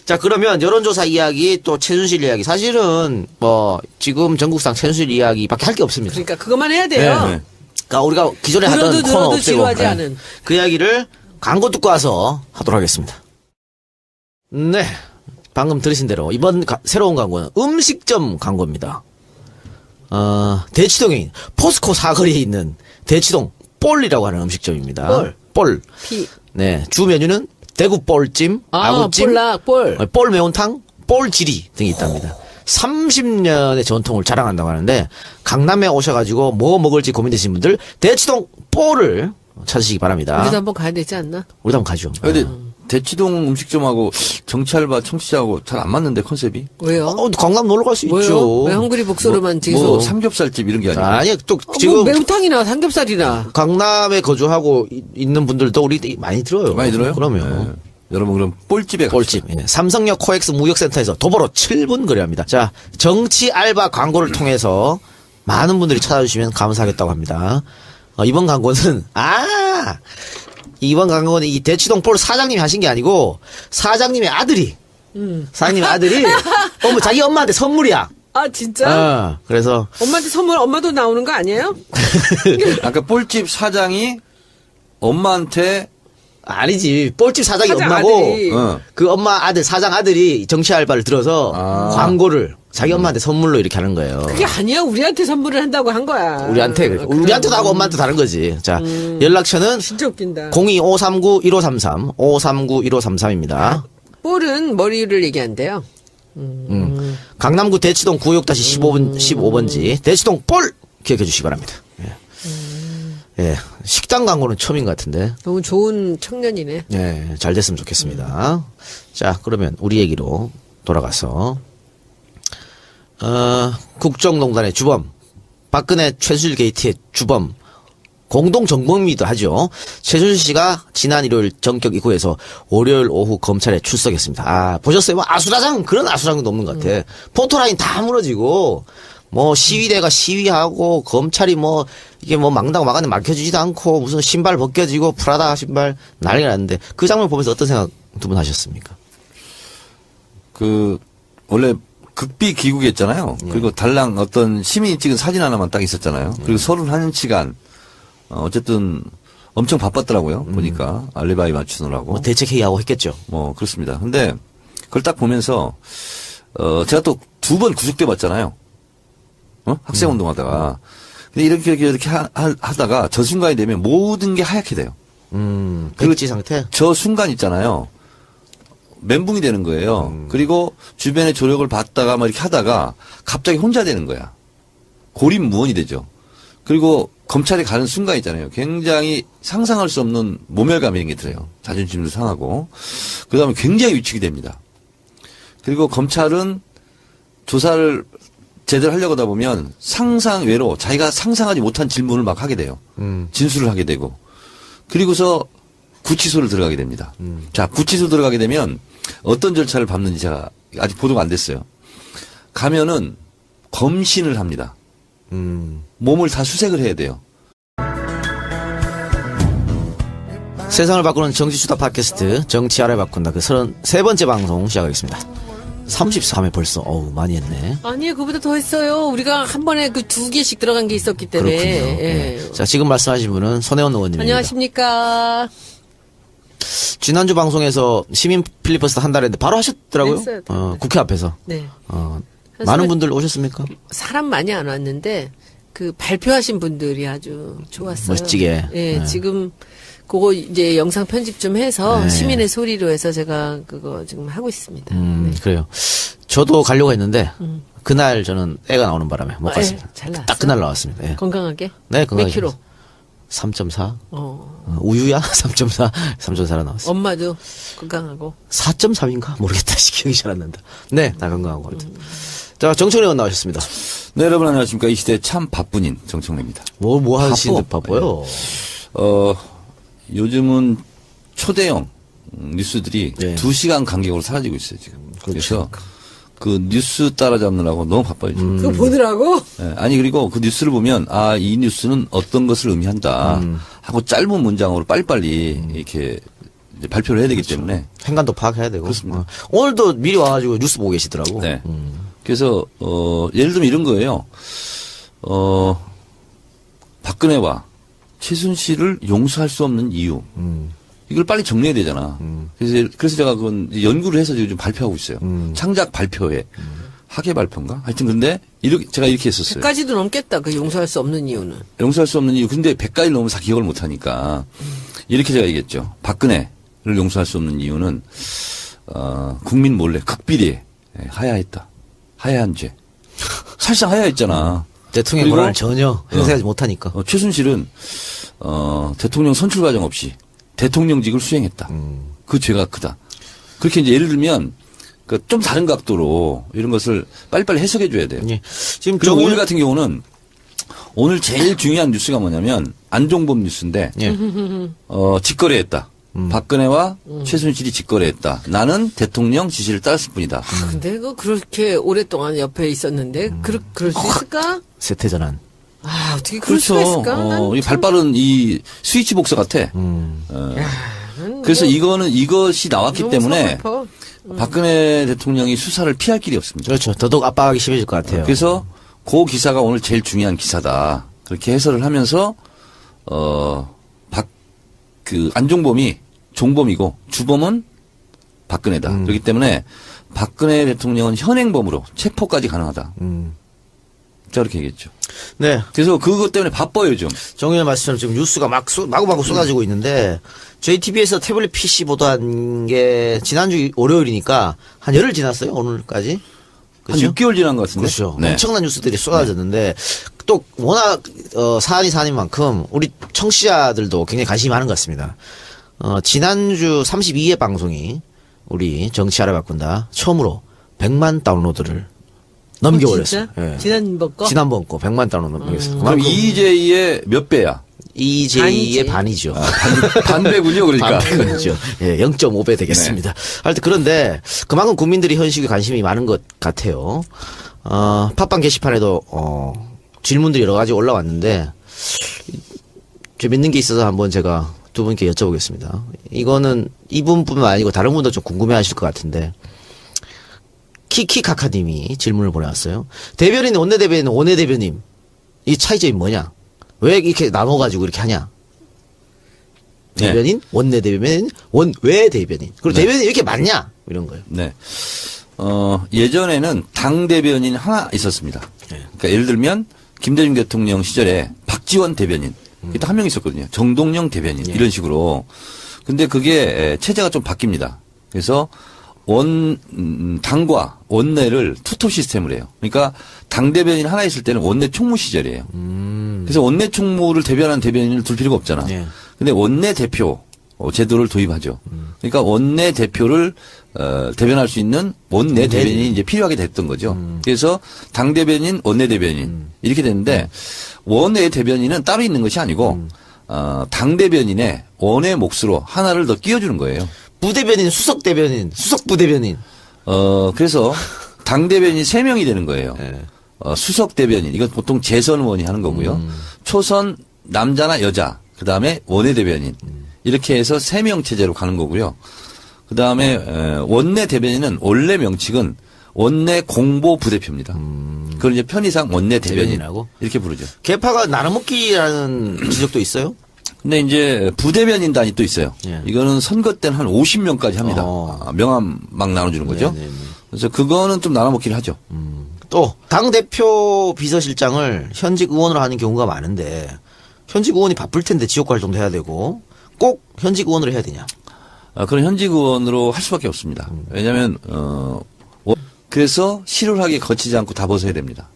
자 그러면 여론조사 이야기 또 최순실 이야기 사실은 뭐 지금 전국상 최순실 이야기밖에 할 게 없습니다. 그러니까 그것만 해야 돼요. 네. 그러니까 우리가 기존에 하던 들어도 코너 들어도 없애고 지루하지 네. 않은. 그 이야기를 광고 듣고 와서 하도록 하겠습니다. 네, 방금 들으신 대로 이번 새로운 광고는 음식점 광고입니다. 대치동에 포스코 사거리에 있는 대치동 볼이라고 하는 음식점입니다. 볼. 피. 네, 주 메뉴는 대구 볼찜, 아구찜, 볼락 볼. 볼 매운탕, 볼지리 등이 있답니다. 30년의 전통을 자랑한다고 하는데 강남에 오셔가지고 뭐 먹을지 고민되신 분들 대치동 볼을 찾으시기 바랍니다. 우리도 한번 가야 되지 않나? 우리도 한번 가죠. 근데 대치동 음식점하고 정치알바 청취자하고 잘 안 맞는데 컨셉이. 왜요? 강남 놀러 갈 수 왜요? 있죠. 왜 헝그리 복소로만 계속? 뭐 삼겹살집 이런 게 아니고. 아니 또 뭐 지금 매운탕이나 삼겹살이나. 강남에 거주하고 있는 분들도 우리 많이 들어요. 많이 들어요? 그러면. 네. 여러분 그럼 볼집에 볼집. 예. 삼성역 코엑스 무역센터에서 도보로 7분 거리합니다. 자, 정치 알바 광고를 통해서 많은 분들이 찾아주시면 감사하겠다고 합니다. 이번 광고는 이번 광고는 이 대치동 볼 사장님이 하신 게 아니고 사장님의 아들이 사장님의 아들이 자기 엄마한테 선물이야. 아 진짜? 그래서 엄마한테 선물 엄마도 나오는 거 아니에요? 아까 볼집 사장이 엄마한테 아니지. 볼집 사장이 사장 엄마고 아들이. 그 엄마 아들 사장 아들이 정치 알바를 들어서 광고를 자기 엄마한테 선물로 이렇게 하는 거예요. 그게 아니야. 우리한테 선물을 한다고 한 거야. 우리한테 우리한테도 하고 엄마한테 다른 거지. 자, 연락처는 진짜 웃긴다. 02539-1533 539-1533입니다. 볼은 머리를 얘기한대요. 강남구 대치동 구역 15번지 대치동 볼 기억해 주시기 바랍니다. 예. 식당 광고는 처음인 것 같은데. 너무 좋은 청년이네. 예, 잘 됐으면 좋겠습니다. 자, 그러면 우리 얘기로 돌아가서, 국정농단의 주범, 박근혜 최순실 게이트의 주범, 공동정범이기도 하죠. 최순실 씨가 지난 일요일 전격 입국해서 월요일 오후 검찰에 출석했습니다. 보셨어요? 그런 아수라장도 없는 것 같아. 포토라인 다 무너지고, 시위대가 시위하고, 검찰이 이게 막다가 막혀주지도 않고, 무슨 신발 벗겨지고, 프라다 신발 난리가 났는데, 그 장면 보면서 어떤 생각 두 분 하셨습니까? 원래 극비 귀국이었잖아요. 그리고 달랑 어떤 시민이 찍은 사진 하나만 딱 있었잖아요. 그리고 31시간, 어쨌든 엄청 바빴더라고요. 보니까. 알리바이 맞추느라고. 대책회의하고 했겠죠. 그렇습니다. 근데 그걸 딱 보면서, 제가 또 2번 구속돼 봤잖아요. 학생운동 하다가. 근데 이렇게 하다가 저 순간이 되면 모든 게 하얗게 돼요. 백지 상태? 저 순간 있잖아요. 멘붕이 되는 거예요. 그리고 주변의 조력을 받다가 이렇게 하다가 갑자기 혼자 되는 거야. 고립무원이 되죠. 그리고 검찰에 가는 순간 있잖아요. 굉장히 상상할 수 없는 모멸감 이런 게 들어요. 자존심도 상하고. 그 다음에 굉장히 위축이 됩니다. 그리고 검찰은 조사를 제대로 하려고 하다 보면 상상 외로 자기가 상상하지 못한 질문을 막 하게 돼요. 진술을 하게 되고. 그리고서 구치소를 들어가게 됩니다. 자, 구치소 들어가게 되면 어떤 절차를 밟는지 제가 아직 보도가 안 됐어요. 가면은 검신을 합니다. 몸을 다 수색을 해야 돼요. 세상을 바꾸는 정치수다 팟캐스트 정치알을 바꾼다 그 33번째 방송 시작하겠습니다. 33회 벌써 많이 했네. 아니에요. 그보다 더 했어요. 우리가 한 번에 2개씩 들어간 게 있었기 때문에. 그렇군요. 예. 자, 지금 말씀하신 분은 손혜원 의원님입니다. 안녕하십니까. 지난주 방송에서 시민 필리버스터 한달 했는데 바로 하셨더라고요. 했어요. 국회 앞에서. 네. 많은 분들 오셨습니까? 사람 많이 안 왔는데 발표하신 분들이 아주 좋았어요. 멋지게. 예, 네. 지금 그거 이제 영상 편집 좀 해서 네. 시민의 소리로 해서 제가 그거 지금 하고 있습니다. 그래요. 저도 가려고 했는데 그날 저는 애가 나오는 바람에 못 갔습니다. 잘 나왔어? 딱 그날 나왔습니다. 예. 건강하게? 네, 건강하게 몇 킬로? 3.4. 우유야? 3.4. 3.4로 나왔어요. 엄마도 건강하고. 4.3인가? 모르겠다. 기억이 잘 안 난다. 네, 다 건강하고. 자, 정청래 의원 나오셨습니다. 네, 여러분 안녕하십니까. 이 시대 참 바쁜인 정청래입니다. 뭐 하시는데 바빠요? 요즘은 초대형 뉴스들이 네. 2시간 간격으로 사라지고 있어요, 지금. 그렇죠. 그래서 그 뉴스 따라잡느라고 너무 바빠요, 지금. 그거 보느라고? 네, 아니, 그리고 그 뉴스를 보면, 아, 이 뉴스는 어떤 것을 의미한다. 하고 짧은 문장으로 빨리빨리 이렇게 이제 발표를 해야 되기 때문에. 행간도 파악해야 되고. 그렇습니다. 오늘도 미리 와가지고 뉴스 보고 계시더라고. 네. 그래서, 예를 들면 이런 거예요. 박근혜와 최순실을 용서할 수 없는 이유. 이걸 빨리 정리해야 되잖아. 그래서 제가 그건 연구를 해서 지금 좀 발표하고 있어요. 창작 발표회. 학예 발표인가? 하여튼 근데 제가 이렇게 했었어요. 100가지도 넘겠다. 그 용서할 수 없는 이유는. 용서할 수 없는 이유. 근데 100가지 넘으면 다 기억을 못 하니까. 이렇게 제가 얘기했죠. 박근혜를 용서할 수 없는 이유는, 국민 몰래 극비리에 하야했다. 하야한 죄. 사실상 하야했잖아. 대통령 그리고 권한을 전혀 행사하지 못하니까. 최순실은, 대통령 선출 과정 없이 대통령직을 수행했다. 그 죄가 크다. 그렇게 이제 예를 들면, 좀 다른 각도로 이런 것을 빨리빨리 해석해 줘야 돼요. 예. 지금 그리고 오늘 같은 경우는 오늘 제일 중요한 뉴스가 뭐냐면 안종범 뉴스인데, 예. 직거래했다. 박근혜와 최순실이 직거래했다. 나는 대통령 지시를 따랐을 뿐이다. 근데 그렇게 오랫동안 옆에 있었는데, 그럴 수 있을까? 세태전환. 아, 어떻게 그럴 수가 있을까? 이 발빠른 이 스위치 복서 같아. 그래서 이것이 나왔기 너무 때문에 서글퍼. 박근혜 대통령이 수사를 피할 길이 없습니다. 그렇죠. 더더욱 압박하기 심해질 것 같아요. 그래서 그 기사가 오늘 제일 중요한 기사다. 그렇게 해설을 하면서 안종범이 종범이고 주범은 박근혜다. 그렇기 때문에 박근혜 대통령은 현행범으로 체포까지 가능하다. 제가 그렇게 얘기했죠. 네. 그래서 그것 때문에 바빠요, 요즘. 정 의원 말씀처럼 지금 뉴스가 마구마구 쏟아지고 있는데, 저희 TV에서 태블릿 PC 보도한 게 지난주 월요일이니까 한 열흘 지났어요, 오늘까지. 한 6개월 지난 것 같은데. 그렇죠. 네. 엄청난 뉴스들이 쏟아졌는데, 또 워낙, 사안이 사안인 만큼 우리 청취자들도 굉장히 관심이 많은 것 같습니다. 지난주 32회 방송이 우리 정치 알아바꾼다 처음으로 100만 다운로드를 넘겨버렸어요. 진짜? 예. 지난번 거? 지난번 거 100만 다운로드 넘겼어요. 그럼 EJ의 몇 배야? EJ의 반이죠. 반배군요, 그러니까. 반이죠. 예, 0.5배 되겠습니다. 하여튼 그런데 그만큼 국민들이 현실에 관심이 많은 것 같아요. 팟빵 게시판에도 질문들이 여러 가지 올라왔는데 재밌는 게 있어서 한번 제가 두 분께 여쭤보겠습니다. 이거는 이분뿐만 아니고 다른 분도 좀 궁금해하실 것 같은데 키키카카님이 질문을 보내왔어요. 대변인, 원내대변인, 원내대변인 이 차이점이 뭐냐? 왜 이렇게 나눠가지고 이렇게 하냐? 네. 대변인, 원내대변인, 원외대변인. 그리고 네. 대변인이 이렇게 많냐? 이런 거예요. 네. 예전에는 당 대변인 하나 있었습니다. 그러니까 예를 들면 김대중 대통령 시절에 박지원 대변인 또 한 명 있었거든요. 정동영 대변인 이런 식으로. 근데 그게 체제가 좀 바뀝니다. 그래서 당과 원내를 투톱 시스템을 해요. 그러니까 당 대변인 하나 있을 때는 원내 총무 시절이에요. 그래서 원내 총무를 대변하는 대변인을 둘 필요가 없잖아. 예. 근데 원내 대표 제도를 도입하죠. 그러니까 원내 대표를 대변할 수 있는 원내 대변인이 이제 필요하게 됐던 거죠. 그래서 당 대변인, 원내 대변인 이렇게 됐는데 원내 대변인은 따로 있는 것이 아니고 당 대변인의 원의 몫으로 하나를 더 끼워주는 거예요. 부대변인, 수석대변인, 수석부대변인. 그래서 당 대변인이 3명이 되는 거예요. 예. 수석 대변인 이건 보통 재선 의원이 하는 거고요. 초선 남자나 여자 그다음에 원내 대변인 이렇게 해서 3명 체제로 가는 거고요. 그다음에 원내 대변인은 원래 명칭은 원내 공보 부대표입니다. 그걸 이제 편의상 원내 대변인이라고 이렇게 부르죠. 개파가 나눠먹기라는 지적도 있어요? 근데 이제 부대변인단이 또 있어요. 예. 이거는 선거 때는 한 50명까지 합니다. 명함 막 나눠주는 거죠. 네네네. 그래서 그거는 좀 나눠먹기를 하죠. 또 당대표 비서실장을 현직 의원으로 하는 경우가 많은데 현직 의원이 바쁠 텐데 지역 활동도 해야 되고 꼭 현직 의원으로 해야 되냐? 그런 현직 의원으로 할 수밖에 없습니다. 왜냐하면 그래서 실효하게 거치지 않고 다 벗어야 됩니다.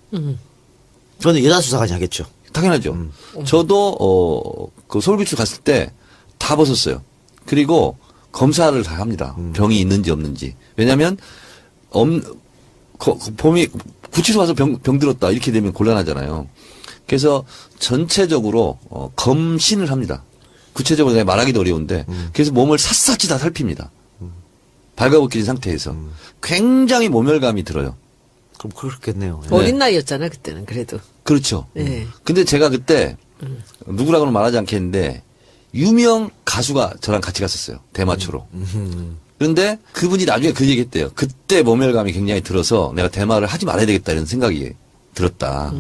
그런데 여자 수사관이 하겠죠. 당연하죠. 저도 그 서울구치소 갔을 때 다 벗었어요. 그리고 검사를 다 합니다. 병이 있는지 없는지. 왜냐하면 봄이 구치소 가서 병 들었다 이렇게 되면 곤란하잖아요. 그래서 전체적으로 검신을 합니다. 구체적으로 내가 말하기도 어려운데 그래서 몸을 샅샅이 다 살핍니다. 발가벗긴 상태에서 굉장히 모멸감이 들어요. 그럼 그렇겠네요. 어린 나이였잖아 그때는 그래도. 그렇죠. 네. 근데 제가 그때 누구라고는 말하지 않겠는데 유명 가수가 저랑 같이 갔었어요. 대마초로. 그런데 그분이 나중에 그 얘기했대요. 그때 모멸감이 굉장히 들어서 내가 대마를 하지 말아야 되겠다 이런 생각이 들었다.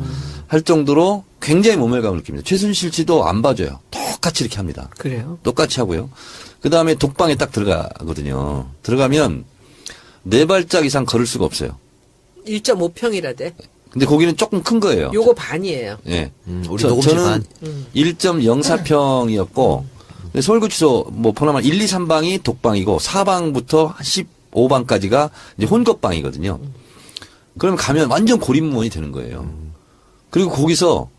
할 정도로 굉장히 모멸감을 느낍니다. 최순실 씨도 안 봐줘요. 똑같이 이렇게 합니다. 그래요? 똑같이 하고요. 그 다음에 독방에 딱 들어가거든요. 들어가면 4발짝 이상 걸을 수가 없어요. 1.5평이라대. 근데 거기는 조금 큰 거예요. 요거 반이에요. 예. 우리 녹음실 저는 반. 1.04평이었고 서울구치소 뭐 포함한 1, 2, 3방이 독방이고 4방부터 15방까지가 이제 혼겁방이거든요. 그러면 가면 완전 고립무원이 되는 거예요. 그리고 거기서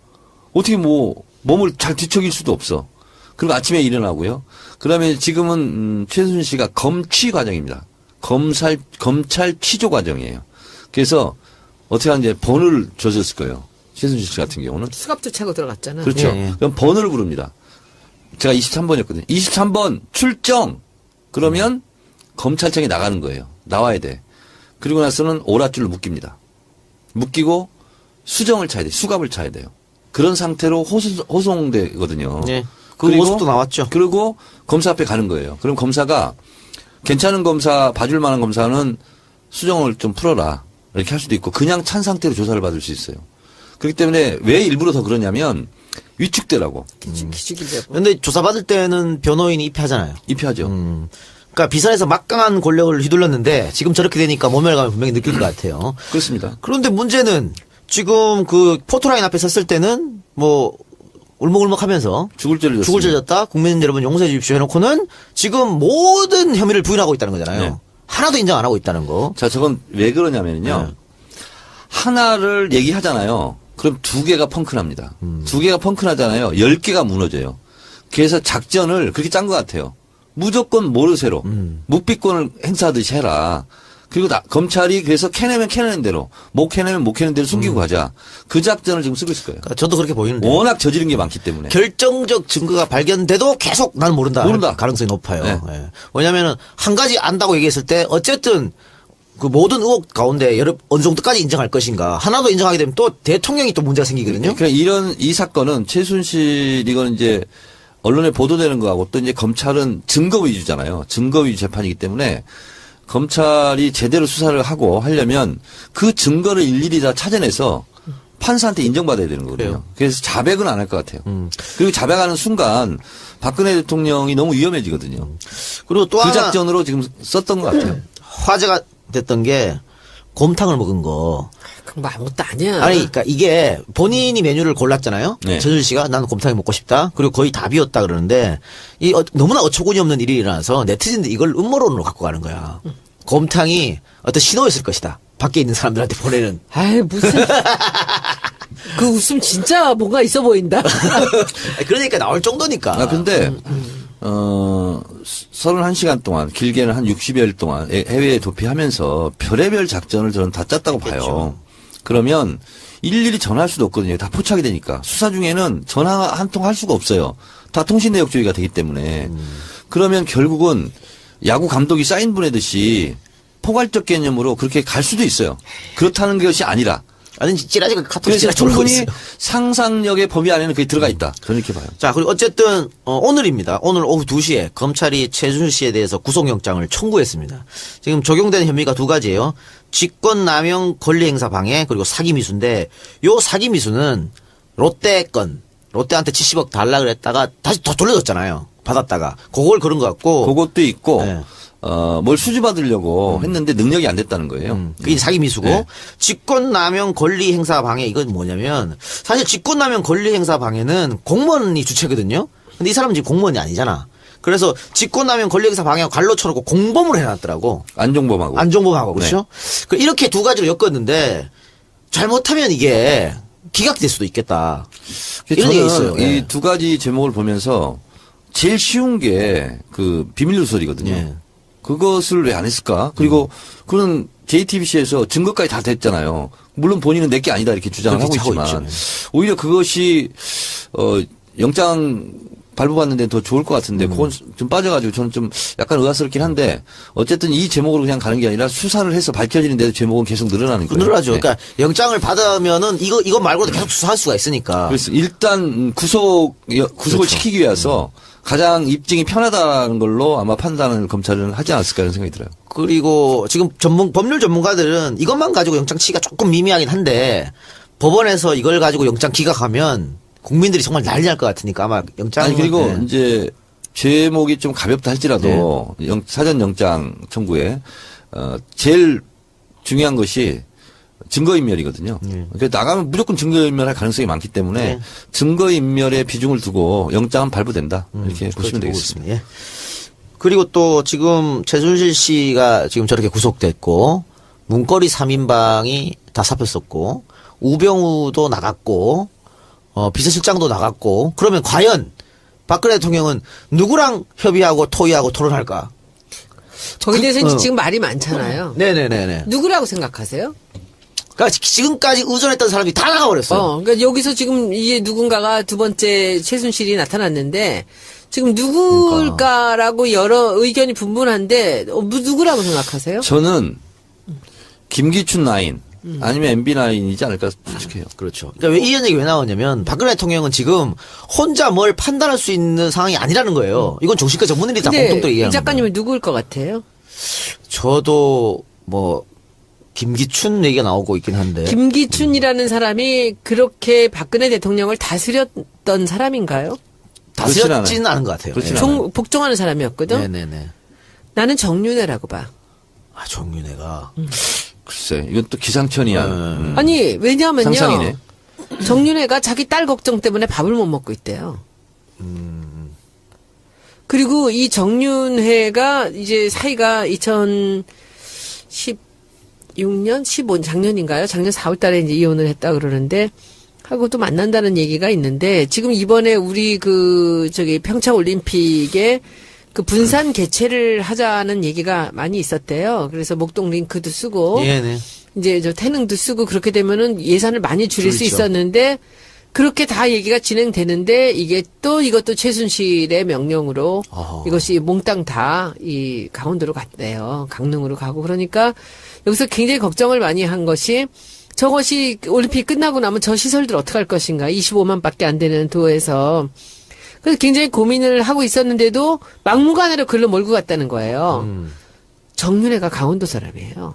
어떻게 뭐 몸을 잘 뒤척일 수도 없어. 그리고 아침에 일어나고요. 그다음에 지금은 최순실 씨가 검취 과정입니다. 검찰 취조 과정이에요. 그래서 어떻게 하는지 번호를 줬을 거예요. 최순실 씨 같은 경우는. 수갑도 차고 들어갔잖아. 그렇죠. 예. 그럼 번호를 부릅니다. 제가 23번이었거든요. 23번 출정! 그러면 검찰청에 나가는 거예요. 나와야 돼. 그리고 나서는 오랏줄로 묶입니다. 묶이고 수정을 차야 돼요. 수갑을 차야 돼요. 그런 상태로 호송되거든요. 네. 그 모습도 나왔죠. 그리고 검사 앞에 가는 거예요. 그럼 검사가 괜찮은 검사, 봐줄 만한 검사는 수정을 좀 풀어라. 이렇게 할 수도 있고 그냥 찬 상태로 조사를 받을 수 있어요. 그렇기 때문에 왜 일부러 더 그러냐면 위축되라고. 기죽이려고. 근데 조사받을 때는 변호인이 입회하잖아요. 입회하죠. 그러니까 비선에서 막강한 권력을 휘둘렀는데 지금 저렇게 되니까 모멸감을 분명히 느낄 것 같아요. 그렇습니다. 그런데 문제는 지금 그 포토라인 앞에 섰을 때는 뭐 울먹울먹하면서 죽을 죄를 죽을 죄 졌다. 국민 여러분 용서해 주십시오 해놓고는 지금 모든 혐의를 부인하고 있다는 거잖아요. 네. 하나도 인정 안 하고 있다는 거. 자, 저건 왜 그러냐면요. 네. 하나를 얘기하잖아요. 그럼 2개가 펑크납니다. 2개가 펑크나잖아요. 10개가 무너져요. 그래서 작전을 그렇게 짠 것 같아요. 무조건 모르쇠로 묵비권을 행사하듯이 해라. 그리고 검찰이 그래서 캐내면 캐내는 대로 못 캐내면 못 캐내는 대로 숨기고 가자. 그 작전을 지금 쓰고 있을 거예요. 그러니까 저도 그렇게 보이는데. 워낙 저지른 게 많기 때문에. 결정적 증거가 발견돼도 계속 난 모른다. 모른다. 가능성이 높아요. 네. 예. 왜냐면은 한 가지 안다고 얘기했을 때 어쨌든 그 모든 의혹 가운데 어느 정도까지 인정할 것인가. 하나도 인정하게 되면 또 대통령이 또 문제가 생기거든요. 그러니까 이 사건은 최순실 이거는 이제 언론에 보도되는 거하고 또 이제 검찰은 증거 위주잖아요. 증거 위주 재판이기 때문에 검찰이 제대로 수사를 하고 하려면 그 증거를 일일이 다 찾아내서 판사한테 인정받아야 되는 거거든요. 그래요. 그래서 자백은 안 할 것 같아요. 그리고 자백하는 순간 박근혜 대통령이 너무 위험해지거든요. 그리고 또 그 하나 작전으로 지금 썼던 것 같아요. 화제가 됐던 게 곰탕을 먹은 거. 그건 뭐 아무것도 아니야. 아니, 그러니까 이게 본인이 메뉴를 골랐잖아요. 네. 전준 씨가 나는 곰탕이 먹고 싶다. 그리고 거의 다 비웠다 그러는데 이 너무나 어처구니 없는 일이 일어나서 네티즌들이 이걸 음모론으로 갖고 가는 거야. 곰탕이 어떤 신호였을 것이다. 밖에 있는 사람들한테 보내는. 아이 무슨 그 웃음 진짜 뭔가 있어 보인다. 그러니까 나올 정도니까. 근데 31시간 동안 길게는 한 60여일 동안 해외에 도피하면서 별의별 작전을 저는 다 짰다고 봐요. 그러면 일일이 전화할 수도 없거든요. 다 포착이 되니까. 수사 중에는 전화 한 통 할 수가 없어요. 다 통신내역조회가 되기 때문에. 그러면 결국은 야구 감독이 사인 보내듯이 포괄적 개념으로 그렇게 갈 수도 있어요. 그렇다는 것이 아니라. 아니 찌라지가 카톡 그래서 찌라지 올라오고 충분히 있어요. 상상력의 범위 안에는 그게 들어가 있다. 저는 이렇게 봐요. 자, 그리고 어쨌든 오늘입니다. 오늘 오후 2시에 검찰이 최순실 씨에 대해서 구속영장을 청구했습니다. 지금 적용되는 혐의가 2가지예요. 직권남용 권리행사 방해 그리고 사기미수인데 요 사기미수는 롯데 건 롯데한테 70억 달라 그랬다가 다시 더 돌려줬잖아요. 받았다가 그걸 그런 것 같고 그것도 있고 네. 뭘 수주받으려고 했는데 능력이 안 됐다는 거예요. 그게 사기미수고 네. 직권남용 권리행사 방해 이건 뭐냐면 사실 직권남용 권리행사 방해는 공무원이 주체거든요. 근데 이 사람은 지금 공무원이 아니잖아. 그래서 짓고 나면 권력에서 방해하고 갈로 쳐놓고 공범을 해놨더라고. 안종범하고. 안종범하고 그렇죠. 그 이렇게 두 가지로 엮었는데 잘못하면 이게 기각될 수도 있겠다. 이런 게 있어요. 이 예. 두 가지 제목을 보면서 제일 쉬운 게 그 비밀 누설이거든요. 예. 그것을 왜 안 했을까? 그리고 그런 JTBC에서 증거까지 다 됐잖아요. 물론 본인은 내게 아니다 이렇게 주장을 하고 그렇게 있지만 있죠. 오히려 그것이 영장 발부받는데 더 좋을 것 같은데 그건 좀 빠져가지고 저는 좀 약간 의아스럽긴 한데 어쨌든 이 제목으로 그냥 가는 게 아니라 수사를 해서 밝혀지는데도 제목은 계속 늘어나는 거예요. 늘어나죠. 네. 그러니까 영장을 받으면은 이거 말고도 계속 수사할 수가 있으니까. 그래서 일단 구속을 그렇죠. 시키기 위해서 가장 입증이 편하다는 걸로 아마 판단을 검찰은 하지 않았을까 이런 생각이 들어요. 그리고 지금 법률 전문가들은 이것만 가지고 영장 치기가 조금 미미하긴 한데 법원에서 이걸 가지고 영장 기각하면 국민들이 정말 난리 날 것 같으니까 아마 영장. 아니 그리고 네. 이제 제목이 좀 가볍다 할지라도 사전 영장 청구에 제일 중요한 것이 증거인멸이거든요. 그러니까 나가면 무조건 증거인멸할 가능성이 많기 때문에 네. 증거인멸에 비중을 두고 영장은 발부된다 이렇게 보시면 되겠습니다. 예. 그리고 또 지금 최순실 씨가 지금 저렇게 구속됐고 문거리 3인방이 다 잡혔었고 우병우도 나갔고 비서실장도 나갔고 그러면 과연 박근혜 대통령은 누구랑 협의하고 토의하고 토론할까? 거기에 대해서 이제 지금 말이 많잖아요. 네네네네. 누구라고 생각하세요? 그러니까 지금까지 의존했던 사람이 다 나가버렸어요. 그러니까 여기서 지금 이게 누군가가 두 번째 최순실이 나타났는데 지금 누굴까라고 여러 의견이 분분한데 누구라고 생각하세요? 저는 김기춘 라인 아니면 MB 라인이지 않을까 싶어요. 그렇죠. 그러니까 왜 이런 얘기 왜 나오냐면 박근혜 대통령은 지금 혼자 뭘 판단할 수 있는 상황이 아니라는 거예요. 이건 정신과 전문의들이 다 근데 공통적으로 이 얘기하는 거예요. 작가님은 누구일 것 같아요? 저도 뭐 김기춘 얘기가 나오고 있긴 한데. 김기춘이라는 사람이 그렇게 박근혜 대통령을 다스렸던 사람인가요? 다스렸지는 않은 것 같아요. 그렇진 예. 않아요. 복종하는 사람이었거든. 네네네. 나는 정윤회라고 봐. 아 정윤회가. 글쎄, 이건 또 기상천이야. 아니 왜냐하면요. 상상이네. 정윤회가 자기 딸 걱정 때문에 밥을 못 먹고 있대요. 그리고 이 정윤회가 이제 사이가 2016년, 15년 작년인가요? 작년 4월달에 이제 이혼을 했다 그러는데 하고 또 만난다는 얘기가 있는데 지금 이번에 우리 평창 올림픽에 그 분산 개최를 하자는 얘기가 많이 있었대요. 그래서 목동 링크도 쓰고 네네. 이제 저 태능도 쓰고 그렇게 되면은 예산을 많이 줄일 수 그렇죠. 있었는데 그렇게 다 얘기가 진행되는데 이것도 최순실의 명령으로 이것이 몽땅 다 이 강원도로 갔대요. 강릉으로 가고 그러니까 여기서 굉장히 걱정을 많이 한 것이 저것이 올림픽 끝나고 나면 저 시설들 어떻게 할 것인가. 25만밖에 안 되는 도에서. 그래서 굉장히 고민을 하고 있었는데도 막무가내로 글로 몰고 갔다는 거예요. 정윤회가 강원도 사람이에요.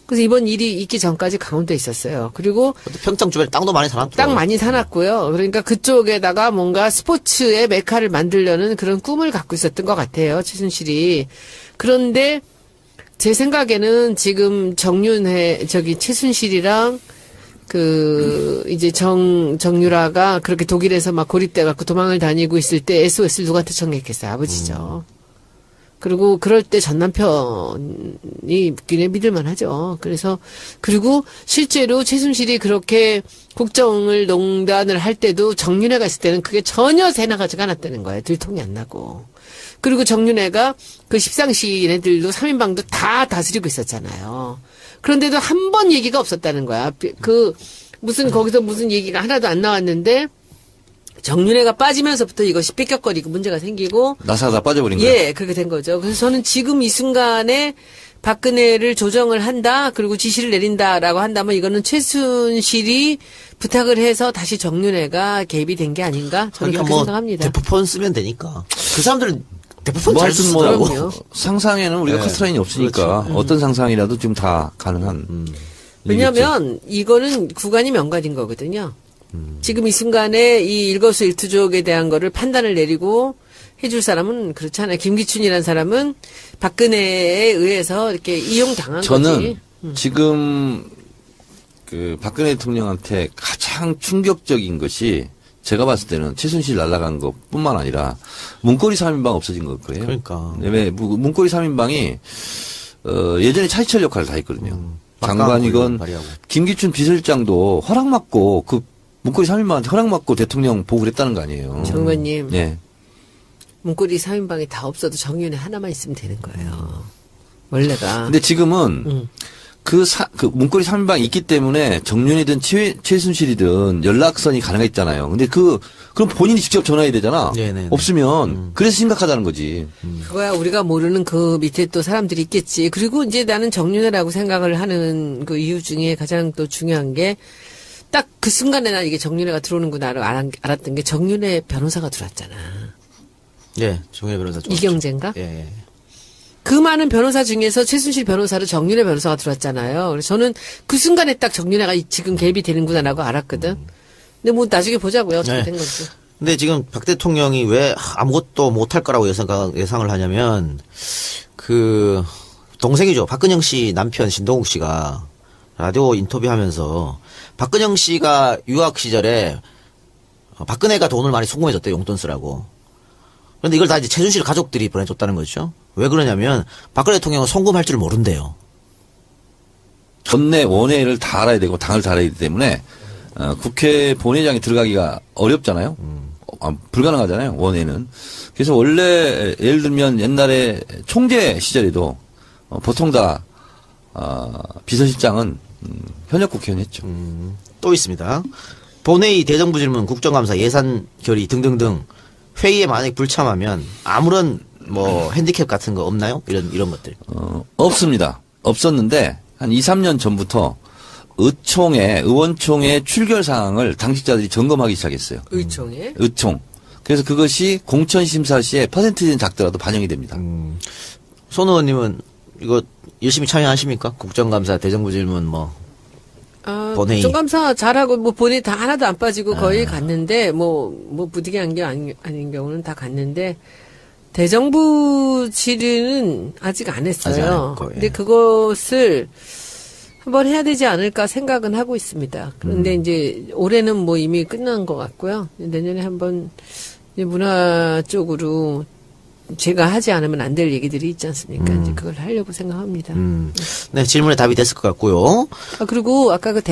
그래서 이번 일이 있기 전까지 강원도에 있었어요. 그리고 평창 주변에 땅도 많이 사놨죠. 땅 많이 사놨고요. 그러니까 그쪽에다가 뭔가 스포츠의 메카를 만들려는 그런 꿈을 갖고 있었던 것 같아요. 최순실이. 그런데 제 생각에는 지금 최순실이랑 이제 정유라가 그렇게 독일에서 막 고립돼갖고 도망을 다니고 있을 때 SOS를 누구한테 청했겠어요? 아버지죠. 그리고 그럴 때 전 남편이 굉장히 믿을만 하죠. 그리고 실제로 최순실이 그렇게 국정을 농단을 할 때도 정윤회가 있을 때는 그게 전혀 새나가지가 않았다는 거예요. 들통이 안 나고. 그리고 정윤회가 그 십상시 얘네들도 3인방도 다 다스리고 있었잖아요. 그런데도 한 번 얘기가 없었다는 거야. 거기서 무슨 얘기가 하나도 안 나왔는데 정윤회가 빠지면서부터 이것이 삐걱거리고 문제가 생기고 나사가 빠져버린 거예요. 예, 그렇게 된 거죠. 그래서 저는 지금 이 순간에 박근혜를 조정을 한다, 그리고 지시를 내린다라고 한다면 이거는 최순실이 부탁을 해서 다시 정윤회가 개입이 된 게 아닌가? 저는 그렇게 생각합니다. 대포폰 쓰면 되니까. 그 사람들은 대포폰 잘 하여튼 쓰더라고. 그럼요. 상상에는 우리가 네. 커트라인이 없으니까 어떤 상상이라도 지금 다 가능한. 왜냐하면 이거는 구간이 명관인 거거든요. 지금 이 순간에 이 일거수일투족에 대한 거를 판단을 내리고 해줄 사람은 그렇지 않아요. 김기춘이라는 사람은 박근혜에 의해서 이렇게 이용당한 저는 거지. 지금 박근혜 대통령한테 가장 충격적인 것이 제가 봤을 때는 최순실 날아간 것뿐만 아니라 문고리 3인방 없어진 걸 거예요. 그러니까. 왜 문고리 3인방이 예전에 차희철 역할을 다 했거든요. 장관이건 발휘하고. 김기춘 비서실장도 허락 받고 그 문고리 3인방한테 허락 받고 대통령 보고를 했다는 거 아니에요. 정관님. 예. 문고리 3인방이 다 없어도 정윤회 하나만 있으면 되는 거예요. 원래가. 근데 지금은 그 문고리 3인방이 있기 때문에 정윤이든 최순실이든 연락선이 가능했잖아요. 근데 그럼 본인이 직접 전화해야 되잖아. 네네네. 없으면 그래서 심각하다는 거지. 그거야 우리가 모르는 그 밑에 또 사람들이 있겠지. 그리고 이제 나는 정윤회라고 생각을 하는 그 이유 중에 가장 또 중요한 게 딱 그 순간에 난 이게 정윤회가 들어오는구나 알았던 게 정윤회 변호사가 들어왔잖아. 예, 정윤회 변호사. 좋았죠. 이경재인가? 예, 예. 그 많은 변호사 중에서 최순실 변호사를 정윤회 변호사가 들어왔잖아요. 그래서 저는 그 순간에 딱 정윤회가 지금 개입이 되는구나라고 알았거든. 근데 뭐 나중에 보자고요. 어떻게 네. 된 건지. 근데 지금 박 대통령이 왜 아무것도 못할 거라고 예상을 하냐면, 동생이죠. 박근영 씨 남편 신동욱 씨가 라디오 인터뷰하면서 박근영 씨가 유학 시절에 박근혜가 돈을 많이 송금해줬대요. 용돈 쓰라고. 그런데 이걸 다 이제 최순실 가족들이 보내줬다는 거죠. 왜 그러냐면 박근혜 대통령은 송금할 줄 모른대요. 원내를 다 알아야 되고 당을 다 알아야 되기 때문에 국회 본회의장에 들어가기가 어렵잖아요. 불가능하잖아요. 원내는. 그래서 원래 예를 들면 옛날에 총재 시절에도 보통 다 비서실장은 현역 국회의원이었죠. 또 있습니다. 본회의 대정부 질문, 국정감사, 예산 결의 등등등 회의에 만약 불참하면 아무런 뭐 핸디캡 같은 거 없나요? 이런 것들. 없습니다. 없었는데 한 2, 3년 전부터 의원총회 출결 사항을 당직자들이 점검하기 시작했어요. 의총에? 의총. 그래서 그것이 공천심사 시에 퍼센티지는 작더라도 반영이 됩니다. 손 의원님은 이거 열심히 참여하십니까? 국정감사, 대정부 질문 본회의. 국정감사 잘하고 뭐 본회의 다 하나도 안 빠지고 거의 갔는데 뭐 부득이한 게 아닌 경우는 다 갔는데 대정부 질의는 아직 안 아직 안 했어요. 했고, 예. 근데 그것을 한번 해야 되지 않을까 생각은 하고 있습니다. 그런데 이제 올해는 뭐 이미 끝난 것 같고요. 내년에 한번 이제 문화 쪽으로 제가 하지 않으면 안 될 얘기들이 있지 않습니까? 이제 그걸 하려고 생각합니다. 네, 질문에 답이 됐을 것 같고요. 그리고 아까 그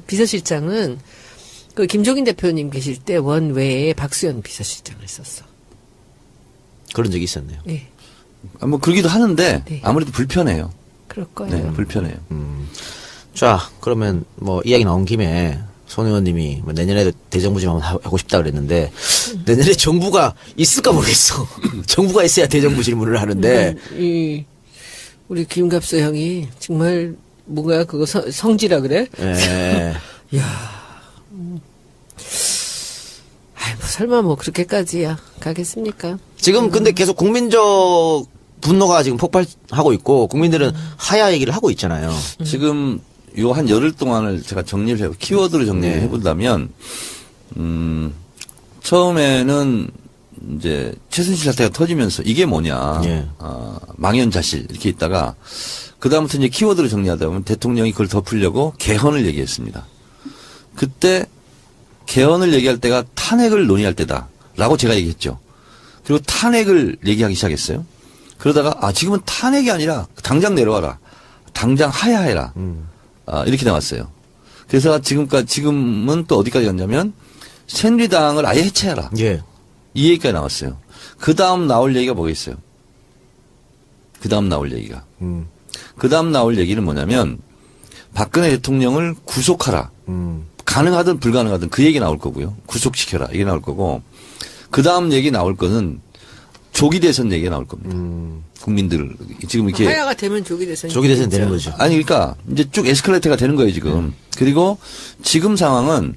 비서실장은 그 김종인 대표님 계실 때 원외에 박수현 비서실장을 썼어. 그런 적이 있었네요. 예. 뭐 그러기도 하는데 네. 아무래도 불편해요. 그럴 거예요. 네, 불편해요. 자, 그러면 뭐 이야기 나온 김에 손 의원님이 뭐 내년에도 대정부 질문 하고 싶다 그랬는데 내년에 정부가 있을까 모르겠어. 정부가 있어야 대정부 질문을 하는데 우리 김갑수 형이 정말 뭔가 그거 성지라 그래? 예. 아이 뭐 설마 뭐 그렇게까지야 가겠습니까? 지금 근데 계속 국민적 분노가 지금 폭발하고 있고 국민들은 하야 얘기를 하고 있잖아요. 지금 요 한 열흘 동안을 제가 정리를 해보 키워드로 정리를 네. 해본다면 처음에는 이제 최순실 사태가 터지면서 이게 뭐냐 예. 망연자실 이렇게 있다가 그 다음부터 이제 키워드로 정리하다 보면 대통령이 그걸 덮으려고 개헌을 얘기했습니다. 그때 개헌을 얘기할 때가 탄핵을 논의할 때다라고 제가 얘기했죠. 그리고 탄핵을 얘기하기 시작했어요. 그러다가 지금은 탄핵이 아니라 당장 내려와라. 당장 하야해라. 이렇게 나왔어요. 그래서 지금은 또 어디까지 갔냐면 새누리당을 아예 해체하라. 예. 이 얘기가 나왔어요. 그 다음 나올 얘기가 뭐겠어요? 그 다음 나올 얘기가. 그 다음 나올 얘기는 뭐냐면 박근혜 대통령을 구속하라. 가능하든 불가능하든 그 얘기 나올 거고요. 구속시켜라. 이게 나올 거고 그 다음 얘기 나올 거는 조기 대선 얘기가 나올 겁니다. 국민들 지금 이렇게 하야가 되면 조기 대선 되는 거죠. 아니 그러니까 이제 쭉 에스컬레이터가 되는 거예요 지금. 그리고 지금 상황은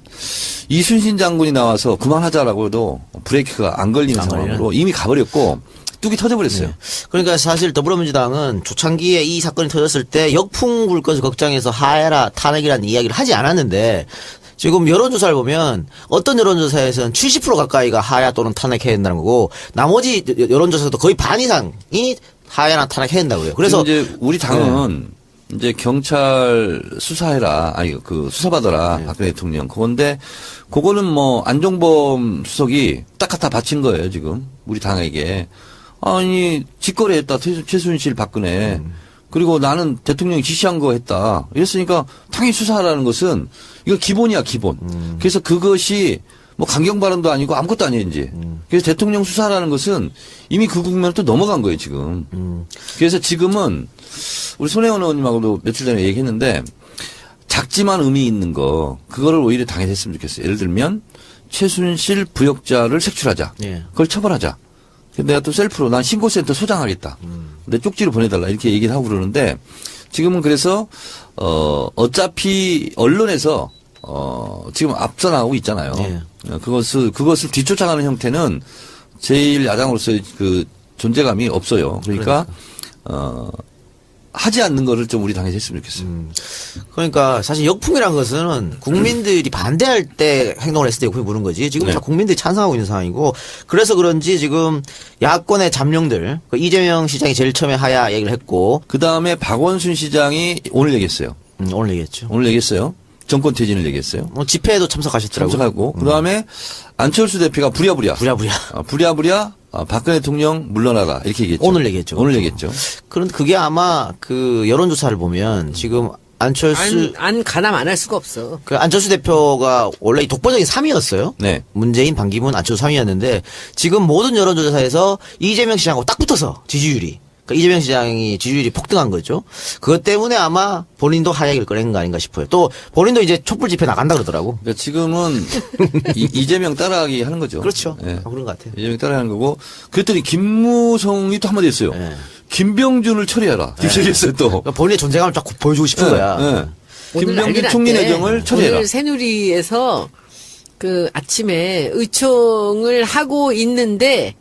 이순신 장군이 나와서 그만하자라고 해도 브레이크가 안 걸리는 상황으로 이미 가버렸고 뚝이 터져버렸어요. 네. 그러니까 사실 더불어민주당은 초창기에 이 사건이 터졌을 때 역풍 불 것을 걱정해서 하야라 탄핵이라는 이야기를 하지 않았는데 지금 여론조사를 보면 어떤 여론조사에서는 70% 가까이가 하야 또는 탄핵해야 된다는 거고 나머지 여론조사도 거의 반 이상이 하야나 탄핵해야 된다고요. 그래서 이제 우리 당은 이제 경찰 수사해라, 아니 그 수사받아라 박근혜 대통령. 그건데 그거는 뭐 안종범 수석이 딱 갖다 바친 거예요 지금 우리 당에게. 아니 직거래했다 최순실 박근혜. 그리고 나는 대통령이 지시한 거 했다. 이랬으니까 당연히 수사하라는 것은 이거 기본이야 기본. 그래서 그것이 뭐 강경 발언도 아니고 아무것도 아니에요 이제. 그래서 대통령 수사라는 것은 이미 그 국면을 또 넘어간 거예요 지금. 그래서 지금은 우리 손혜원 의원님하고도 며칠 전에 얘기했는데 작지만 의미 있는 거 그거를 오히려 당에서 했으면 좋겠어요. 예를 들면 최순실 부역자를 색출하자. 예. 그걸 처벌하자. 내가 또 셀프로 난 신고센터 소장하겠다. 내 쪽지로 보내달라 이렇게 얘기를 하고 그러는데 지금은 그래서 어차피 언론에서 지금 앞서 나가고 있잖아요. 예. 그것을 뒤쫓아가는 형태는 제일 야당으로서의 그 존재감이 없어요. 그러니까 하지 않는 거를 좀 우리 당에서 했으면 좋겠어요. 그러니까 사실 역풍이란 것은 국민들이 반대할 때 행동을 했을 때 역풍이 부는 거지. 지금 네. 다 국민들이 찬성하고 있는 상황이고 그래서 그런지 지금 야권의 잠룡들 그 이재명 시장이 제일 처음에 하야 얘기를 했고 그 다음에 박원순 시장이 오늘 얘기했어요. 오늘 얘기했죠. 오늘 얘기했어요. 정권 퇴진을 얘기했어요. 뭐 집회에도 참석하셨더라고요. 참석하고 그 다음에 안철수 대표가 부랴부랴 부랴부랴. 박근혜 대통령 물러나라 이렇게 얘기했죠. 오늘 얘기했죠. 오늘 얘기했죠. 그런데 그게 아마 그 여론조사를 보면 지금 안철수 안 가담 안 할 수가 없어. 그 안철수 대표가 원래 이 독보적인 3위였어요. 네. 문재인, 반기문, 안철수 3위였는데 지금 모든 여론조사에서 이재명 시장하고 딱 붙어서 지지율이. 그러니까 이재명 시장이 지지율이 폭등한 거죠. 그것 때문에 아마 본인도 하야기를 꺼낸 거 아닌가 싶어요. 또 본인도 이제 촛불 집회 나간다 그러더라고. 그러니까 지금은 이재명 따라하기 하는 거죠. 그렇죠. 예. 그런 것 같아요. 이재명 따라하는 거고 그랬더니 김무성이 또 한마디 했어요. 네. 김병준을 처리해라. 이렇게 얘기했어요 또. 그러니까 본인의 존재감을 쫙 보여주고 싶은 거야. 예. 오늘 김병준 난리 총리 났대. 내정을 처리해라. 오늘 새누리에서 그 아침에 의총을 하고 있는데